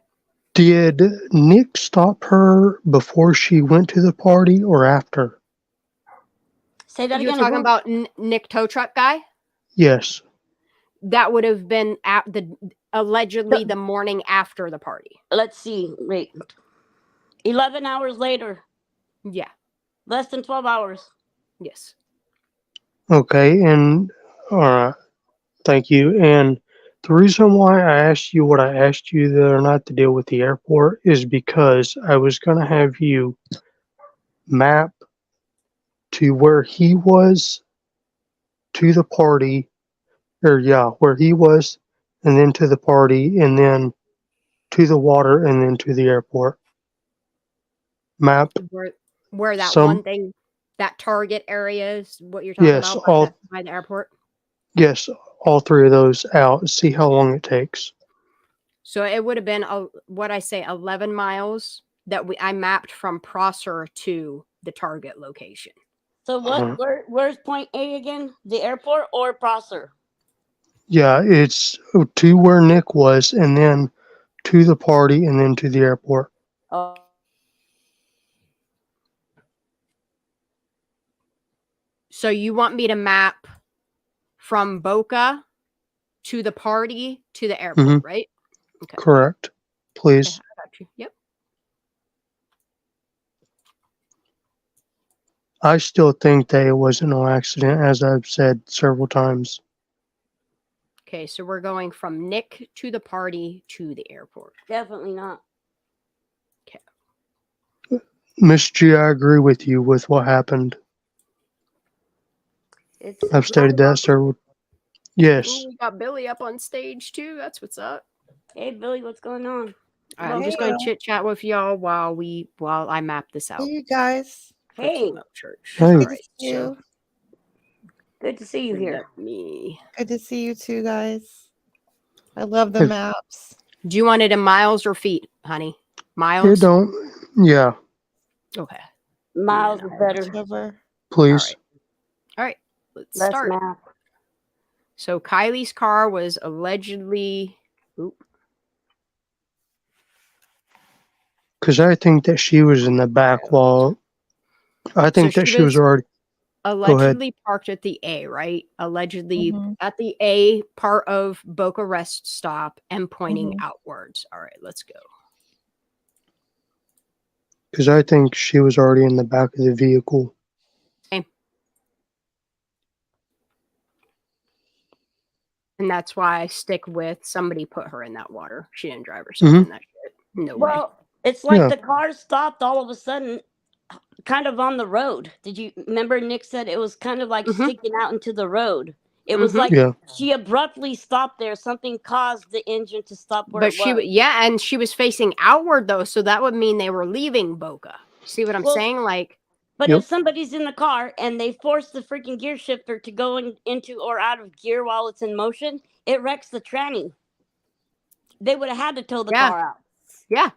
did Nick stop her before she went to the party or after? Say that You're again. talking about Nick Tow Truck guy? Yes. That would have been allegedly the morning after the party. Let's see. Wait. 11 hours later. Yeah. Less than 12 hours. Yes. Okay, and all right. Thank you. And the reason why I asked you what I asked you the other night to deal with the airport is because I was going to have you map to where he was to the party, where he was, and then to the party, and then to the water, and then to the airport. Map. Where that one thing, that target area is what you're talking Yes, about by the airport? Yes, all three of those out. See how long it takes. So it would have been, 11 miles that I mapped from Prosser to the target location. So where's point A again? The airport or Prosser? Yeah, it's to where Nick was, and then to the party, and then to the airport. Oh. So you want me to map from Boca to the party to the airport, right? Okay. Correct. Please. Okay, I got you. Yep. I still think that it wasn't no accident, as I've said several times. Okay, so we're going from Nick to the party to the airport. Definitely not. Okay. Miss G, I agree with you with what happened. I've stated that several. Yes. Ooh, we got Billy up on stage too. That's what's up. Hey Billy, what's going on? All right, I'm just going to chit chat with y'all while I map this out. Hey, you guys. Hey. Church. Hey. All Good right, to see you. Good to see you here. Me. Good to see you too, guys. I love the maps. Do you want it in miles or feet, honey? Miles? It don't. Yeah. Okay. Miles is better. Whichever. Please. All right. Let's Let's start. map. So Kylie's car was allegedly. Because I think that she was in the back wall. I think that she was already. Allegedly parked at the A, right? Allegedly at the A part of Boca Rest stop and pointing outwards. All right, let's go. Because I think she was already in the back of the vehicle. Okay. And that's why I stick with somebody put her in that water. She didn't drive herself in that shit. No way. Well, it's like the car stopped all of a sudden, kind of on the road. Did you remember Nick said it was kind of like sticking out into the road? It was like Yeah. she abruptly stopped there. Something caused the engine to stop where But it she, was. yeah, and she was facing outward though, so that would mean they were leaving Boca. See what I'm Well, saying? Like, but if somebody's in the car and they force the freaking gear shifter to go into or out of gear while it's in motion, it wrecks the tranny. They would have had to tow the car out. Yeah,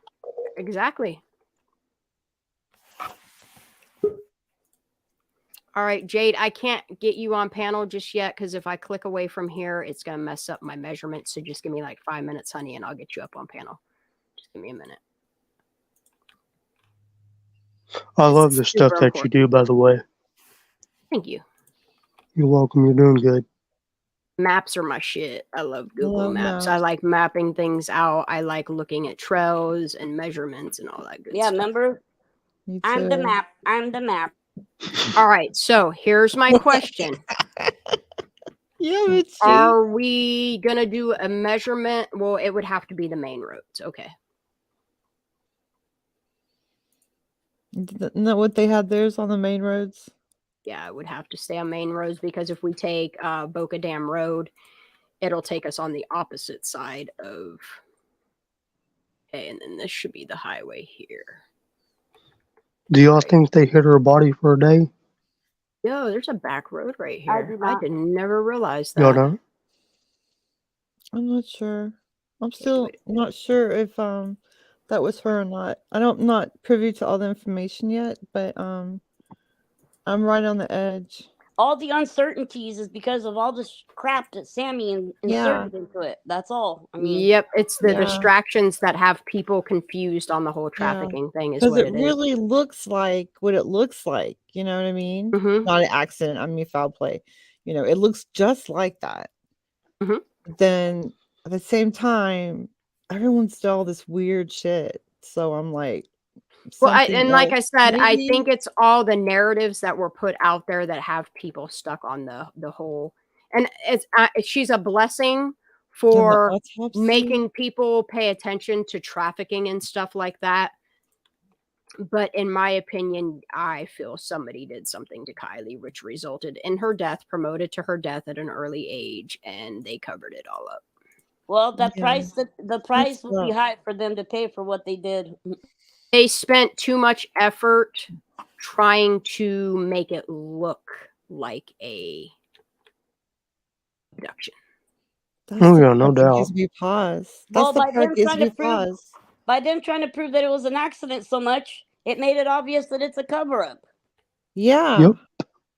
exactly. All right, Jade, I can't get you on panel just yet because if I click away from here, it's going to mess up my measurements. So just give me like 5 minutes, honey, and I'll get you up on panel. Just give me a minute. I love the stuff super that you do, by the way. Thank you. You're welcome. You're doing good. Maps are my shit. I love Google love Maps. I maps. like mapping things out. I like looking at trails and measurements and all that good Yeah, stuff. remember? Me I'm the too. map. I'm the map. All right, so here's my question. Yeah, Mitchie. Are we going to do a measurement? Well, it would have to be the main roads. Okay. Isn't that what they had theirs on the main roads? Yeah, it would have to stay on main roads because if we take Boca Dam Road, it'll take us on the opposite side of. Okay, and then this should be the highway here. Do y'all think they hit her body for a day? Yo, there's a back road right I here. do I not. did never realize Y'all that. don't? I'm not sure. I'm still not sure if that was her or not. I'm not privy to all the information yet, but I'm right on the edge. All the uncertainties is because of all this crap that Sammy inserted into it. That's all. I mean, Yep, it's the Yeah. distractions that have people confused on the whole trafficking thing is Because what it it is. really looks like what it looks like. You know what I mean? Mhm. Not an accident. I mean foul play. You know, it looks just like that. Mhm. Then at the same time, everyone's done all this weird shit. So I'm like, Well, something like I else, said, I maybe? think it's all the narratives that were put out there that have people stuck on the whole. And it's she's a blessing And the for autopsy. making people pay attention to trafficking and stuff like that. But in my opinion, I feel somebody did something to Kylie, which resulted in her death, promoted to her death at an early age, and they covered it all up. well, the Yeah. price the That's price will be rough. high for them to pay for what they did. They spent too much effort trying to make it look like a abduction. That's Oh, the yeah, no part that doubt. gives me pause. That's Well, the by part them that gives trying me to prove pause. by them trying to prove that it was an accident so much, it made it obvious that it's a cover up. Yeah. Yep.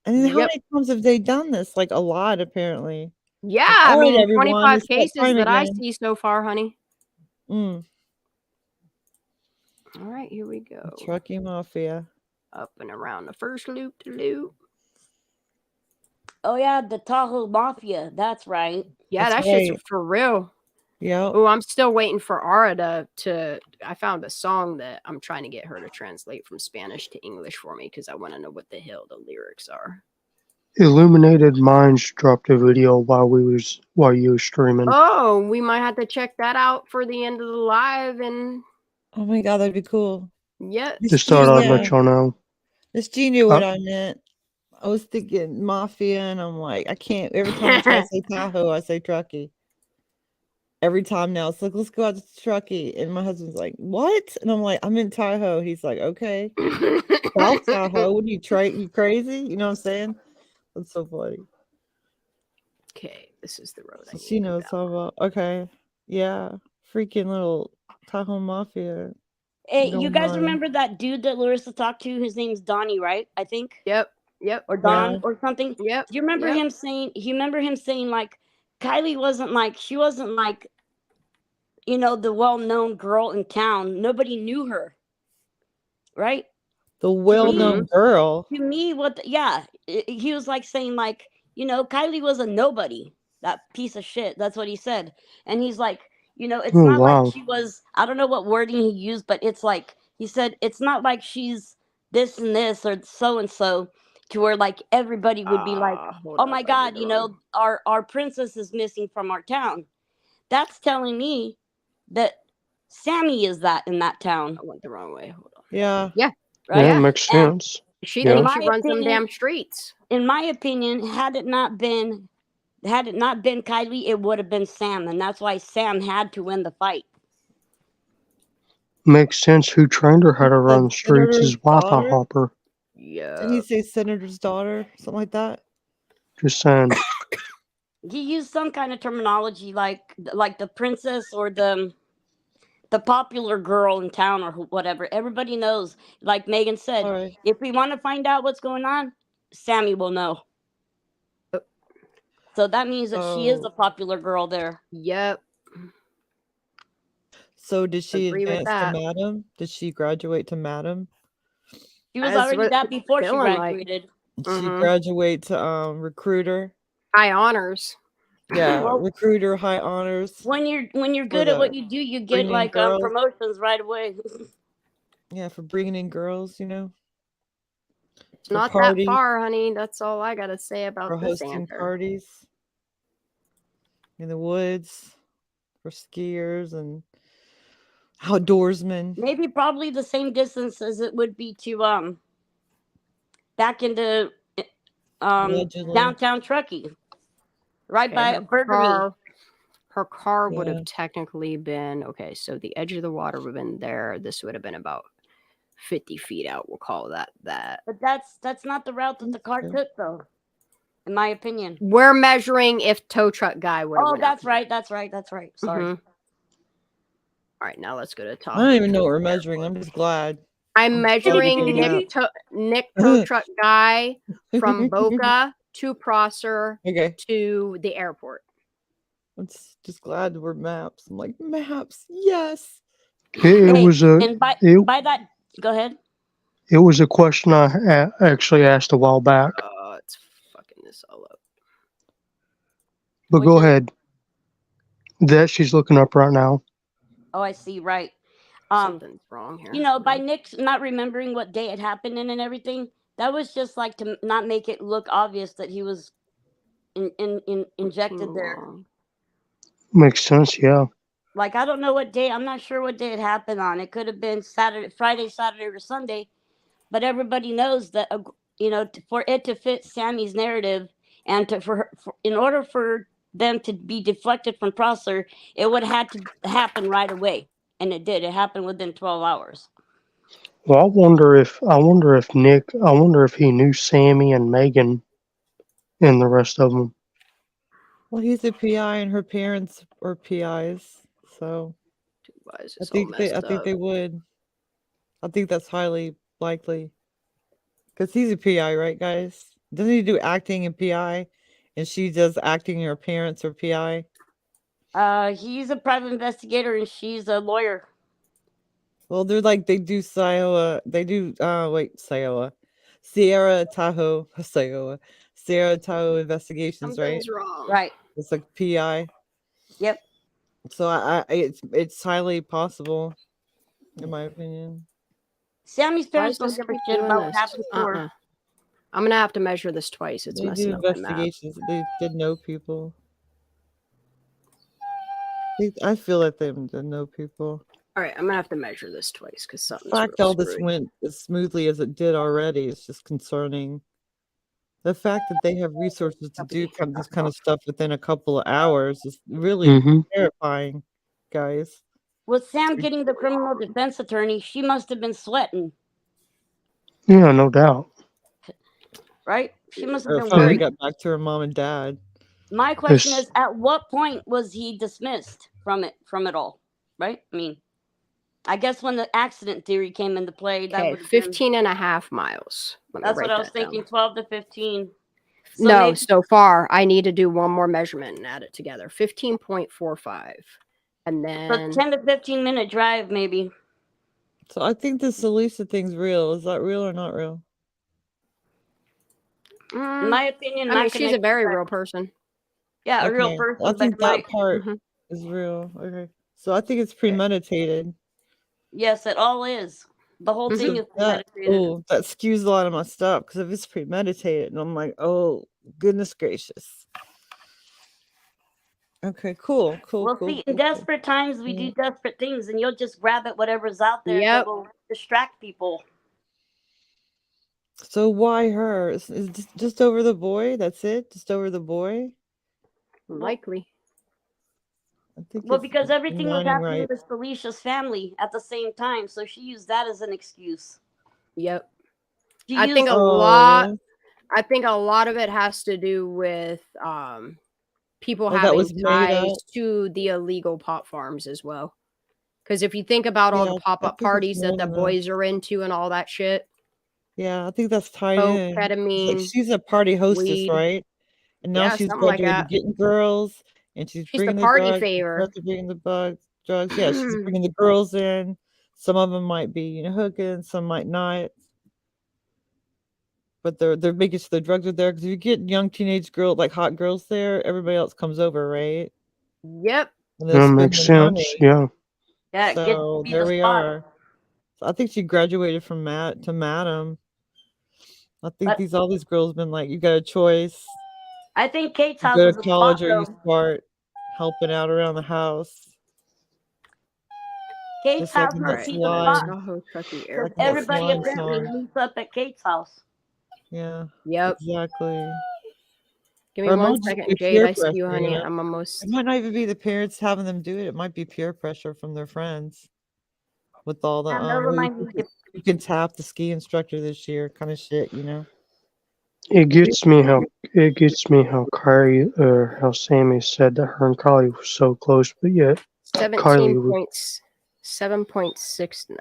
And then how Yep. many times have they done this? Like a lot, apparently. Yeah, Like, I all right, mean, everyone, 25 it's that cases time that I again. see so far, honey. Mm. All right, here we go. Truckee Mafia. Up and around the first loop to loop. Oh yeah, the Tahoe Mafia. That's right. Yeah, That's that shit's right. for real. Yep. Oh, I'm still waiting for Ara to. I found a song that I'm trying to get her to translate from Spanish to English for me because I want to know what the hell the lyrics are. Illuminated Minds dropped a video while you were streaming. Oh, we might have to check that out for the end of the live. And Oh my god, that'd be cool. yeah, Just thought I'd let y'all know. Miss G knew what I meant. I was thinking Mafia, and I'm like, I can't. Every time I try to say Tahoe, I say Truckee. Every time now, it's like, let's go out to Truckee. And my husband's like, what? And I'm like, I'm in Tahoe. He's like, okay. South Tahoe. What are you, you crazy? You know what I'm saying? That's so funny. Okay, this is the road. So she knows what I'm talking about. Okay. Yeah. Freaking little Tahoe Mafia. Hey, you going guys on. remember that dude that Larissa talked to? His name's Donnie, right? I think. Yep. Or Don Yeah. or something. Yep. Do you remember Yep. him saying? You remember him saying like, Kylie wasn't like she wasn't like, you know, the well-known girl in town. Nobody knew her. Right. The well-known girl. To me, he was like saying like, you know, Kylie was a nobody. That piece of shit. That's what he said. And he's like, you know, it's Oh, not wow. like she was. I don't know what wording he used, but it's like he said it's not like she's this and this or so and so, to where like everybody would be like, oh my god, you know, our princess is missing from our town. That's telling me that Sammy is that in that town. I went the wrong way. Hold on. Yeah. Yeah. Right. Yeah, it makes sense. She Yeah. thinks she runs them damn streets. In my opinion, had it not been had it not been Kylie, it would have been Sam, and that's why Sam had to win the fight. Makes sense. Who trained her how to run the streets? Senator's His wife, I daughter? hopper. Didn't he say senator's daughter? Something like that? Just saying. He used some kind of terminology like the princess or the popular girl in town or whatever. Everybody knows. Like Megan said, Alright. if we want to find out what's going on, Sammy will know. So that means that she is Oh. a popular girl there. Yep. So did she Agree with advance to that. madam? Did she graduate to madam? She was That's already what that it's before she feeling like. graduated. Did she graduate to recruiter? High honors. Yeah, Well, recruiter, high honors. when you're For good at what the you do, you get bringing in like girls. promotions right away. Yeah, for bringing in girls, you know. It's For not parties, that far, honey. That's all I gotta say for about this hosting answer. parties in the woods, for skiers and outdoorsmen. Maybe probably the same distance as it would be to back into Allegedly. downtown Truckee, right Okay, by Burger her car would Yeah. have technically been okay. So the edge of the water would have been there. This would have been about 50 feet out. We'll call that. But that's not the route that the car Okay. took, though, in my opinion. We're measuring if tow truck guy would have. Oh, that's right. That's right. Sorry. All right, now let's go to top. I don't even know what we're measuring. I'm just glad. I'm measuring taking a Nick tow truck guy from Boca to Prosser Okay. to the airport. I'm just glad we're maps. I'm like, maps, yes. It was a And by that, go ahead. it was a question I actually asked a while back. It's fucking this all up. But go ahead. That she's looking up right now. Oh, I see. Right. Something's wrong here. You know, by Nick's not remembering what day it happened in and everything, that was just like to not make it look obvious that he was injected there. Makes sense, yeah. Like, I don't know what day. I'm not sure what day it happened on. It could have been Friday, Saturday, or Sunday. But everybody knows that, you know, for it to fit Sammy's narrative and in order for them to be deflected from Prosser, it would have had to happen right away. And it did. It happened within 12 hours. Well, I wonder if Nick, I wonder if he knew Sammy and Megan and the rest of them. Well, he's a PI and her parents were PIs, so I think they would. I think that's highly likely. Because he's a PI, right, guys? Doesn't he do acting and PI? And she does acting and her parents are PI? He's a private investigator and she's a lawyer. Well, they're like, they do Sierra Tahoe investigations, Something's right? wrong. Right. It's like PI. Yep. So it's highly possible, in my opinion. Sammy's Why parents does don't this give a keep shit doing about what this? happened to her. I'm gonna have to measure this twice. It's They messing do up my map. investigations. They did know people. I feel like they did know people. All right, I'm gonna have to measure this twice because The something's fact real all this screwy. went as smoothly as it did already is just concerning. The fact that they have resources to do this kind of stuff within a couple of hours is really terrifying, guys. With Sam getting the criminal defense attorney, she must have been sweating, Yeah, no doubt. right? She must have Her been finally worried. got back to her mom and dad. My question is, at what point was he dismissed from it all? Right? I mean, I guess when the accident theory came into play, that Okay, would have 15 and a half miles. Let me That's write what I was that down. thinking, 12 to 15. So No, maybe, so far I need to do one more measurement and add it together. 15.45. And so then 10 to 15 minute drive, maybe. So I think this Elisa thing's real. Is that real or not real? In my opinion, I not mean, she's a connected very to that. real person. Yeah, a real Okay, person. I but think in my- that part is real. Okay, so I think it's premeditated. Yes, it all is. The whole thing is premeditated. Oh, that skews a lot of my stuff because if it's premeditated, and I'm like, oh goodness gracious. Okay, cool. Well, see, in desperate times, we do desperate things, and you'll just grab at whatever's out there that will distract people. So why her? Is just over the boy? That's it? Just over the boy? Likely. I think Well, it's because everything was mining happening right. with Felicia's family at the same time, so she used that as an excuse. Yep. She I used think a Oh, lot. really? I think a lot of it has to do with people Oh, that having was made up. ties to the illegal pot farms as well. Because if you think about all Yeah, the pop-up I think it's parties that more the than that. boys are into and all that shit, Yeah, I think that's tied coke, in. It's like ketamine, she's a party hostess, weed. right? And now Yeah, she's something like graduated that. getting girls, and she's She's the bringing the party drugs. She favor. starts bringing the drugs. Yeah, she's bringing the girls in. Some of them might be, hooking. Some might not. But they're making sure the drugs are there because if you get young teenage girls, like hot girls there, everybody else comes over, right? Yep. And they That spend makes the sense. money. Yeah. Yeah, it gets to So be there the we spot. are. So I think she graduated from Matt to Madam. I think But all these girls been like, you got a choice. I think Kate's You house go is to a college spot, or you though. start helping out around the house. Kate's Just like house in must that be the slide. spot. Tahoe Truckee Because Like in that Airport. everybody slime apparently song. meets up at Kate's house. Yeah. Yep. Exactly. Give me Or it one might just second, be Jade. peer I see you, pressure, honey. I'm almost. It might not even be the parents having them do it. It might be peer pressure from their friends. With all the And they'll remind you. you can tap the ski instructor this year kind of shit, It gets me how Kylie or how Sammy said that her and Kylie were so close, but yet Kylie would 7.69.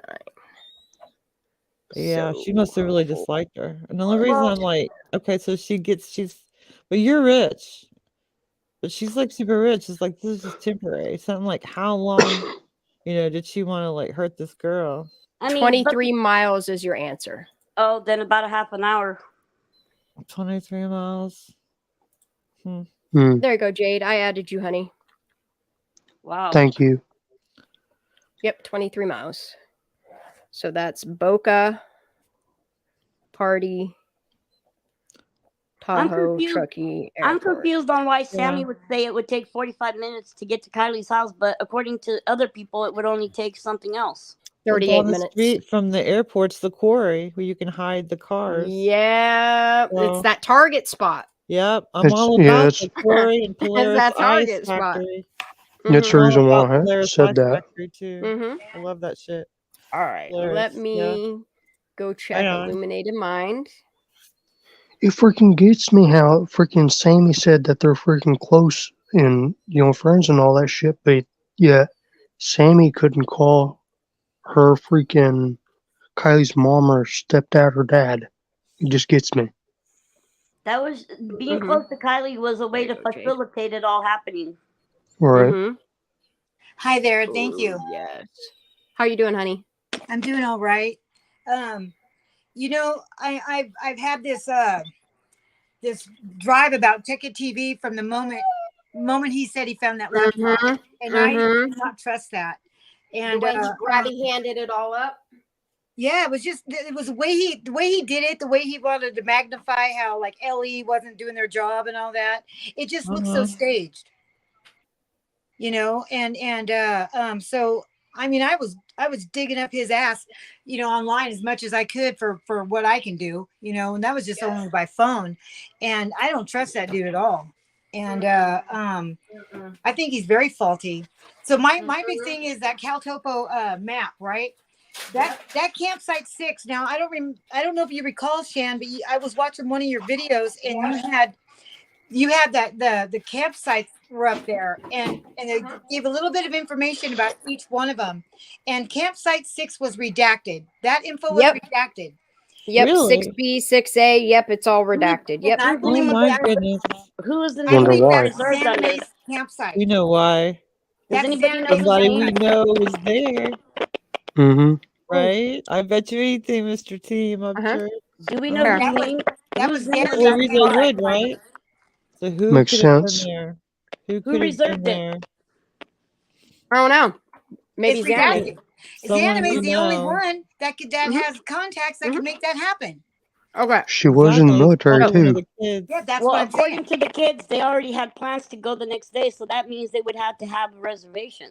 Yeah, So, she must have really disliked her. And the only reason I'm like, okay, so but you're rich. But she's like super rich. It's like, this is just temporary. So I'm like, how long, did she want to like hurt this girl? I mean, 23 miles is your answer. Oh, then about a half an hour. 23 miles. There you go, Jade. I added you, honey. Wow. Thank you. Yep, 23 miles. So that's Boca, Party, Tahoe, Truckee, Airport. I'm confused on why Sammy would say it would take 45 minutes to get to Kylie's house, but according to other people, it would only take something else. 38 minutes. Street from the airport's the quarry where you can hide the cars. Yeah, it's that Target spot. Yep, I'm all about the quarry and It's Polaris that Target Ice spot. Factory. That's the I'm all reason about why I Polaris said Ice that. Factory too. I love that shit. All right, Polaris, let me go check on. Illuminated Mind. It freaking gets me how freaking Sammy said that they're freaking close and friends and all that shit, but yet Sammy couldn't call her freaking Kylie's mom or stepdad or dad. It just gets me. That was being close to Kylie was a way to facilitate it all happening. Right. Hi there. Thank you. Yes. How you doing, honey? I'm doing all right. I've had this this drive about Ticket TV from the moment he said he found that laptop, and I did not trust that. And the way he grabby-handed it all up. Yeah, it was the way he did it, the way he wanted to magnify how like LE wasn't doing their job and all that. It just looked so staged, so I mean, I was digging up his ass, online as much as I could for what I can do, and that was just only by phone, and I don't trust that dude at all, and I think he's very faulty. So my big thing is that Caltopo map, right? That campsite 6. Now I don't know if you recall, Shan, but I was watching one of your videos, and you had that the campsites were up there, and they gave a little bit of information about each one of them, and campsite 6 was redacted. That info was redacted. Yep, really? 6B, 6A. Yep, it's all redacted. Yep. I believe goodness. Who is the name of why. Xaname's campsite? You know why? That's Somebody we know was there. Right? I bet you anything, Mr. Team. I'm sure. Do we know his name? That was The only reason I would, right? So who Makes could have sense. been there? Who could have been there? I don't know. Maybe It's Xaname. redacted. Xaname is the only one that has contacts that can make that happen. Okay. She was in the military too. Yeah, that's Well, what I'm saying. according to the kids, they already had plans to go the next day, so that means they would have to have a reservation.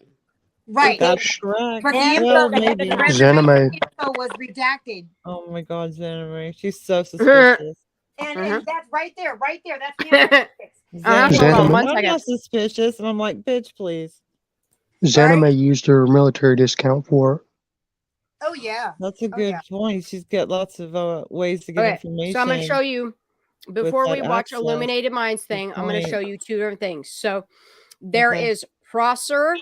Right. That's correct. But the Well, info, maybe. the Xaname. info was redacted. Oh my God, Xaname. She's so suspicious. And that's right there. That's campsite 6. Xana, Hold on Xanima, one I'm second. not suspicious, and I'm like, bitch, please. Xanima used her military discount for it. Oh yeah. That's a Oh good yeah. point. She's got lots of ways to get Okay, information. so I'm going to show you with before that we watch access. Illuminated Minds Good thing. I'm going to show point. you two different things. So there Okay. is Prosser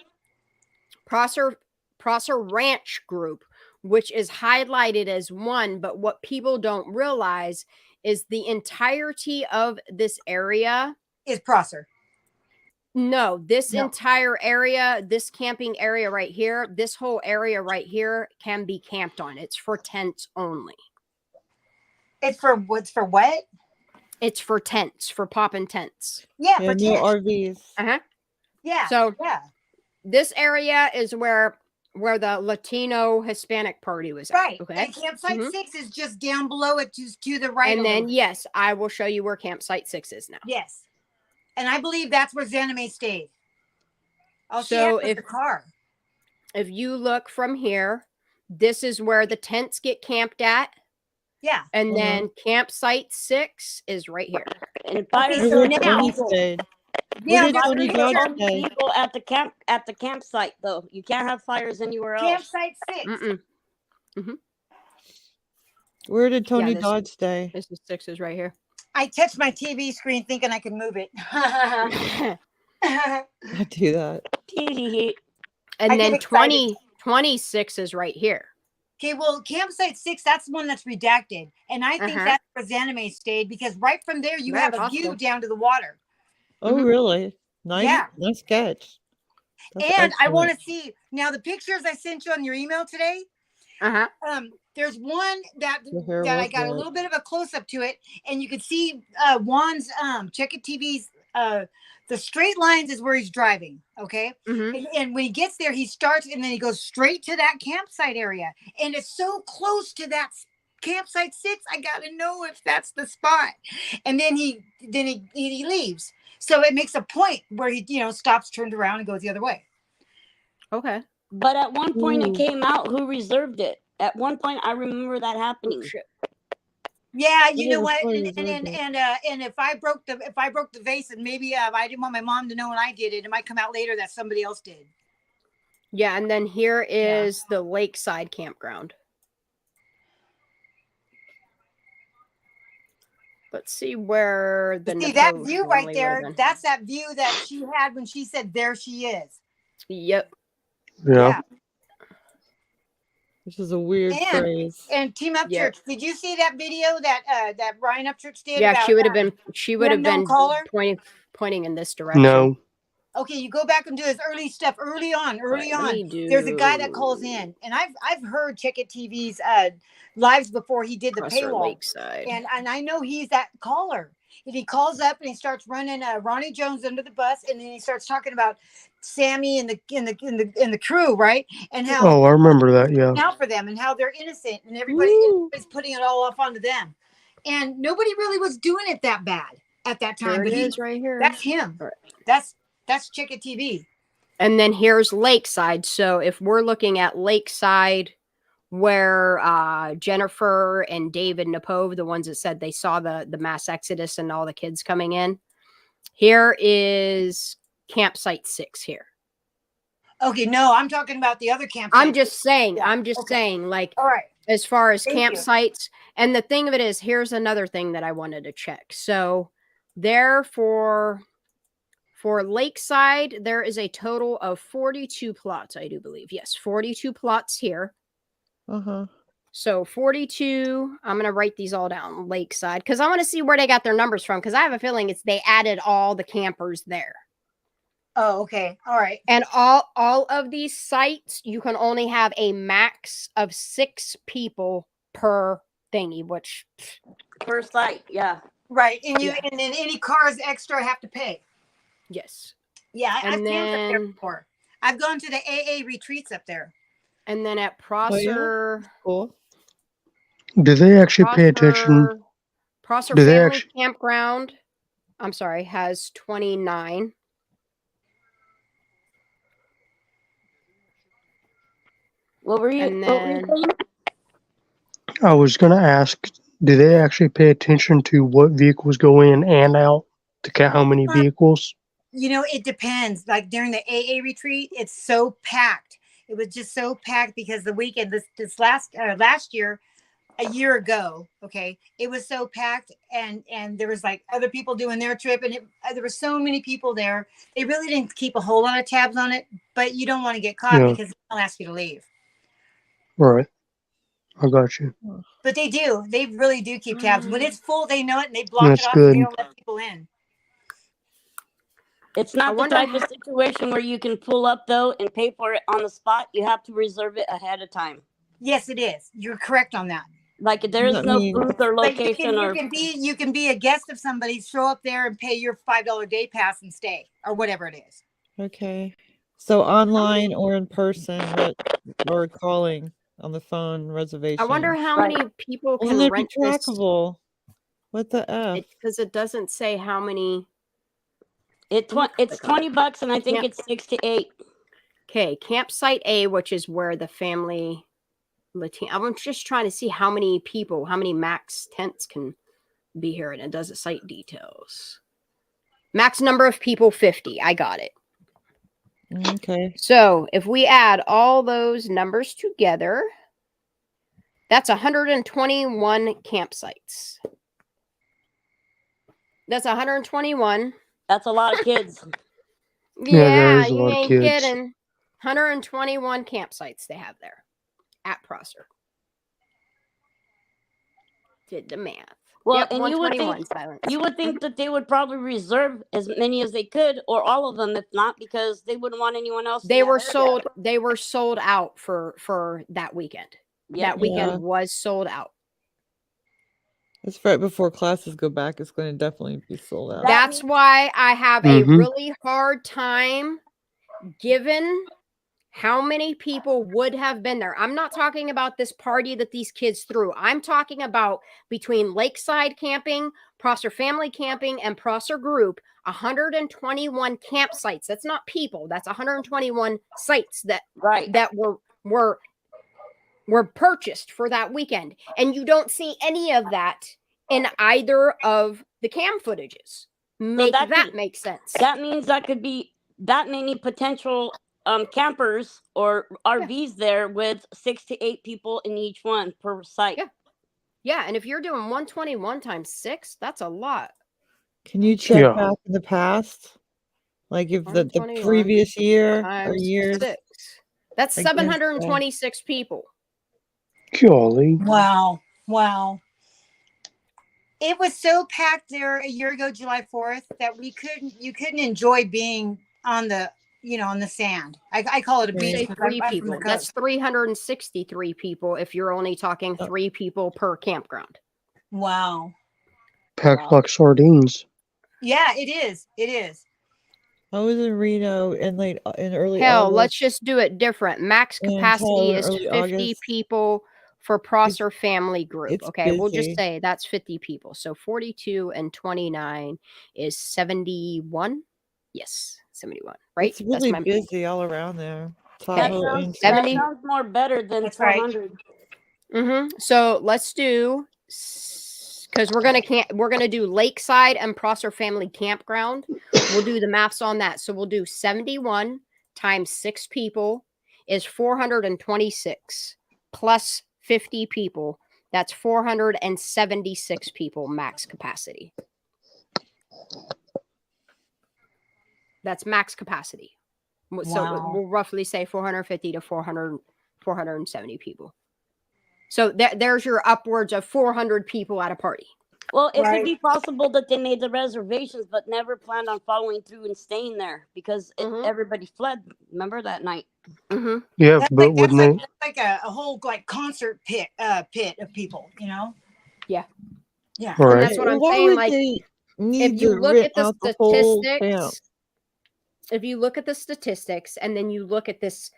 Ranch Group, which is highlighted as one, but what people don't realize is the entirety of this area is Prosser. No, this No. entire area, this camping area right here, this whole area right here can be camped on. It's for tents only. It's for what's for what? It's for tents, for popping tents. Yeah, Yeah, for no tents. RVs. Uh-huh. Yeah. So yeah. this area is where the Latino Hispanic party was at. Right. Okay. And campsite Mhm. 6 is just down below it, just to the right. And a then little. yes, I will show you where campsite 6 is now. Yes. And I believe that's where Xanime stayed. Oh, she So had the car. if you look from here, this is where the tents get camped at. Yeah. And then campsite 6 is right here. And fire Okay, Where so did now, Tony stay? yeah, Where did just Tony make Dodge sure- stay? people at the campsite though. You can't have fires anywhere else. campsite 6. Mm-mm. Where did Tony this- Dodge stay? This is 6 is right here. I touched my TV screen thinking I could move it. I do that. And I get then excited. 26 is right here. Okay, well, campsite 6, that's the one that's redacted. And I think that's where Xanime stayed because right from there, you Very have a possible. view down to the water. Oh, really? Nice. Yeah. Nice catch. That's And I want to excellent. see now the pictures I sent you on your email today. There's one that The hair I was got a wet. little bit of a close up to it, and you could see Juan's Check It TV's the straight lines is where he's driving. Okay, and when he gets there, he starts and then he goes straight to that campsite area, and it's so close to that campsite 6. I gotta know if that's the spot, and then he leaves. So it makes a point where he stops, turned around, and goes the other way. Okay. But at one point Ooh. it came out who reserved it. At one point I remember that happening. Yeah, you Yeah, know what? before And you and, did and, and if I broke the vase and maybe I didn't want my mom to know when I did it, it might come out later that somebody else did. Yeah, and then here is the lakeside campground. Let's see where the See that Napo view right family there? would've been. That's that view that she had when she said there she is. Yep. Yeah. This is a weird phrase. And Team Up Yeah. Church, did you see that video that Ryan Upchurch did? Yeah, about, she would have been unknown caller? pointing in this direction. No. Okay, you go back and do his early stuff early on. Right, let me There's a guy that calls in, and I've heard Check It TV's lives before he did the Prosser paywall, Lakeside. and I know he's that caller. And he calls up and he starts running Ronnie Jones under the bus, and then he starts talking about Sammy and the crew, right? And how Oh, I remember that. Yeah. out for them and how they're innocent, and everybody's putting it all off onto them, and nobody really was doing it that bad at that time. There but it is right here. That's him. That's Check It TV. And then here's Lakeside. So if we're looking at Lakeside, where Jennifer and David Napove, the ones that said they saw the mass exodus and all the kids coming in, here is campsite 6 here. Okay, no, I'm talking about the other campsite. I'm just saying, like, all right, as far as Thank you. campsites. And the thing of it is, here's another thing that I wanted to check. So there for Lakeside, there is a total of 42 plots, I do believe. Yes, 42 plots here. So 42, I'm going to write these all down, Lakeside, because I want to see where they got their numbers from, because I have a feeling they added all the campers there. Oh, okay. All right. And all of these sites, you can only have a max of 6 people per thingy, which per site, yeah. Right. And and then any cars extra have to pay. Yes. Yeah, I've And camped up there then- before. I've gone to the AA retreats up there. And then at Prosser, Cool. Do they actually pay attention? Prosser Do they Family actu- Campground, I'm sorry, has 29. What were you? And what were you then- saying? I was going to ask, do they actually pay attention to what vehicles go in and out? to count how many vehicles? You know, it depends. Like during the AA retreat, it's so packed. It was just so packed because the weekend, this last year, a year ago, okay, it was so packed, and there was like other people doing their trip, and there were so many people there. They really didn't keep a whole lot of tabs on it, but you don't want to get caught Yeah. because they'll ask you to leave. Right. I got you. But they do. They really do keep tabs. When it's full, they know it, and they block That's it off, and they good. don't let people in. It's not the type of situation where you can pull up though and pay for it on the spot. You have to reserve it ahead of time. Yes, it is. You're correct on that. Like there is no booth or But location you can be a guest of somebody, show up there and pay your $5 day pass and stay, or whatever it is. Okay. So online or in person, or calling on the phone reservation. I wonder how many people can Wouldn't it be rent this. trackable? What the F? Because it doesn't say how many. It's $20, and I think it's 6 to 8. Okay, campsite A, which is where the family Latino. I'm just trying to see how many people, how many max tents can be here, and it does the site details. Max number of people 50. I got it. Okay. So if we add all those numbers together, that's 121 campsites. That's 121. That's a lot of kids. Yeah, that is a you lot of ain't kids. kidding. 121 campsites they have there at Prosser. Did the math. Well, Yep, and you would think that they would probably reserve as many as they could, or all of them, if not, because they wouldn't want anyone else. They were sold. They were sold out for that weekend. Yep. That weekend was sold out. It's right before classes go back. It's going to definitely be sold out. That's why I have a really hard time given how many people would have been there. I'm not talking about this party that these kids threw. I'm talking about between Lakeside Camping, Prosser Family Camping, and Prosser Group, 121 campsites. That's not people. That's 121 sites that were purchased for that weekend. And you don't see any of that in either of the cam footages. Make sense. That means that could be that many potential campers or RVs there with 6 to 8 people in each one per site. Yeah, and if you're doing 121 times 6, that's a lot. Can you check back in the past? Like if the previous year or years? 6. That's 726 people. Golly. Wow. It was so packed there a year ago, July 4th, that you couldn't enjoy being on the sand. I call it a beach. Three people. That's 363 people if you're only talking 3 people per campground. Wow. Packed like sardines. Yeah, it is. It is. I was in Reno in early Hell, August. let's just do it different. Max capacity is 50 people for Prosser Family Group. Okay, we'll just say that's 50 people. So 42 and 29 is 71. Yes, 71. Right? It's really busy all around there. That sounds more better than 400. So let's do, because we're gonna do Lakeside and Prosser Family Campground. We'll do the maths on that. So we'll do 71 times 6 people is 426 plus 50 people. That's 476 people max capacity. That's max capacity. So we'll roughly say 450 to 470 people. So there's your upwards of 400 people at a party. Well, it could be possible that they made the reservations but never planned on following through and staying there because everybody fled. Remember that night? Yeah, that's but wouldn't they? That's like a whole concert pit of people, Yeah. Yeah. Right. And that's what I'm saying. Like, if you look at the statistics, if you look at the statistics and then you look at this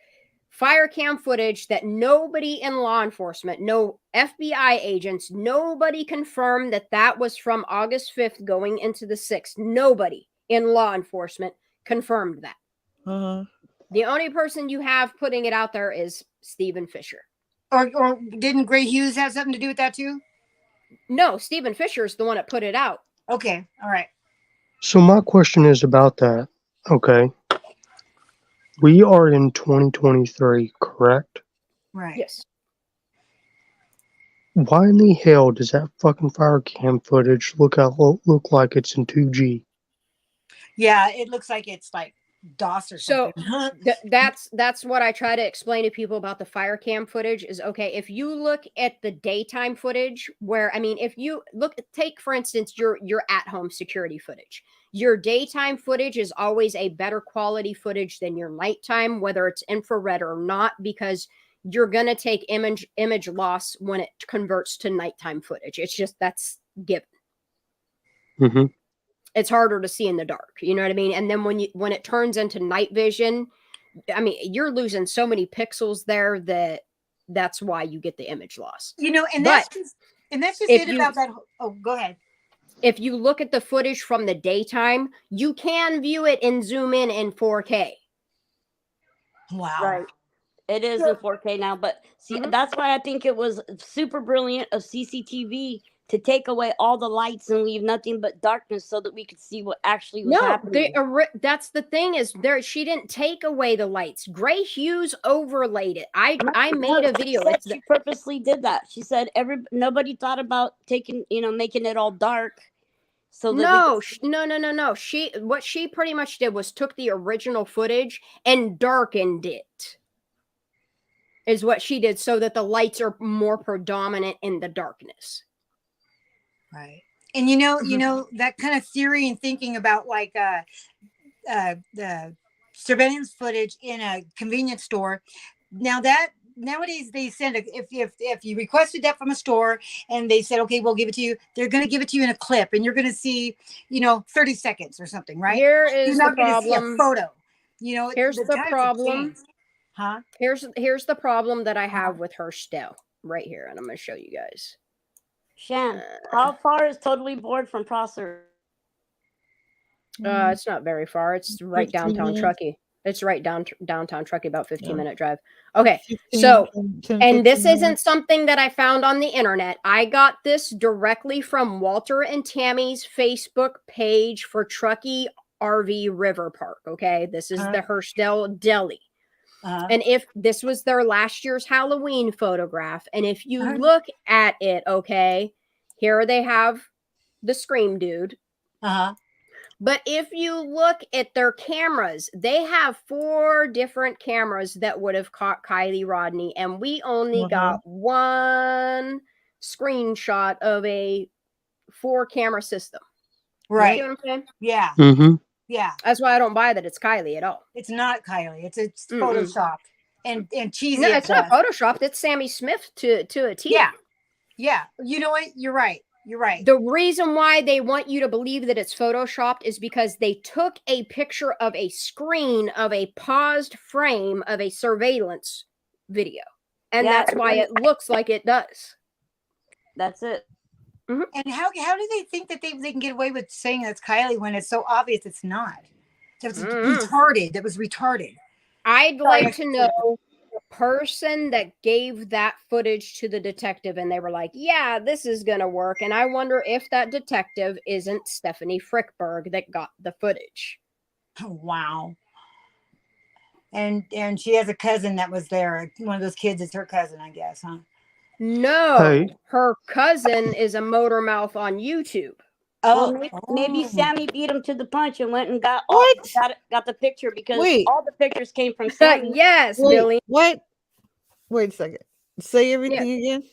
fire cam footage that nobody in law enforcement, no FBI agents, nobody confirmed that was from August 5th going into the 6th. Nobody in law enforcement confirmed that. The only person you have putting it out there is Stephen Fisher. Or didn't Gray Hughes have something to do with that too? No, Stephen Fisher is the one that put it out. Okay. All right. So my question is about that. Okay. We are in 2023, correct? Right. Yes. Why in the hell does that fucking fire cam footage look like it's in 2G? Yeah, it looks like it's like DOS or So something. that's what I try to explain to people about the fire cam footage is okay, if you look at the daytime footage where, I mean, if you take for instance your at home security footage, your daytime footage is always a better quality footage than your nighttime, whether it's infrared or not, because you're going to take image loss when it converts to nighttime footage. It's just, that's given. Mm-hmm. It's harder to see in the dark. You know what I mean? And then when it turns into night vision, I mean, you're losing so many pixels there that's why you get the image loss. You know, and but that's just it about that. Oh, go ahead. If you look at the footage from the daytime, you can view it and zoom in 4K. Wow. Right. It is in 4K now, but see, that's why I think it was super brilliant of CCTV to take away all the lights and leave nothing but darkness so that we could see what actually was happening. That's the thing is she didn't take away the lights. Gray hues overlaid it. I made a video. She purposely did that. She said nobody thought about making it all dark. So no. What she pretty much did was took the original footage and darkened it. Is what she did so that the lights are more predominant in the darkness. Right. And you know that kind of theory and thinking about like the surveillance footage in a convenience store. Now that nowadays they send if you requested that from a store and they said, okay, we'll give it to you, they're going to give it to you in a clip and you're going to see, 30 seconds or something, right? Here is you're not the going to see a problem. photo. Here's the problem. Huh? Here's the problem that I have with her still right here, and I'm going to show you guys. Shan, how far is Totally Bored from Prosser? It's not very far. It's right downtown minutes. Truckee. It's right downtown Truckee, about 15-minute drive. Okay, so, 10, and this 15 isn't something that I found on the internet. I got this directly from Walter and Tammy's Facebook page for Truckee RV River Park. Okay, this is the Herschel Deli. And if this was their last year's Halloween photograph, and if you look at it, okay, here they have the Scream Dude. But if you look at their cameras, they have 4 different cameras that would have caught Kylie Rodney, and we only got one screenshot of a 4-camera system. Right. You know what I'm saying? Yeah. Mm-hmm. Yeah. That's why I don't buy that it's Kylie at all. It's not Kylie. It's photoshopped and cheesy. No, it's not photoshopped. It's Sammy Smith to a T. Yeah. Yeah. You know what? You're right. You're right. The reason why they want you to believe that it's photoshopped is because they took a picture of a screen of a paused frame of a surveillance video. And that's why it looks like it does. That's it. And how do they think that they can get away with saying that's Kylie when it's so obvious it's not? That was retarded. That was retarded. I'd like to know the person that gave that footage to the detective and they were like, yeah, this is going to work. And I wonder if that detective isn't Stephanie Frickberg that got the footage. Oh, wow. And she has a cousin that was there. One of those kids is her cousin, I guess, huh? No, her cousin is a motor mouth on YouTube. Oh, well, maybe Sammy beat him to the punch and went and got got the picture because all the pictures came from Sammy. Yes, Billy. What? Wait a second. Say everything again.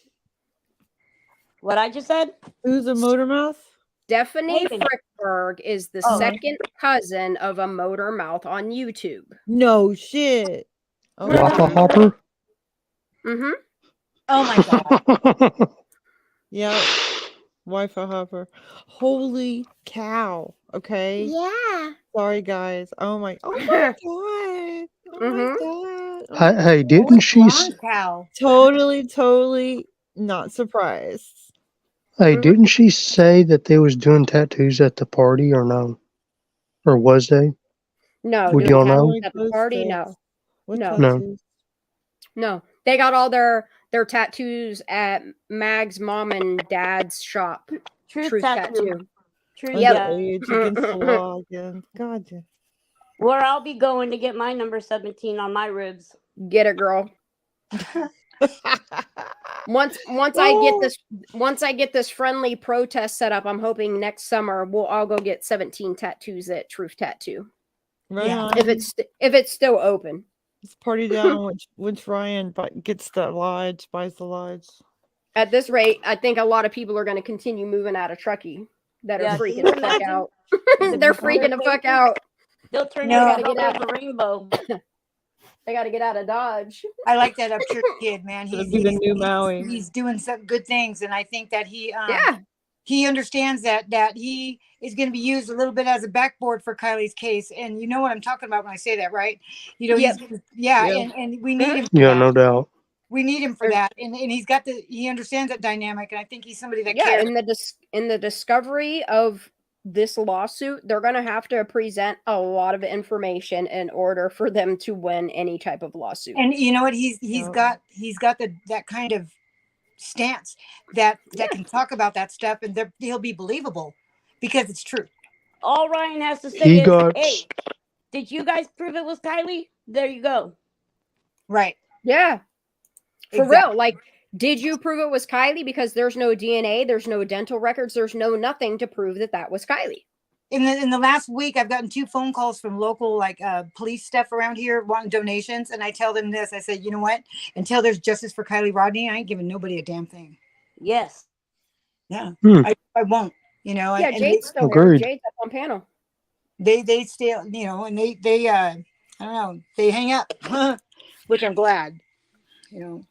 What I just said? Who's a motor mouth? Stephanie Frickberg is the second cousin of a motor mouth on YouTube. No shit. Waffle Hopper? Mm-hmm. Oh my god. Yeah. Wi-Fi hopper. Holy cow. Okay. Yeah. Sorry guys. Oh my god. Oh my god. Hey, didn't she? Totally not surprised. Hey, didn't she say that they was doing tattoos at the party or no? Or was they? No. Would y'all know? At the party? No. No. They got all their tattoos at Mag's mom and dad's shop. Truth Tattoo. True. Yep. Underage against the law again. God. Yeah. Where I'll be going to get my number 17 on my ribs. Get it, girl. Once I get this friendly protest set up, I'm hoping next summer we'll all go get 17 tattoos at Truth Tattoo. Right on. If it's still open. Let's party down once Ryan gets the lodge, buys the lodge. At this rate, I think a lot of people are going to continue moving out of Truckee that are freaking the fuck out. They're freaking the fuck out. They'll turn No. into the rainbow. They got to get out of Dodge. I like that Upchurch kid, man. It'll be the new Maui. He's doing some good things, and I think that yeah, he understands that he is going to be used a little bit as a backboard for Kylie's case. And you know what I'm talking about when I say that, right? You know, and we need him. For Yeah, that. no doubt. We need him for that, and he understands that dynamic, and I think he's somebody that cares. In the discovery of this lawsuit, they're going to have to present a lot of information in order for them to win any type of lawsuit. And you know what? He's got that kind of stance that can talk about that stuff, and he'll be believable because it's true. All Ryan has to say is, "Hey, did you guys prove it was Kylie? There you go." Right? Yeah. For Exactly. real, like, did you prove it was Kylie? Because there's no DNA, there's no dental records, there's no nothing to prove that was Kylie. In the last week, I've gotten 2 phone calls from local police stuff around here wanting donations, and I tell them this. I said, you know what? Until there's justice for Kylie Rodney, I ain't giving nobody a damn thing. Yes. Yeah. Hmm. I won't. You know. Yeah, and Jade's still Agreed. there. Jade's up on panel. They still, you know, and they I don't know, they hang up, which I'm glad. You know.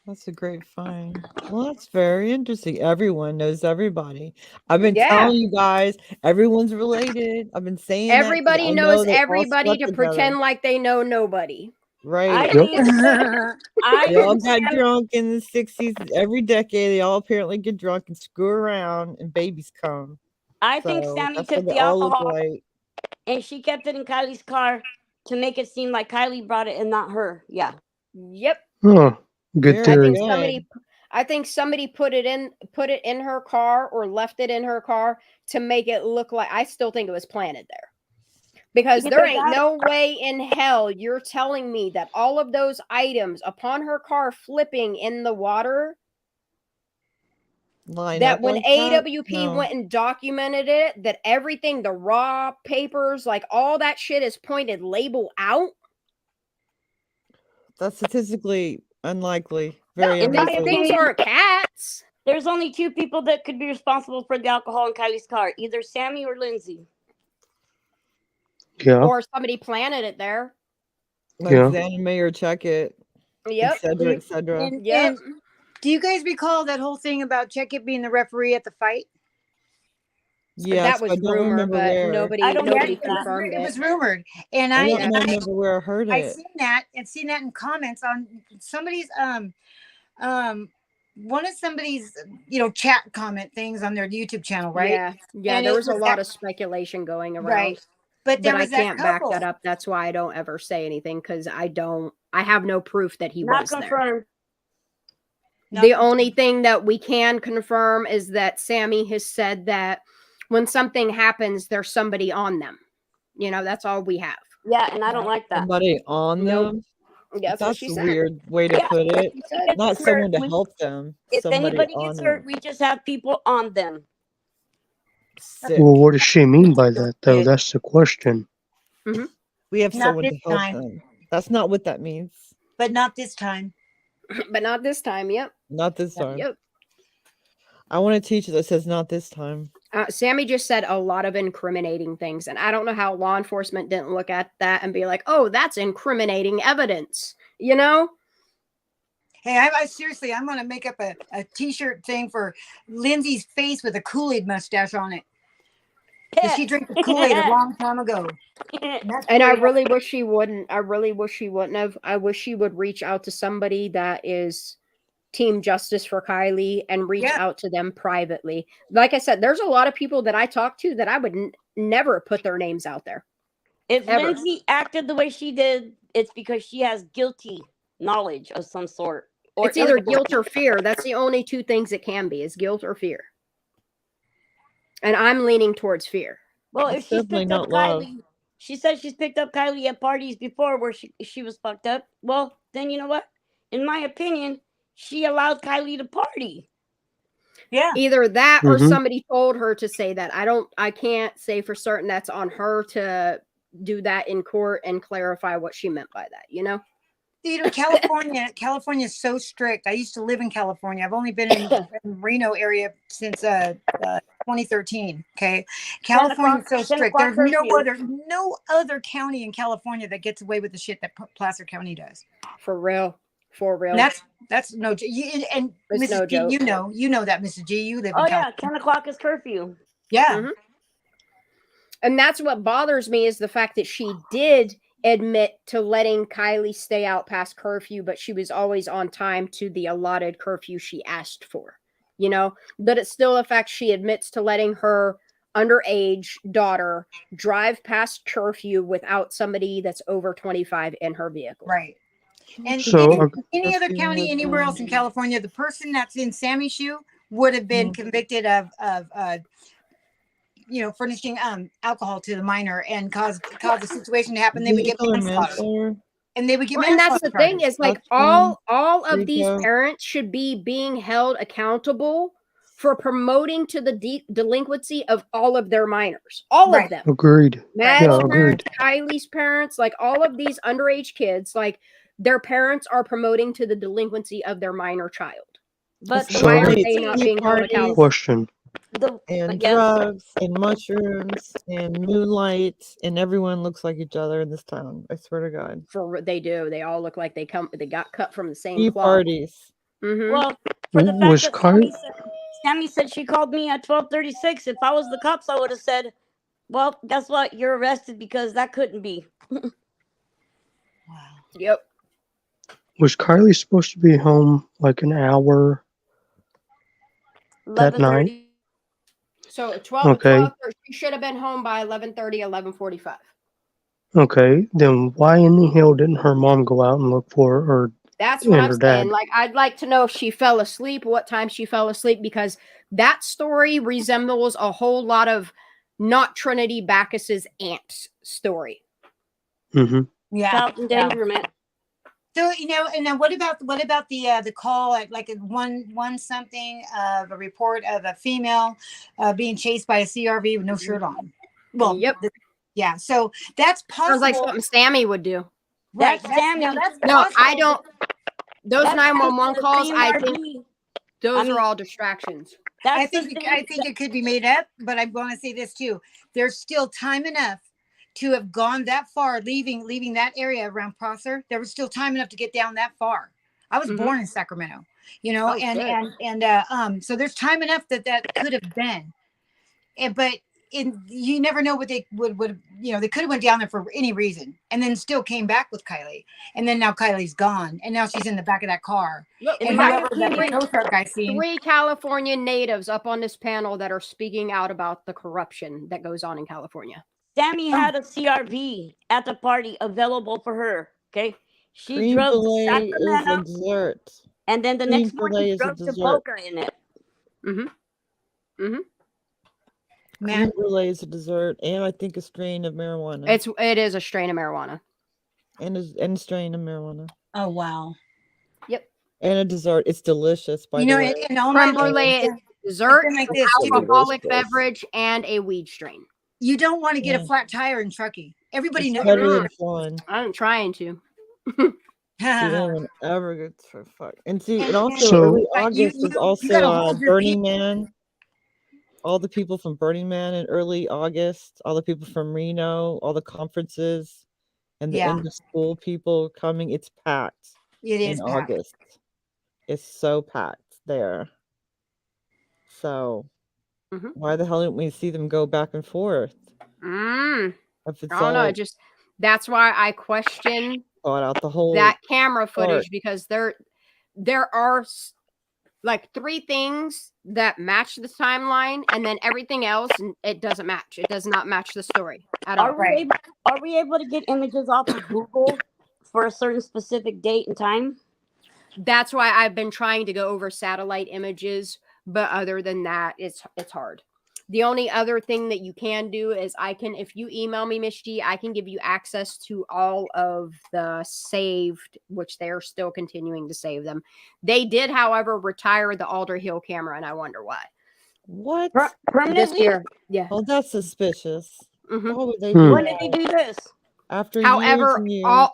That's a great find. Well, that's very interesting. Everyone knows everybody. I've been telling you guys, everyone's related. I've been saying everybody knows everybody to together. pretend like they know nobody. Right. They all got drunk in the 60s. Every decade, they all apparently get drunk and screw around, and babies come. I think Sammy that's why took they the all look alcohol alike. and she kept it in Kylie's car to make it seem like Kylie brought it and not her. Yeah. Yep. Huh. Good theory. I think somebody put it in her car or left it in her car to make it look like, I still think it was planted there. Because there ain't no way in hell you're telling me that all of those items upon her car flipping in the water, that when AWP went and documented it, that everything, the raw papers, like all that shit is pointed label out. That's statistically unlikely. Very in my unlikely. opinion, aren't cats. There's only 2 people that could be responsible for the alcohol in Kylie's car, either Sammy or Lindsay. Yeah. Or somebody planted it there. Like examine or check it. Yep. Et cetera, et cetera. And do you guys recall that whole thing about Checkit being the referee at the fight? Yes, that was I don't rumor, remember but where. nobody confirmed It was it. rumored, and I don't remember where I heard it. I seen that in comments on somebody's one of somebody's chat comment things on their YouTube channel, right? Yeah, And there was a lot of speculation going around. Right. But there I was that can't back couple. that up. That's why I don't ever say anything, because I have no proof that he Not was there. confirmed. The only thing that we can confirm is that Sammy has said that when something happens, there's somebody on them. That's all we have. Yeah, and I don't like that. Somebody on them? Yeah, that's what That's she a said. weird way to put it. Not someone to We- help them. If somebody anybody on gets them. hurt, we just have people on them. Sick. Well, what does she mean by that, though? That's the question. We have Not someone this to help time. them. That's not what that means. But not this time. But not this time. Yep. Not this time. Yep. I want a teacher that says not this time. Sammy just said a lot of incriminating things, and I don't know how law enforcement didn't look at that and be like, "Oh, that's incriminating evidence." Hey, I seriously, I'm gonna make up a T-shirt thing for Lindsay's face with a Kool-Aid mustache on it. 'Cause she drank the Kool-Aid a long time ago. And I really wish she wouldn't. I really wish she wouldn't have. I wish she would reach out to somebody that is Team Justice for Kylie and reach out to them privately. Like I said, there's a lot of people that I talk to that I would never put their names out there. If Ever. Lindsay acted the way she did, it's because she has guilty knowledge of some sort. Or It's either guilt or fear. That's the only 2 things it can be, is guilt or fear. And I'm leaning towards fear. Well, It's if she's definitely picked up not love. Kylie, she said she's picked up Kylie at parties before where she was fucked up. Well, then you know what? In my opinion, she allowed Kylie to party. Yeah. Either that or Mhm. somebody told her to say that. I can't say for certain that's on her to do that in court and clarify what she meant by that, you know? You know, California is so strict. I used to live in California. I've only been in Reno area since 2013. Okay, California is so 10 strict. o'clock There's curfew. no other county in California that gets away with the shit that Placer County does. For real. For real. And that's no and It's Mrs. no G, joke. you know that, Mrs. G, you live Oh in yeah, California. 10 o'clock is curfew. Yeah. And that's what bothers me is the fact that she did admit to letting Kylie stay out past curfew, but she was always on time to the allotted curfew she asked for, you know? But it's still the fact she admits to letting her underage daughter drive past curfew without somebody that's over 25 in her vehicle. Right. And So, any other county anywhere else in California, the person that's in Sammy's shoe would have been convicted of furnishing alcohol to the minor and cause the situation to happen. They would get manslaughter. And they would get and that's the thing charges. is like all of these parents should be being held accountable for promoting to the delinquency of all of their minors, all of them. agreed. Mad's Yeah, parents, agreed. Kylie's parents, like all of these underage kids, like their parents are promoting to the delinquency of their minor child. But So, why are they not being held accountable? question. And yes. drugs and mushrooms and moonlight and everyone looks like each other in this town. I swear to God. They do. They all look like they got cut from the same Tea cloth. parties. Mm-hmm. Well, for the Was fact that Kylie? Sammy said she called me at 12:36. If I was the cops, I would have said, "Well, guess what? You're arrested because that couldn't be." Yep. Was Kylie supposed to be home like an hour that night? So 12, Okay. 12 she should have been home by 11:30, 11:45. Okay, then why in the hell didn't her mom go out and look for her, or That's what and I'm her saying. dad? Like, I'd like to know if she fell asleep, what time she fell asleep, because that story resembles a whole lot of not Trinity Bacchus's aunt's story. Mm-hmm. Yeah. Child endangerment. So and then what about the call at like one something of a report of a female being chased by a CRV with no shirt on? Well, yep. Yeah. So that's possible. Sounds like something Sammy would do. Right. That's Sammy. That's No, possible. I don't. Those That's 911 the calls, I CRV. think those are all distractions. I think it could be made up, but I want to say this too. There's still time enough to have gone that far, leaving that area around Prosser. There was still time enough to get down that far. I was born in Sacramento, so there's time enough that could have been. But you never know what they would they could have went down there for any reason and then still came back with Kylie, and then now Kylie's gone and now she's in the back of that car. Look, and whoever that tow truck guy seen. 3 California natives up on this panel that are speaking out about the corruption that goes on in California. Sammy had a CRV at the party available for her. Okay, she Cream drove to fillet is a Sacramento, dessert. and then the Cream next fillet morning is a drove to dessert. Boca in it. Creme brulee is a dessert, and I think a strain of marijuana. It is a strain of marijuana. And a strain of marijuana. Oh wow. Yep. And a dessert. It's delicious. By the way, and all Creme my brulee is dessert, like this, alcoholic beverage, and a weed strain. You don't want to get a flat tire in Truckee. Everybody It's knows. better than fun. I'm trying to. anyone ever gets for fuck. And see, and also So- early August you was gotta also hold your Burning Man. All the people from Burning Man in early August, all the people from Reno, all the conferences, and the Yeah. end of school people coming. It's packed. It is in packed. August. It's so packed there. So why the hell didn't we see them go back and forth? If it's I don't know. all That's why I question thought out the whole that camera footage, part. because there are like 3 things that match the timeline, and then everything else it doesn't match. It does not match the story at all. Are we able to get images off of Google for a certain specific date and time? That's why I've been trying to go over satellite images, but other than that, it's hard. The only other thing that you can do is if you email me, Miss G, I can give you access to all of the saved, which they're still continuing to save them. They did, however, retire the Alder Hill camera, and I wonder why. What? This year, yeah. Oh, that's suspicious. Mhm. Why would they do When that? did they do this? After years However, and years.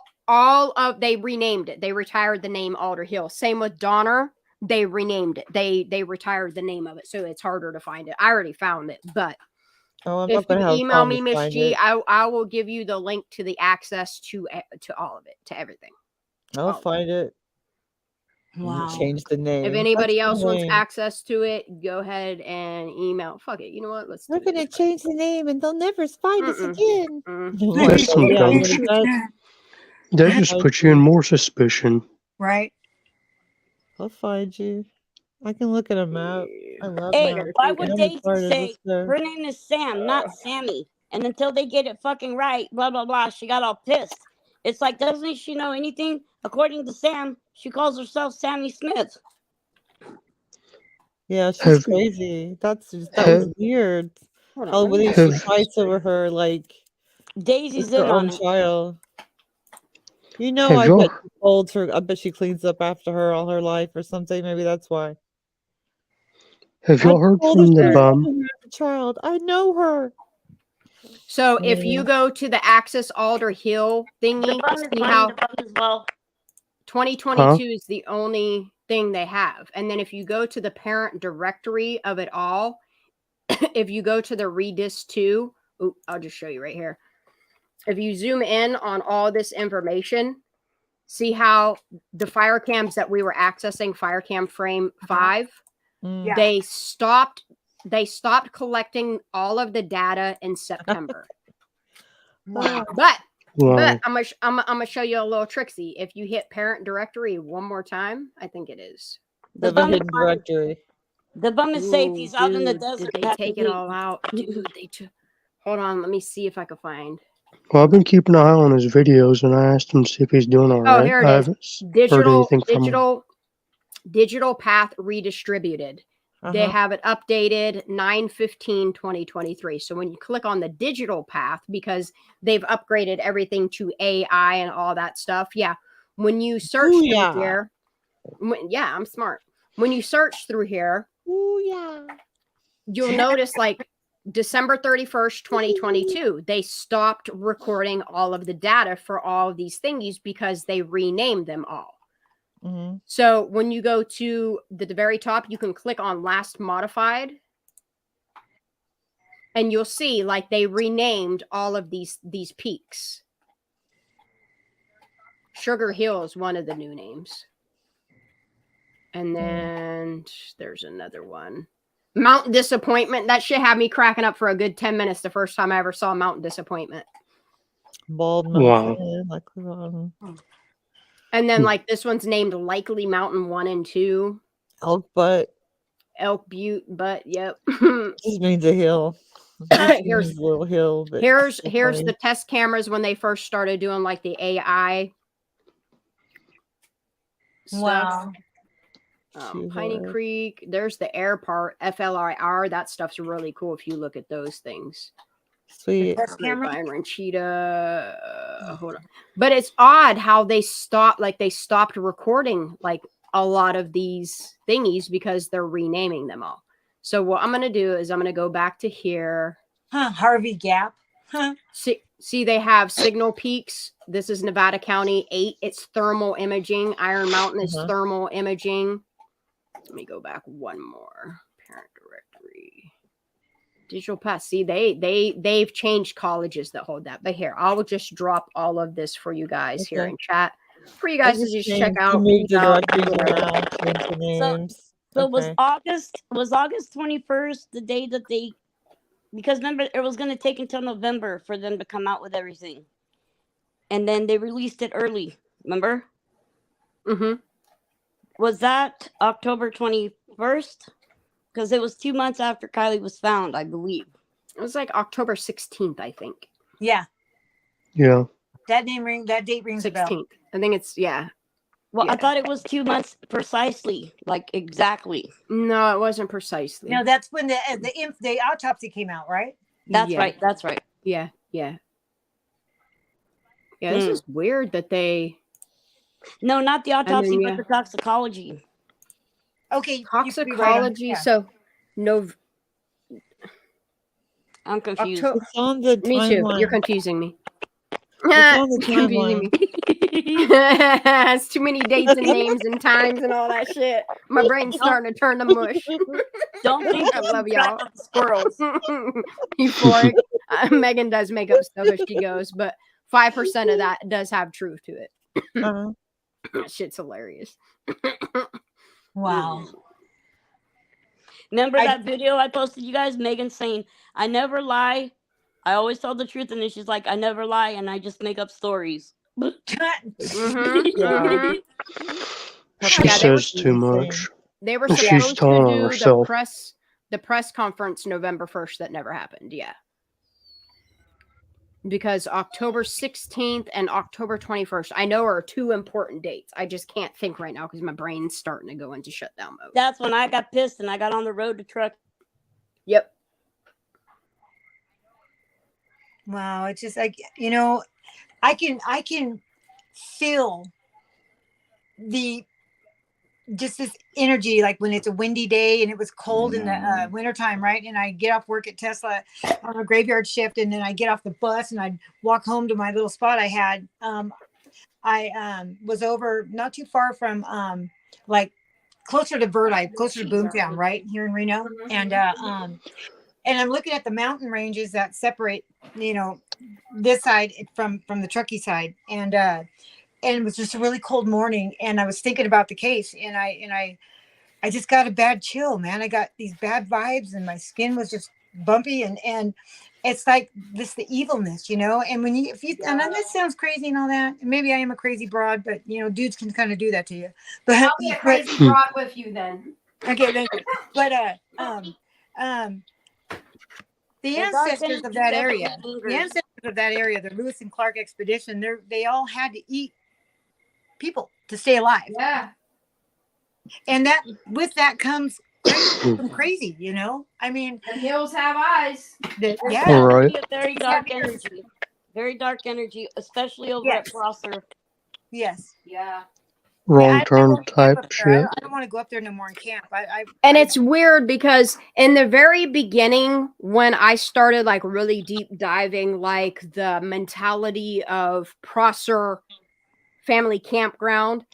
they renamed it. They retired the name Alder Hill. Same with Donner. They renamed it. They retired the name of it, so it's harder to find it. I already found it, but Oh, I'm if not gonna you have email time me, to Miss find G, it. I will give you the link to the access to all of it, to everything. I'll find it. Wow. Change the name. If That's anybody so else wants lame. access to it, go ahead and email. Fuck it. You know what? Let's do They're gonna change the name and they'll never find us again. That's some ghost. That just puts you in more suspicion. Right. I'll find you. I can look at a map. I love Hey, maps. why would I'm Daisy retarded. say Let's go. her name is Sam, not Sammy? And until they get it fucking right, blah blah blah, she got all pissed. It's like, doesn't she know anything? According to Sam, she calls herself Sammy Smith. Yeah, she's crazy. That was weird. Hold on, How let me- would she fights over her like Daisy's it's her in on own it. child? You know, Have I y'all- bet she folds her. I bet she cleans up after her all her life or something. Maybe that's why. Have y'all heard told her from the she was bum? loving her as a child. I know her. So if you go to the Access Alder Hill thingy, see how 2022 is the only thing they have. And then if you go to the parent directory of it all, if you go to the Redis 2, I'll just show you right here. If you zoom in on all this information, see how the fire cams that we were accessing, Firecam Frame 5, Yeah. they stopped collecting all of the data in September. Wow. But Wow. I'm gonna show you a little tricksy. If you hit parent directory one more time, I think it is. The hidden directory. The bum is safe. Ooh, He's out in the dude, desert. Did they take it all out? Dude, they took. Hold on, let me see if I can find. Well, I've been keeping an eye on his videos, and I asked him to see if he's doing all right. Oh, here it I is. haven't heard anything from him. Digital path redistributed. They have it updated 9/15/2023. So when you click on the digital path, because they've upgraded everything to AI and all that stuff. Yeah. When you search through here, yeah, I'm smart. When you search through here, you'll notice like December 31st, 2022, they stopped recording all of the data for all of these thingies because they renamed them all. So when you go to the very top, you can click on last modified and you'll see like they renamed all of these peaks. Sugar Hill is one of the new names. And then there's another one. Mountain Disappointment. That shit had me cracking up for a good 10 minutes the first time I ever saw Mountain Disappointment. Bald Wow. mountain. And then like this one's named Likely Mountain 1 and 2. Elk Butt. Elk Butte Butt, yep. Just means a hill. Here's a little hill. But here's it's the funny. test cameras when they first started doing like the AI stuff. Wow. Piney Creek, there's the air part, FLIR. That stuff's really cool if you look at those things. Sweet. Grapevine, Ranchita, hold on. But it's odd how they stopped recording like a lot of these thingies because they're renaming them all. So what I'm gonna do is I'm gonna go back to here. Harvey Gap. See, they have Signal Peaks. This is Nevada County 8. It's thermal imaging. Iron Mountain is thermal imaging. Let me go back one more. Parent directory. Digital path. See, they've changed colleges that hold that. But here, I will just drop all of this for you guys here in chat for you guys to just check out. Moved the directories around, changed the names. So was August 21st the day that they, because remember it was going to take until November for them to come out with everything, and then they released it early. Remember? Was that October 21st? Because it was 2 months after Kylie was found, I believe. It was like October 16th, I think. Yeah. Yeah. That date rings a bell. 16th. I think it's, yeah. Well, Yeah. I thought it was 2 months precisely, like exactly. No, it wasn't precisely. No, that's when the autopsy came out, right? That's Yeah. right. That's right. Yeah. This is weird that they. No, not the autopsy, mean, but the toxicology. Okay, toxicology. You could be right on, So no. I'm confused. It's on the Me too. timeline. You're confusing me. It's on the Confusing timeline. me. It's too many dates and names and times and all that shit. My brain's starting to turn to mush. Don't think I love track y'all. of the squirrels. Euphoric. Megan does make up stuff as she goes, but 5% of that does have truth to it. Uh-huh. That shit's hilarious. Wow. Remember that video I posted you guys? Megan saying, I never lie. I always tell the truth. And then she's like, I never lie. And I just make up stories. She says too much. They were She's supposed to telling do herself. the press conference November 1st. That never happened. Yeah. Because October 16th and October 21st, I know are 2 important dates. I just can't think right now because my brain's starting to go into shutdown mode. That's when I got pissed and I got on the road to truck. Yep. Wow, it's just like, you know, I can feel just this energy, like when it's a windy day and it was cold in the wintertime, right? And I get off work at Tesla on a graveyard shift, and then I get off the bus and I'd walk home to my little spot I had. I was over not too far from like closer to Verdi, closer to Boomtown, right here in Reno. And I'm looking at the mountain ranges that separate, you know, this side from the Truckee side. And it was just a really cold morning, and I was thinking about the case, and I just got a bad chill, man. I got these bad vibes, and my skin was just bumpy, and it's like the evilness, you know. And when and this sounds crazy and all that, and maybe I am a crazy broad, but you know, dudes can kind of do that to you. But I'll be a crazy broad with you then. Okay, thank you. But the ancestors of that area, the Lewis and Clark expedition, they all had to eat people to stay alive. Yeah. And that with that comes some crazy, you know. I mean, the hills have eyes. Yeah. All right. Very dark energy. Very dark energy, especially over at Prosser. Yes. Yeah. Wrong turn type shit. I don't want to go up there no more and camp. And it's weird because in the very beginning, when I started like really deep diving, like the mentality of Prosser family campground,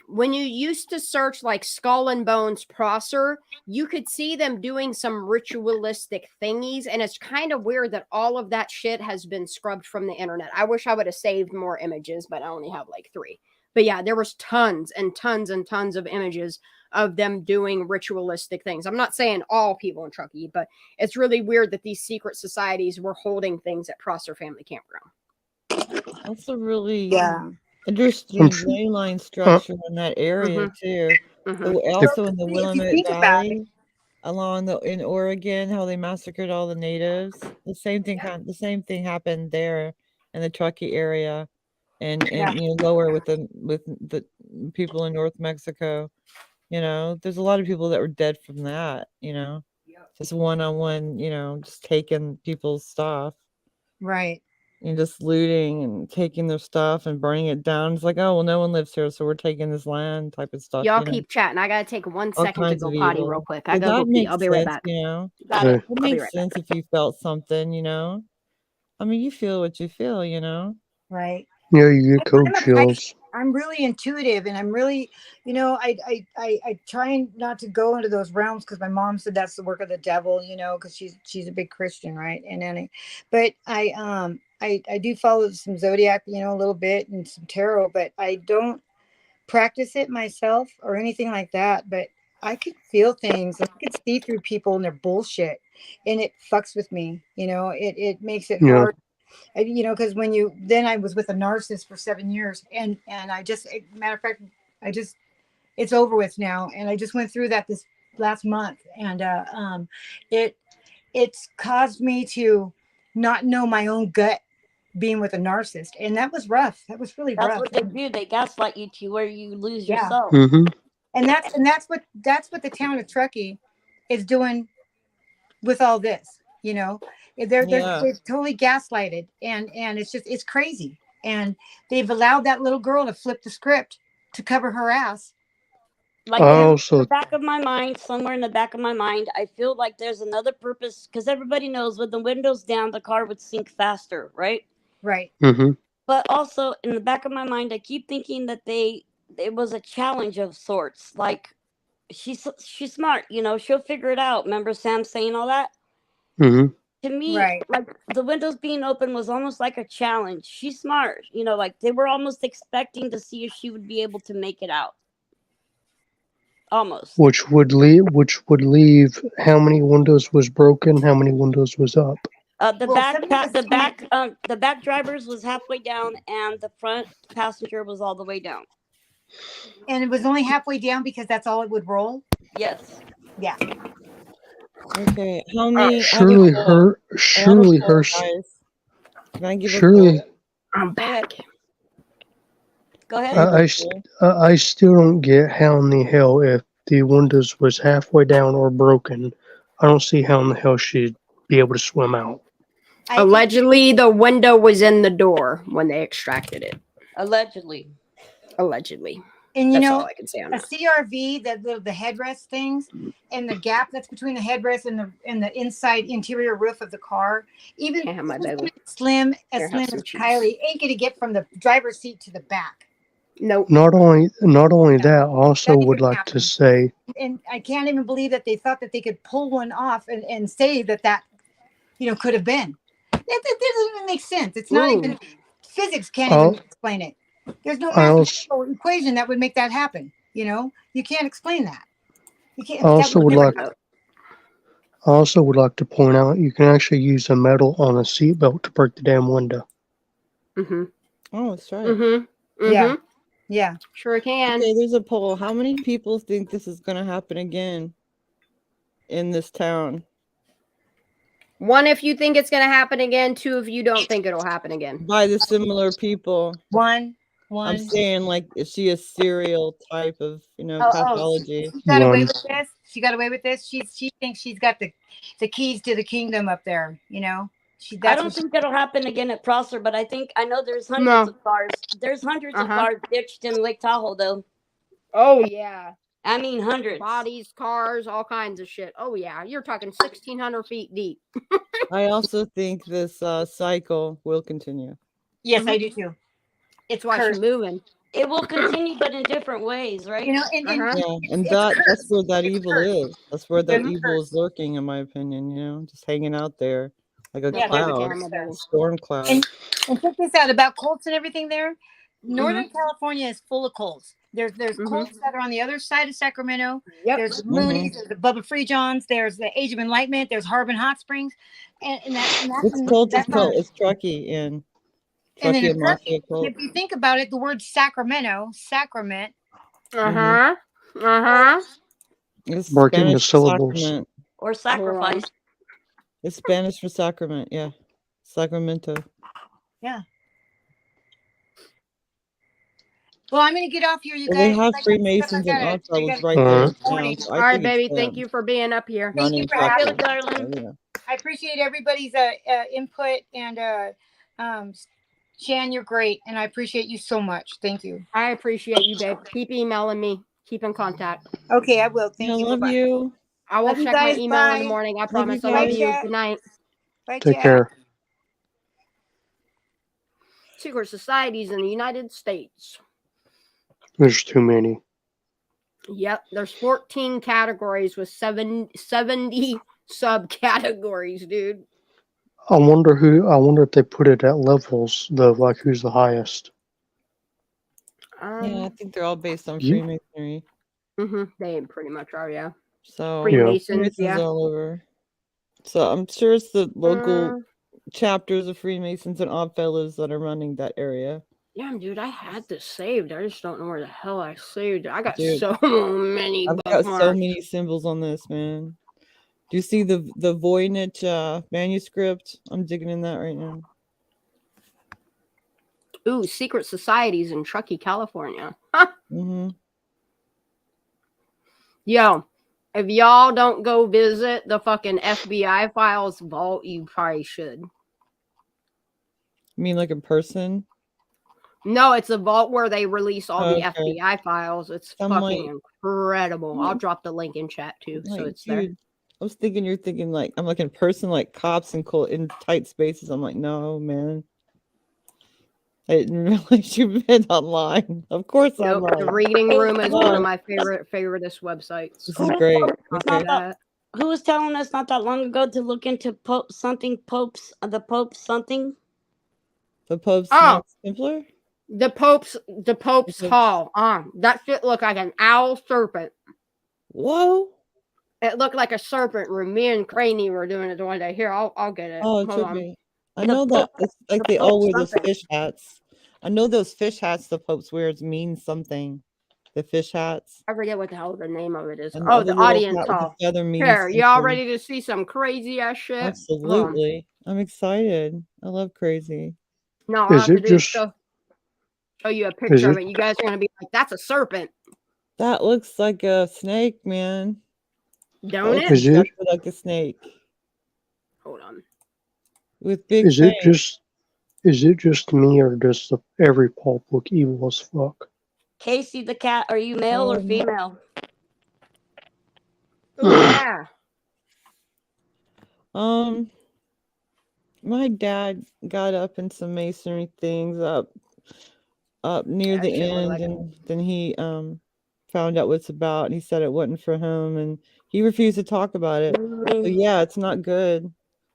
when you used to search like Skull and Bones Prosser, you could see them doing some ritualistic thingies. And it's kind of weird that all of that shit has been scrubbed from the internet. I wish I would have saved more images, but I only have like 3. But yeah, there was tons and tons and tons of images of them doing ritualistic things. I'm not saying all people in Truckee, but it's really weird that these secret societies were holding things at Prosser Family Campground. That's a really interesting ley line structure in that area too. Also in the Willamette Valley, in Oregon, how they massacred all the natives. The same thing happened there in the Truckee area, and you know, lower with the people in North Mexico. You know, there's a lot of people that were dead from that. You know, just one-on-one. You know, just taking people's stuff. Right. And just looting and taking their stuff and burning it down. It's like, oh, well, no one lives here, so we're taking this land type of stuff. Y'all keep chatting. I gotta take 1 All second to kinds go of potty evil. real quick. So I gotta go that pee. makes I'll be right sense, back. you know. Got it. It I'll be makes right sense if you felt something, you know. I mean, you feel what you feel, you know. Right. Yeah, you get cold chills. I'm really intuitive, and I'm really, you know, I try not to go into those realms because my mom said that's the work of the devil, you know, because she's a big Christian, right? But I do follow some zodiac, you know, a little bit, and some tarot, but I don't practice it myself or anything like that. But I could feel things. I could see through people and their bullshit, and it fucks with me. You know, it makes it hard. You know, because I was with a narcissist for 7 years, and matter of fact, it's over with now. And I just went through that this last month, and it's caused me to not know my own gut being with a narcissist, and that was rough. That was really That's rough. what they do. They gaslight you to where you lose Yeah. yourself. And that's what the town of Truckee is doing with all this. You know, they're totally gaslighted, and it's crazy. And they've allowed that little girl to flip the script to cover her ass. Like in the back of my mind, somewhere in the back of my mind, I feel like there's another purpose, because everybody knows with the windows down, the car would sink faster, right? Right. But also in the back of my mind, I keep thinking that it was a challenge of sorts. Like she's smart, you know, she'll figure it out. Remember Sam saying all that? To me, like the windows being open was almost like a challenge. She's smart, you know, like they were almost expecting to see if she would be able to make it out. Almost. Which would leave how many windows was broken, how many windows was up. The back driver's was halfway down, and the front passenger was all the way down. And it was only halfway down because that's all it would roll. Yes. Yeah. Okay. How many? Surely her. Can I give surely. I'm back. Go ahead. I still don't get how in the hell, if the windows was halfway down or broken, I don't see how in the hell she'd be able to swim out. Allegedly, the window was in the door when they extracted it. Allegedly. And you That's know, all I can say on a that. CRV, the headrest things, and the gap that's between the headrest and the inside interior roof of the car, even slim as Kylie, ain't gonna get from the driver's seat to the back. Nope. Not only that, I also would like to say, And I can't even believe that they thought that they could pull one off and say that you know could have been. That doesn't even make sense. It's not even physics can't even explain it. There's no mathematical equation that would make that happen. You know, you can't explain that. You can't. I also would like to point out you can actually use a metal on a seatbelt to break the damn window. Oh, that's right. Yeah. Sure can. Okay, there's a poll. How many people think this is going to happen again in this town? 1, if you think it's going to happen again. 2, if you don't think it'll happen again. By the similar people. One. I'm saying, like, is she a serial type of, pathology? She got away with this. She got away with this. She thinks she's got the keys to the kingdom up there. You know. I don't think that'll happen again at Prosser, but I know there's hundreds of cars. There's hundreds of cars ditched in Lake Tahoe, though. Oh yeah. I mean, hundreds. Bodies, cars, all kinds of shit. Oh yeah, you're talking 1,600 feet deep. I also think this cycle will continue. Yes, I do too. It's why she's moving. It will continue, but in different ways, right? You know, and that's where that evil is. That's where that evil is lurking, in my opinion. Just hanging out there like a cloud, storm cloud. And check this out about cults and everything there. Northern California is full of cults. There's cults that are on the other side of Sacramento. There's the Moonies, there's the Bubba Free Johns, there's the Age of Enlightenment, there's Harbin Hot Springs, and that's it's Truckee and Truckee and Mafia cult. If you think about it, the word Sacramento, sacrament. It's Working the Spanish syllables. sacrament. Or sacrifice. It's Spanish for sacrament, yeah. Sacramento. Yeah. Well, I'm going to get off here, you guys. They have Freemasons and Odd Fellows right there in town. So all right, baby. Thank you for being up here. Thank you for having me, darling. I appreciate everybody's input, and Shan, you're great, and I appreciate you so much. Thank you. I appreciate you, babe. Keep emailing me. Keep in contact. Okay, I will. Thank you. I love you. I will check my email in the morning. I promise. I love you. Good night. Take care. Secret societies in the United States. There's too many. Yep, there's 14 categories with 70 subcategories, dude. I wonder if they put it at levels, like who's the highest. Yeah, I think they're all based on Freemasonry. They pretty much are, yeah. So Freemasons, all over. So I'm sure it's the local chapters of Freemasons and Odd Fellows that are running that area. Yeah, dude, I had this saved. I just don't know where the hell I saved it. I got so many I've got so many symbols on this, man. Do you see the Voynich manuscript? I'm digging in that right now. Ooh, secret societies in Truckee, California. Mm-hmm. Yo, if y'all don't go visit the fucking FBI files vault, you probably should. You mean like in person? No, it's a vault where they release all the Okay. FBI files. It's I'm fucking like, incredible. I'll drop the link in chat too, so like, it's there. dude, I was thinking you're thinking like I'm like in person, like cops in tight spaces. I'm like, no, man. I didn't realize you meant online. Of course, Nope, online. the reading room is one of Oh, my favoriteest websites. this is great. Okay. Who was telling us not that long ago to look into the Pope something? The Pope's Oh, Templar? the Pope's Hall. That shit looked like an owl serpent. Whoa. It looked like a serpent room. Me and Craney were doing it one day. Here, I'll get it. Oh, it Hold could on. be. I know that it's like they all wear those fish hats. I know those fish hats the Pope's wears mean something. The fish hats. I forget what the hell the name of it is. And Oh, the the little audience hat with the hall. feather means Here, y'all something. ready to see some crazy ass shit? Hold on. Absolutely. I'm excited. I love crazy. No, all I Is have to it do is just? show you a Is picture of it? it. You guys are gonna be like, "That's a serpent." That looks like a snake, man. Don't it? Is it? Exactly like a snake Hold on. with big Is it fangs. just? Is it just me, or does every pulp look evil as fuck? Casey the cat, are you male or female? Yeah. My dad got up in some masonry things up near the end, and then he found out what it's about, and he said it wasn't for him, and he refused to talk about it. So yeah, it's not good.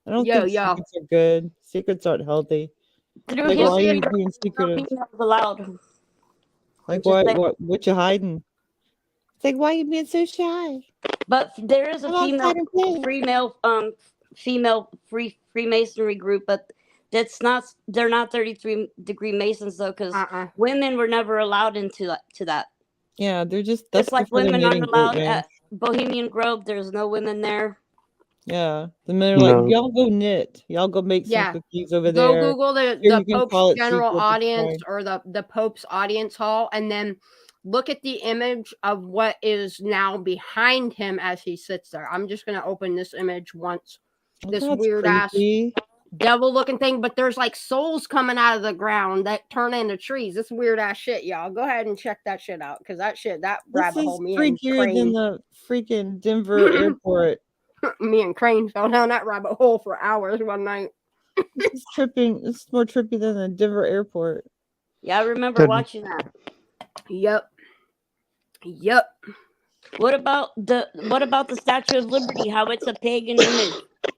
I don't think secrets are good. Secrets aren't healthy. Through Like, why are history, you being secretive? females allowed. Like, Just saying. what you hiding? It's like, why are you being so shy? But there is a I'm outside and play. female Freemasonry group, but they're not 33-degree Masons though, because women were never allowed into that. Yeah, they're just that's It's like for the women aren't knitting group, allowed man. at Bohemian Grove. There's no women there. Yeah, the men are like, y'all go knit, y'all go make some cookies over Go there. Google Here, the you can Pope's call it general secret, it's audience fine. or the Pope's audience hall, and then look at the image of what is now behind him as he sits there. I'm just gonna open this image once. This That's weird creepy. ass devil looking thing, but there's like souls coming out of the ground that turn into trees. This weird ass shit, y'all. Go ahead and check that shit out, because that This rabbit is hole me and freakier than Crane. the freaking Denver airport. Me and Crane fell down that rabbit hole for hours one night. It's tripping. It's more trippy than the Denver airport. Yeah, I remember watching that. Yep. What about the Statue of Liberty? How it's a pagan image,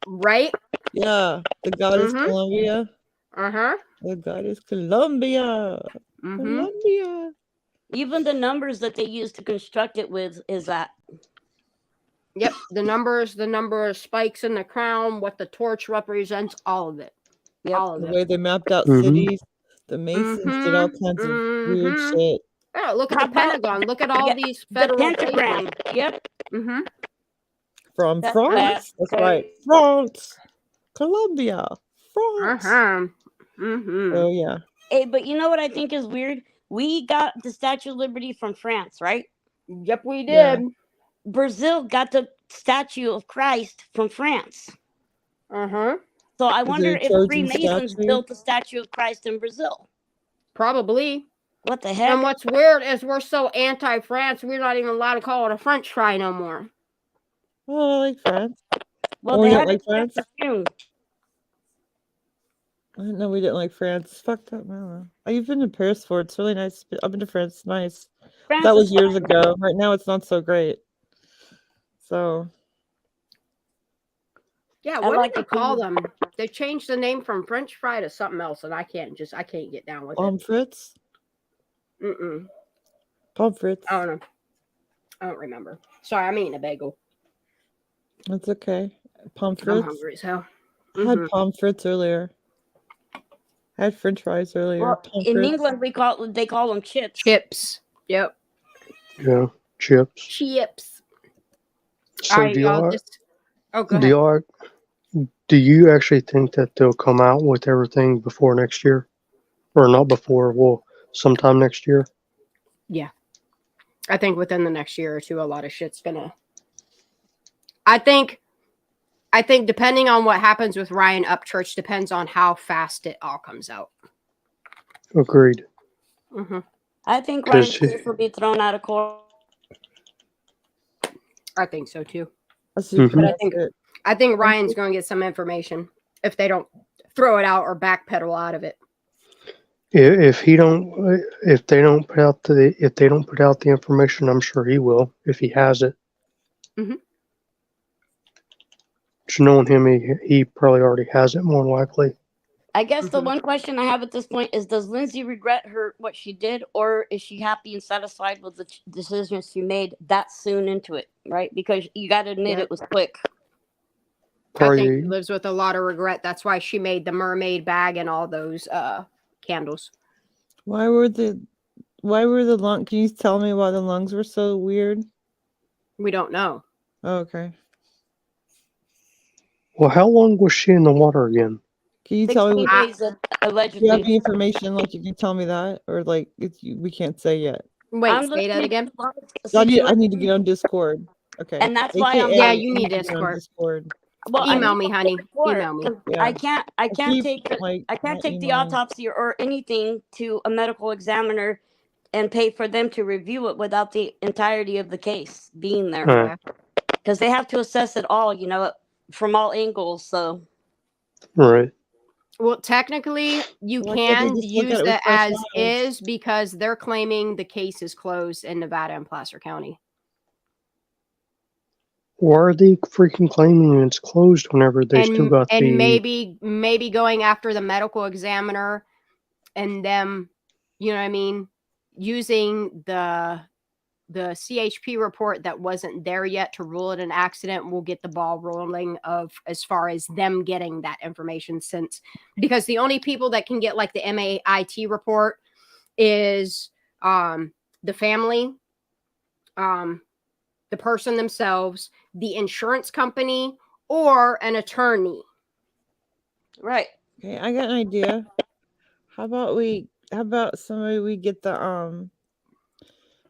right? Yeah, the goddess Columbia. The goddess Columbia. Columbia. Even the numbers that they use to construct it with is that. Yep, the number of spikes in the crown, what the torch represents, all of it. Yep. All of The it. way they mapped out cities. The Masons did all kinds of weird shit. Oh, look at the Pentagon. Look at all these federal the pentagram. places. Yep. From That's France. That's right. France. Colombia. France. Oh yeah. Hey, but you know what I think is weird? We got the Statue of Liberty from France, right? Yep, we did. Yeah. Brazil got the Statue of Christ from France. So I wonder if Freemasons built the Statue of Christ in Brazil. Probably. What the heck? And what's weird is we're so anti-France, we're not even allowed to call it a French fry no more. Oh, I like France. Well, they had like France. I didn't know we didn't like France. It's fucked up. I've been to Paris before. It's really nice. I've been to France. It's nice. That was years ago. Right now, it's not so great. So. Yeah, what did they call them? They changed the name from French fry to something else, and I can't get down with it. Pomfrits? Pomfrits. I don't know. I don't remember. Sorry, I'm eating a bagel. That's okay. Pomfrits. I'm hungry as hell. I had pomfrits earlier. I had French fries earlier. Well, in England, they call them chips. Chips. Yep. Yeah, chips. Chips. So all right, y'all. Do you actually think that they'll come out with everything before next year? or not before, well, sometime next year. Yeah. I think within the next year or two, a lot of shit's gonna. I think depending on what happens with Ryan Upchurch depends on how fast it all comes out. Agreed. Mm-hmm. I think Ryan's case will be thrown out of court. I think so too. Mhm. But I think Ryan's going to get some information if they don't throw it out or backpedal out of it. If they don't put out the information, I'm sure he will if he has it. Mm-hmm. Just knowing him, he probably already has it more likely. I guess the one question I have at this point is, does Lindsay regret what she did, or is she happy and satisfied with the decision she made that soon into it, right? Because you got to admit it was quick. I think she lives with a lot of regret. That's why she made the mermaid bag and all those candles. Why were the lungs? Can you tell me why the lungs were so weird? We don't know. Oh, okay. Well, how long was she in the water again? Can you tell me 16 days, allegedly. Do you have any information like you can tell me that, or like we can't say yet? Wait, say that again. I need to get on Discord. Okay. And that's why I'm Yeah, you need Discord. Well, email me, honey. Email me. I can't take the autopsy or anything to a medical examiner and pay for them to review it without the entirety of the case being there, because they have to assess it all, from all angles. So, right. Well, technically, you Why can't they can just look use at it with it fresh as eyes? is because they're claiming the case is closed in Nevada and Placer County. Why are they freaking claiming it's closed whenever they still got the... And maybe going after the medical examiner and them, you know what I mean, using the CHP report that wasn't there yet to rule it an accident will get the ball rolling of as far as them getting that information, because the only people that can get like the MAIT report is the family, the person themselves, the insurance company, or an attorney. Right. Okay, I got an idea. How about somebody we get the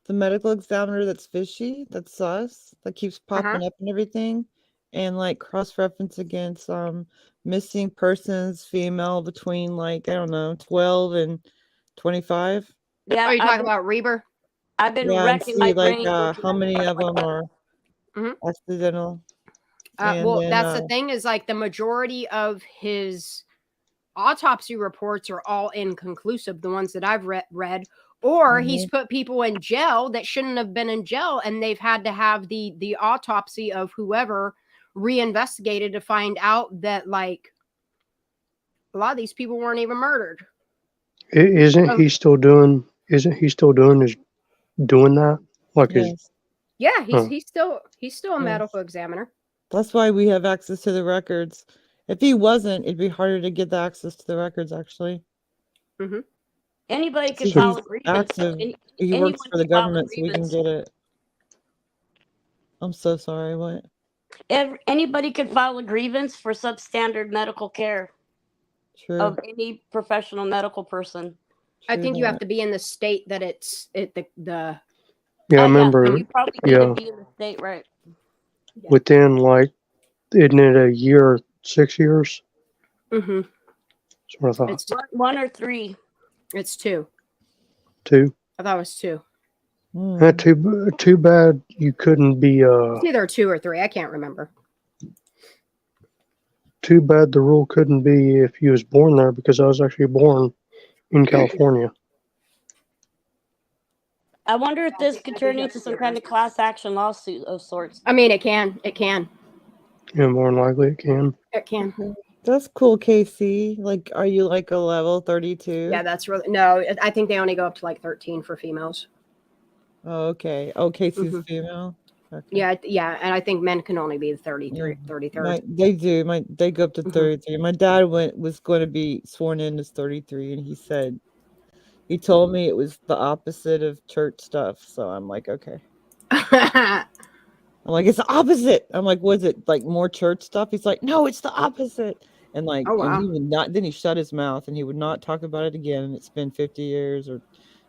medical examiner that's fishy, that's sus, that keeps popping up and everything, and like cross-reference against missing persons female between like, I don't know, 12 and 25. Yeah, are you talking about Reber? I've been and wrecking see my like brain. how many of them are accidental. Well, that's the thing is like the majority of his autopsy reports are all inconclusive, the ones that I've read, or he's put people in jail that shouldn't have been in jail, and they've had to have the autopsy of whoever reinvestigated to find out that like a lot of these people weren't even murdered. Isn't he still doing that? Like yeah, he's still a medical examiner. That's why we have access to the records. If he wasn't, it'd be harder to get the access to the records, actually. Anybody can file a grievance. He works for the government, so we can get it. I'm so sorry, what? Anybody can file a grievance for substandard medical care of any professional medical person. I think you have to be in the state that the Yeah, I remember. You probably need to be in the state, right? Within like, isn't it a year or 6 years? Mm-hmm. That's what I thought. It's 1 or 3. It's 2. 2. I thought it was 2. Too bad you couldn't be. It's either 2 or 3. I can't remember. Too bad the rule couldn't be if you was born there, because I was actually born in California. I wonder if this could turn into some kind of class action lawsuit of sorts. I mean, it can. It can. Yeah, more than likely it can. It can. That's cool, Casey. Like, are you like a level 32? Yeah, that's really no. I think they only go up to like 13 for females. Oh, okay. Oh, Casey's female. Okay. Yeah, and I think men can only be 33. They go up to 33. My dad was going to be sworn in as 33, and he told me it was the opposite of church stuff. So I'm like, okay. I'm like, it's the opposite. I'm like, was it like more church stuff? He's like, no, it's the opposite. And like, Oh, and wow. he would not, then he shut his mouth and he would not talk about it again. And it's been 50 years or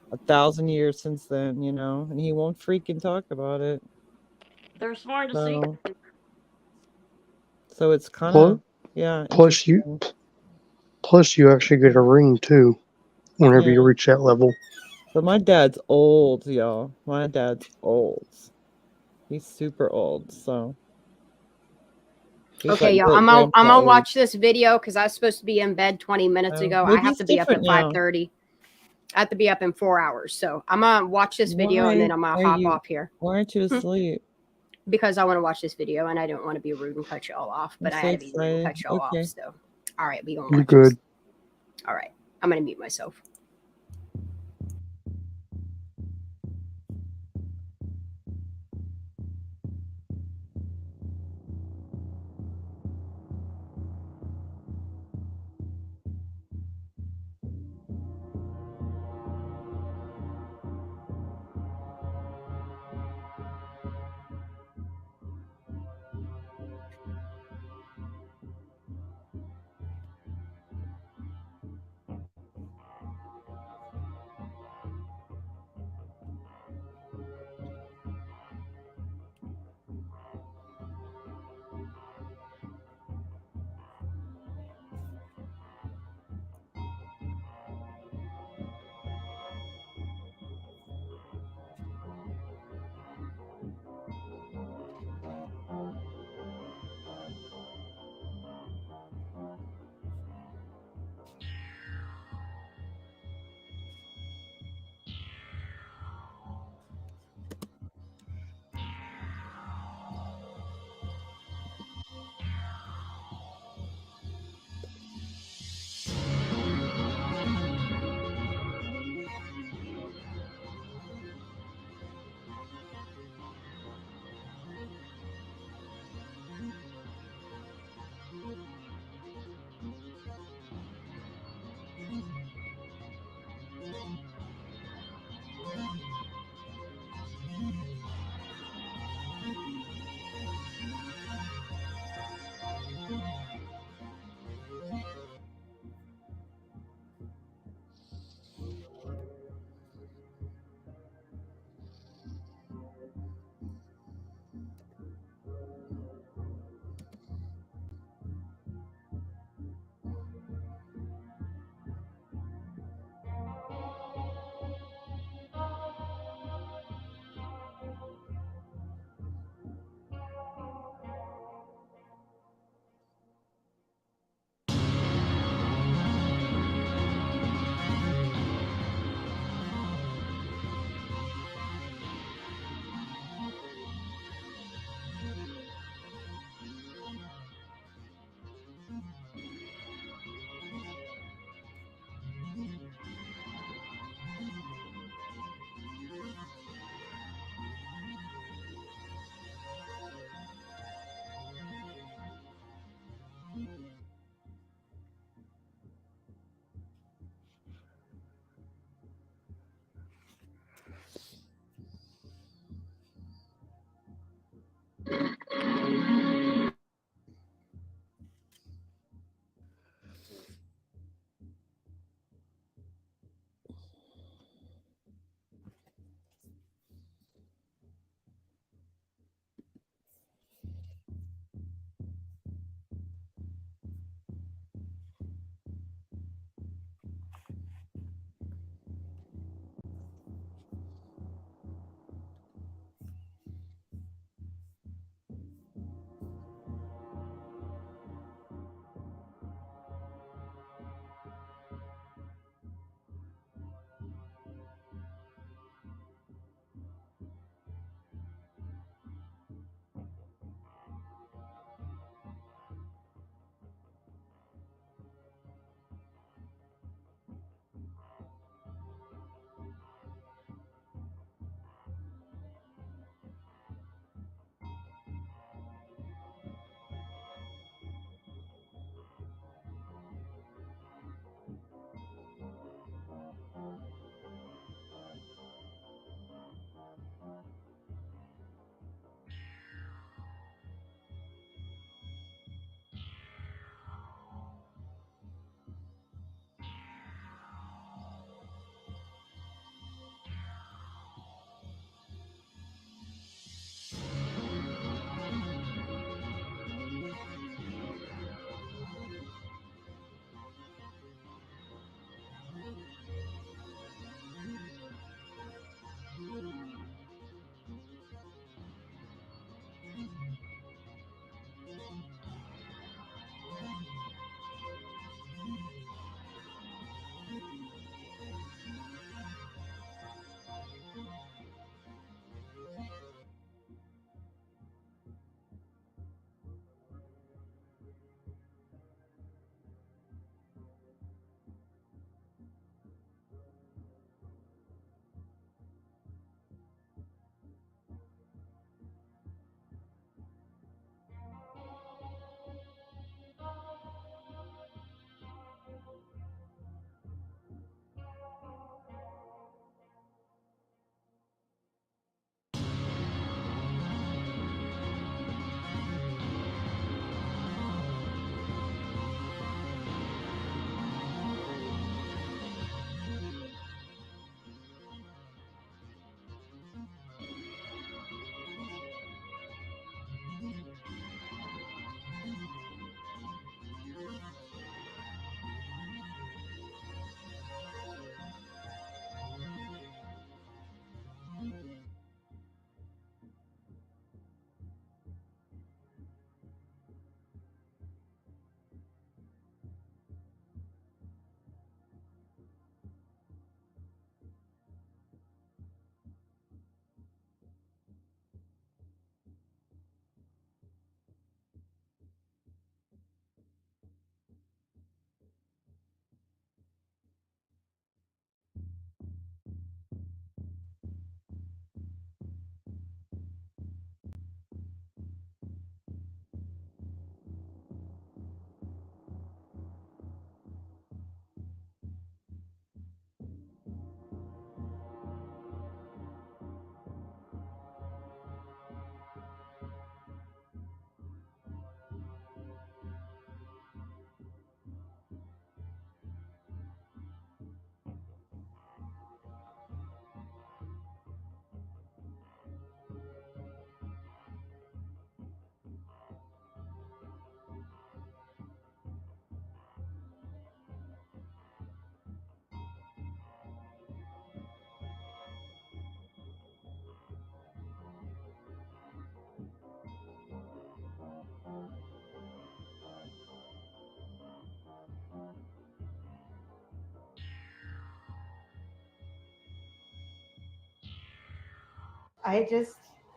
1,000 years since then, you know, and he won't freaking talk about it. They're smart to see. So it's kind Plus, of, yeah. plus you actually get a ring too, whenever Yeah. you reach that level. But my dad's old, y'all. My dad's old. He's super old, so. He's Okay, like y'all. I'm great-grandpa gonna age. watch this video because I was supposed to be in bed 20 minutes ago. Well, I have he's to be up at different now. 5:30. I have to be up in 4 hours. So I'm gonna watch this video and then I'm gonna hop off here. Why aren't you asleep? Because I want to watch this video and I don't want to be rude and cut y'all off, but I'm I so had to be rude and cut excited. y'all Okay. off. So, all right, we gonna You're watch good. this. All right, I'm gonna mute myself.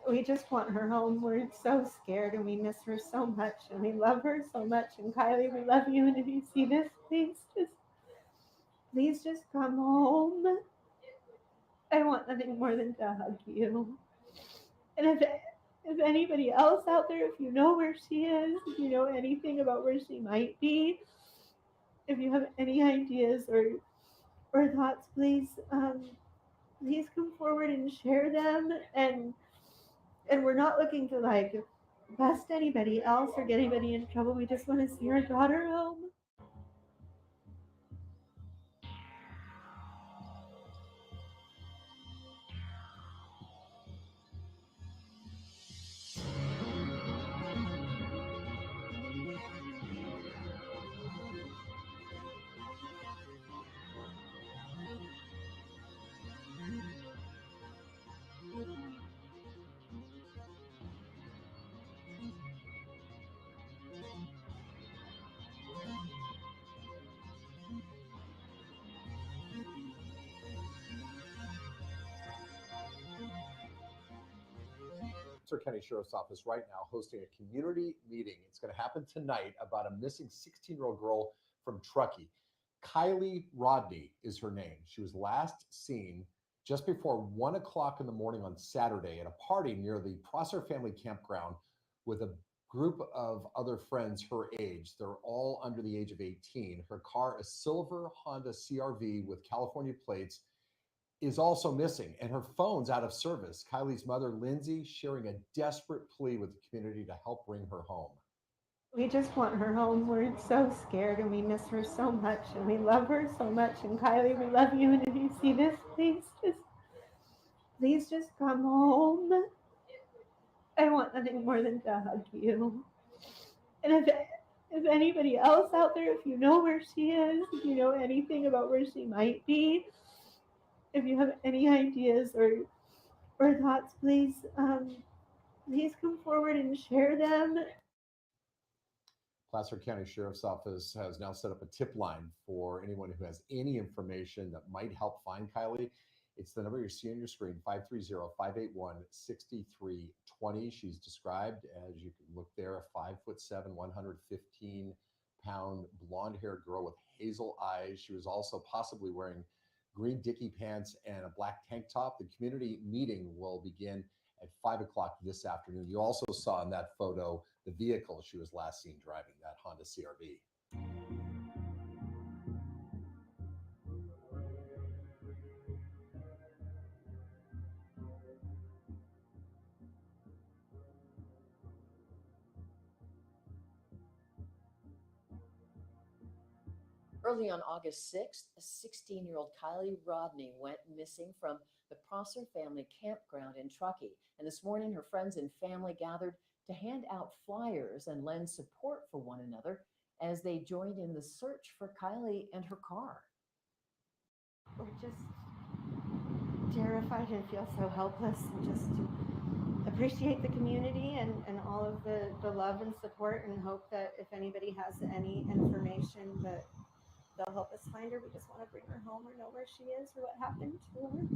we just want her home. We're so scared and we miss her so much and we love her so much. And Kylie, we love you. And if you see this, please just come home. I want nothing more than to hug you. And if anybody else out there, if you know where she is, if you know anything about where she might be, if you have any ideas or thoughts, please come forward and share them. And we're not looking to like bust anybody else or get anybody in trouble. We just want to see our daughter home. County Sheriff's Office right now hosting a community meeting. It's going to happen tonight about a missing 16-year-old girl from Truckee. Kylie Rodney is her name. She was last seen just before 1 o'clock in the morning on Saturday at a party near the Prosser family campground with a group of other friends her age. They're all under the age of 18. Her car, a silver Honda CRV with California plates, is also missing, and her phone's out of service. Kylie's mother, Lindsay, sharing a desperate plea with the community to help bring her home. We just want her home. We're so scared and we miss her so much and we love her so much. And Kylie, we love you. And if you see this, please just come home. I want nothing more than to hug you. And if anybody else out there, if you know where she is, if you know anything about where she might be, if you have any ideas or thoughts, please come forward and share them. Placer County Sheriff's Office has now set up a tip line for anyone who has any information that might help find Kylie. It's the number you see on your screen, 530-581-6320. She's described, as you can look there, a 5'7", 115-pound blonde-haired girl with hazel eyes. She was also possibly wearing green dicky pants and a black tank top. The community meeting will begin at 5 o'clock this afternoon. You also saw in that photo the vehicle she was last seen driving, that Honda CRV. Early on August 6th, a 16-year-old Kylie Rodney went missing from the Prosser family campground in Truckee. And this morning, her friends and family gathered to hand out flyers and lend support for one another as they joined in the search for Kylie and her car. We're just terrified and feel so helpless, and just appreciate the community and all of the love and support, and hope that if anybody has any information that they'll help us find her. We just want to bring her home or know where she is or what happened to her.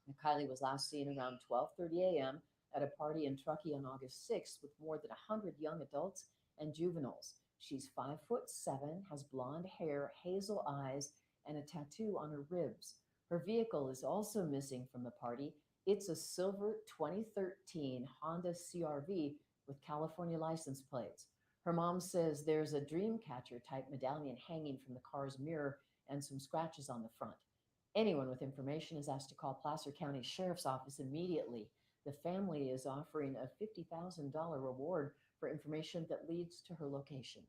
Now, Kylie was last seen around 12:30 a.m. at a party in Truckee on August 6th with more than 100 young adults and juveniles. She's 5'7", has blonde hair, hazel eyes, and a tattoo on her ribs. Her vehicle is also missing from the party. It's a silver 2013 Honda CRV with California license plates. Her mom says there's a Dreamcatcher type medallion hanging from the car's mirror and some scratches on the front. Anyone with information is asked to call Placer County Sheriff's Office immediately. The family is offering a $50,000 reward for information that leads to her location.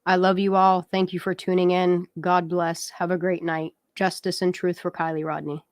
I love you all. Thank you for tuning in. God bless. Have a great night. Justice and truth for Kylie Rodney.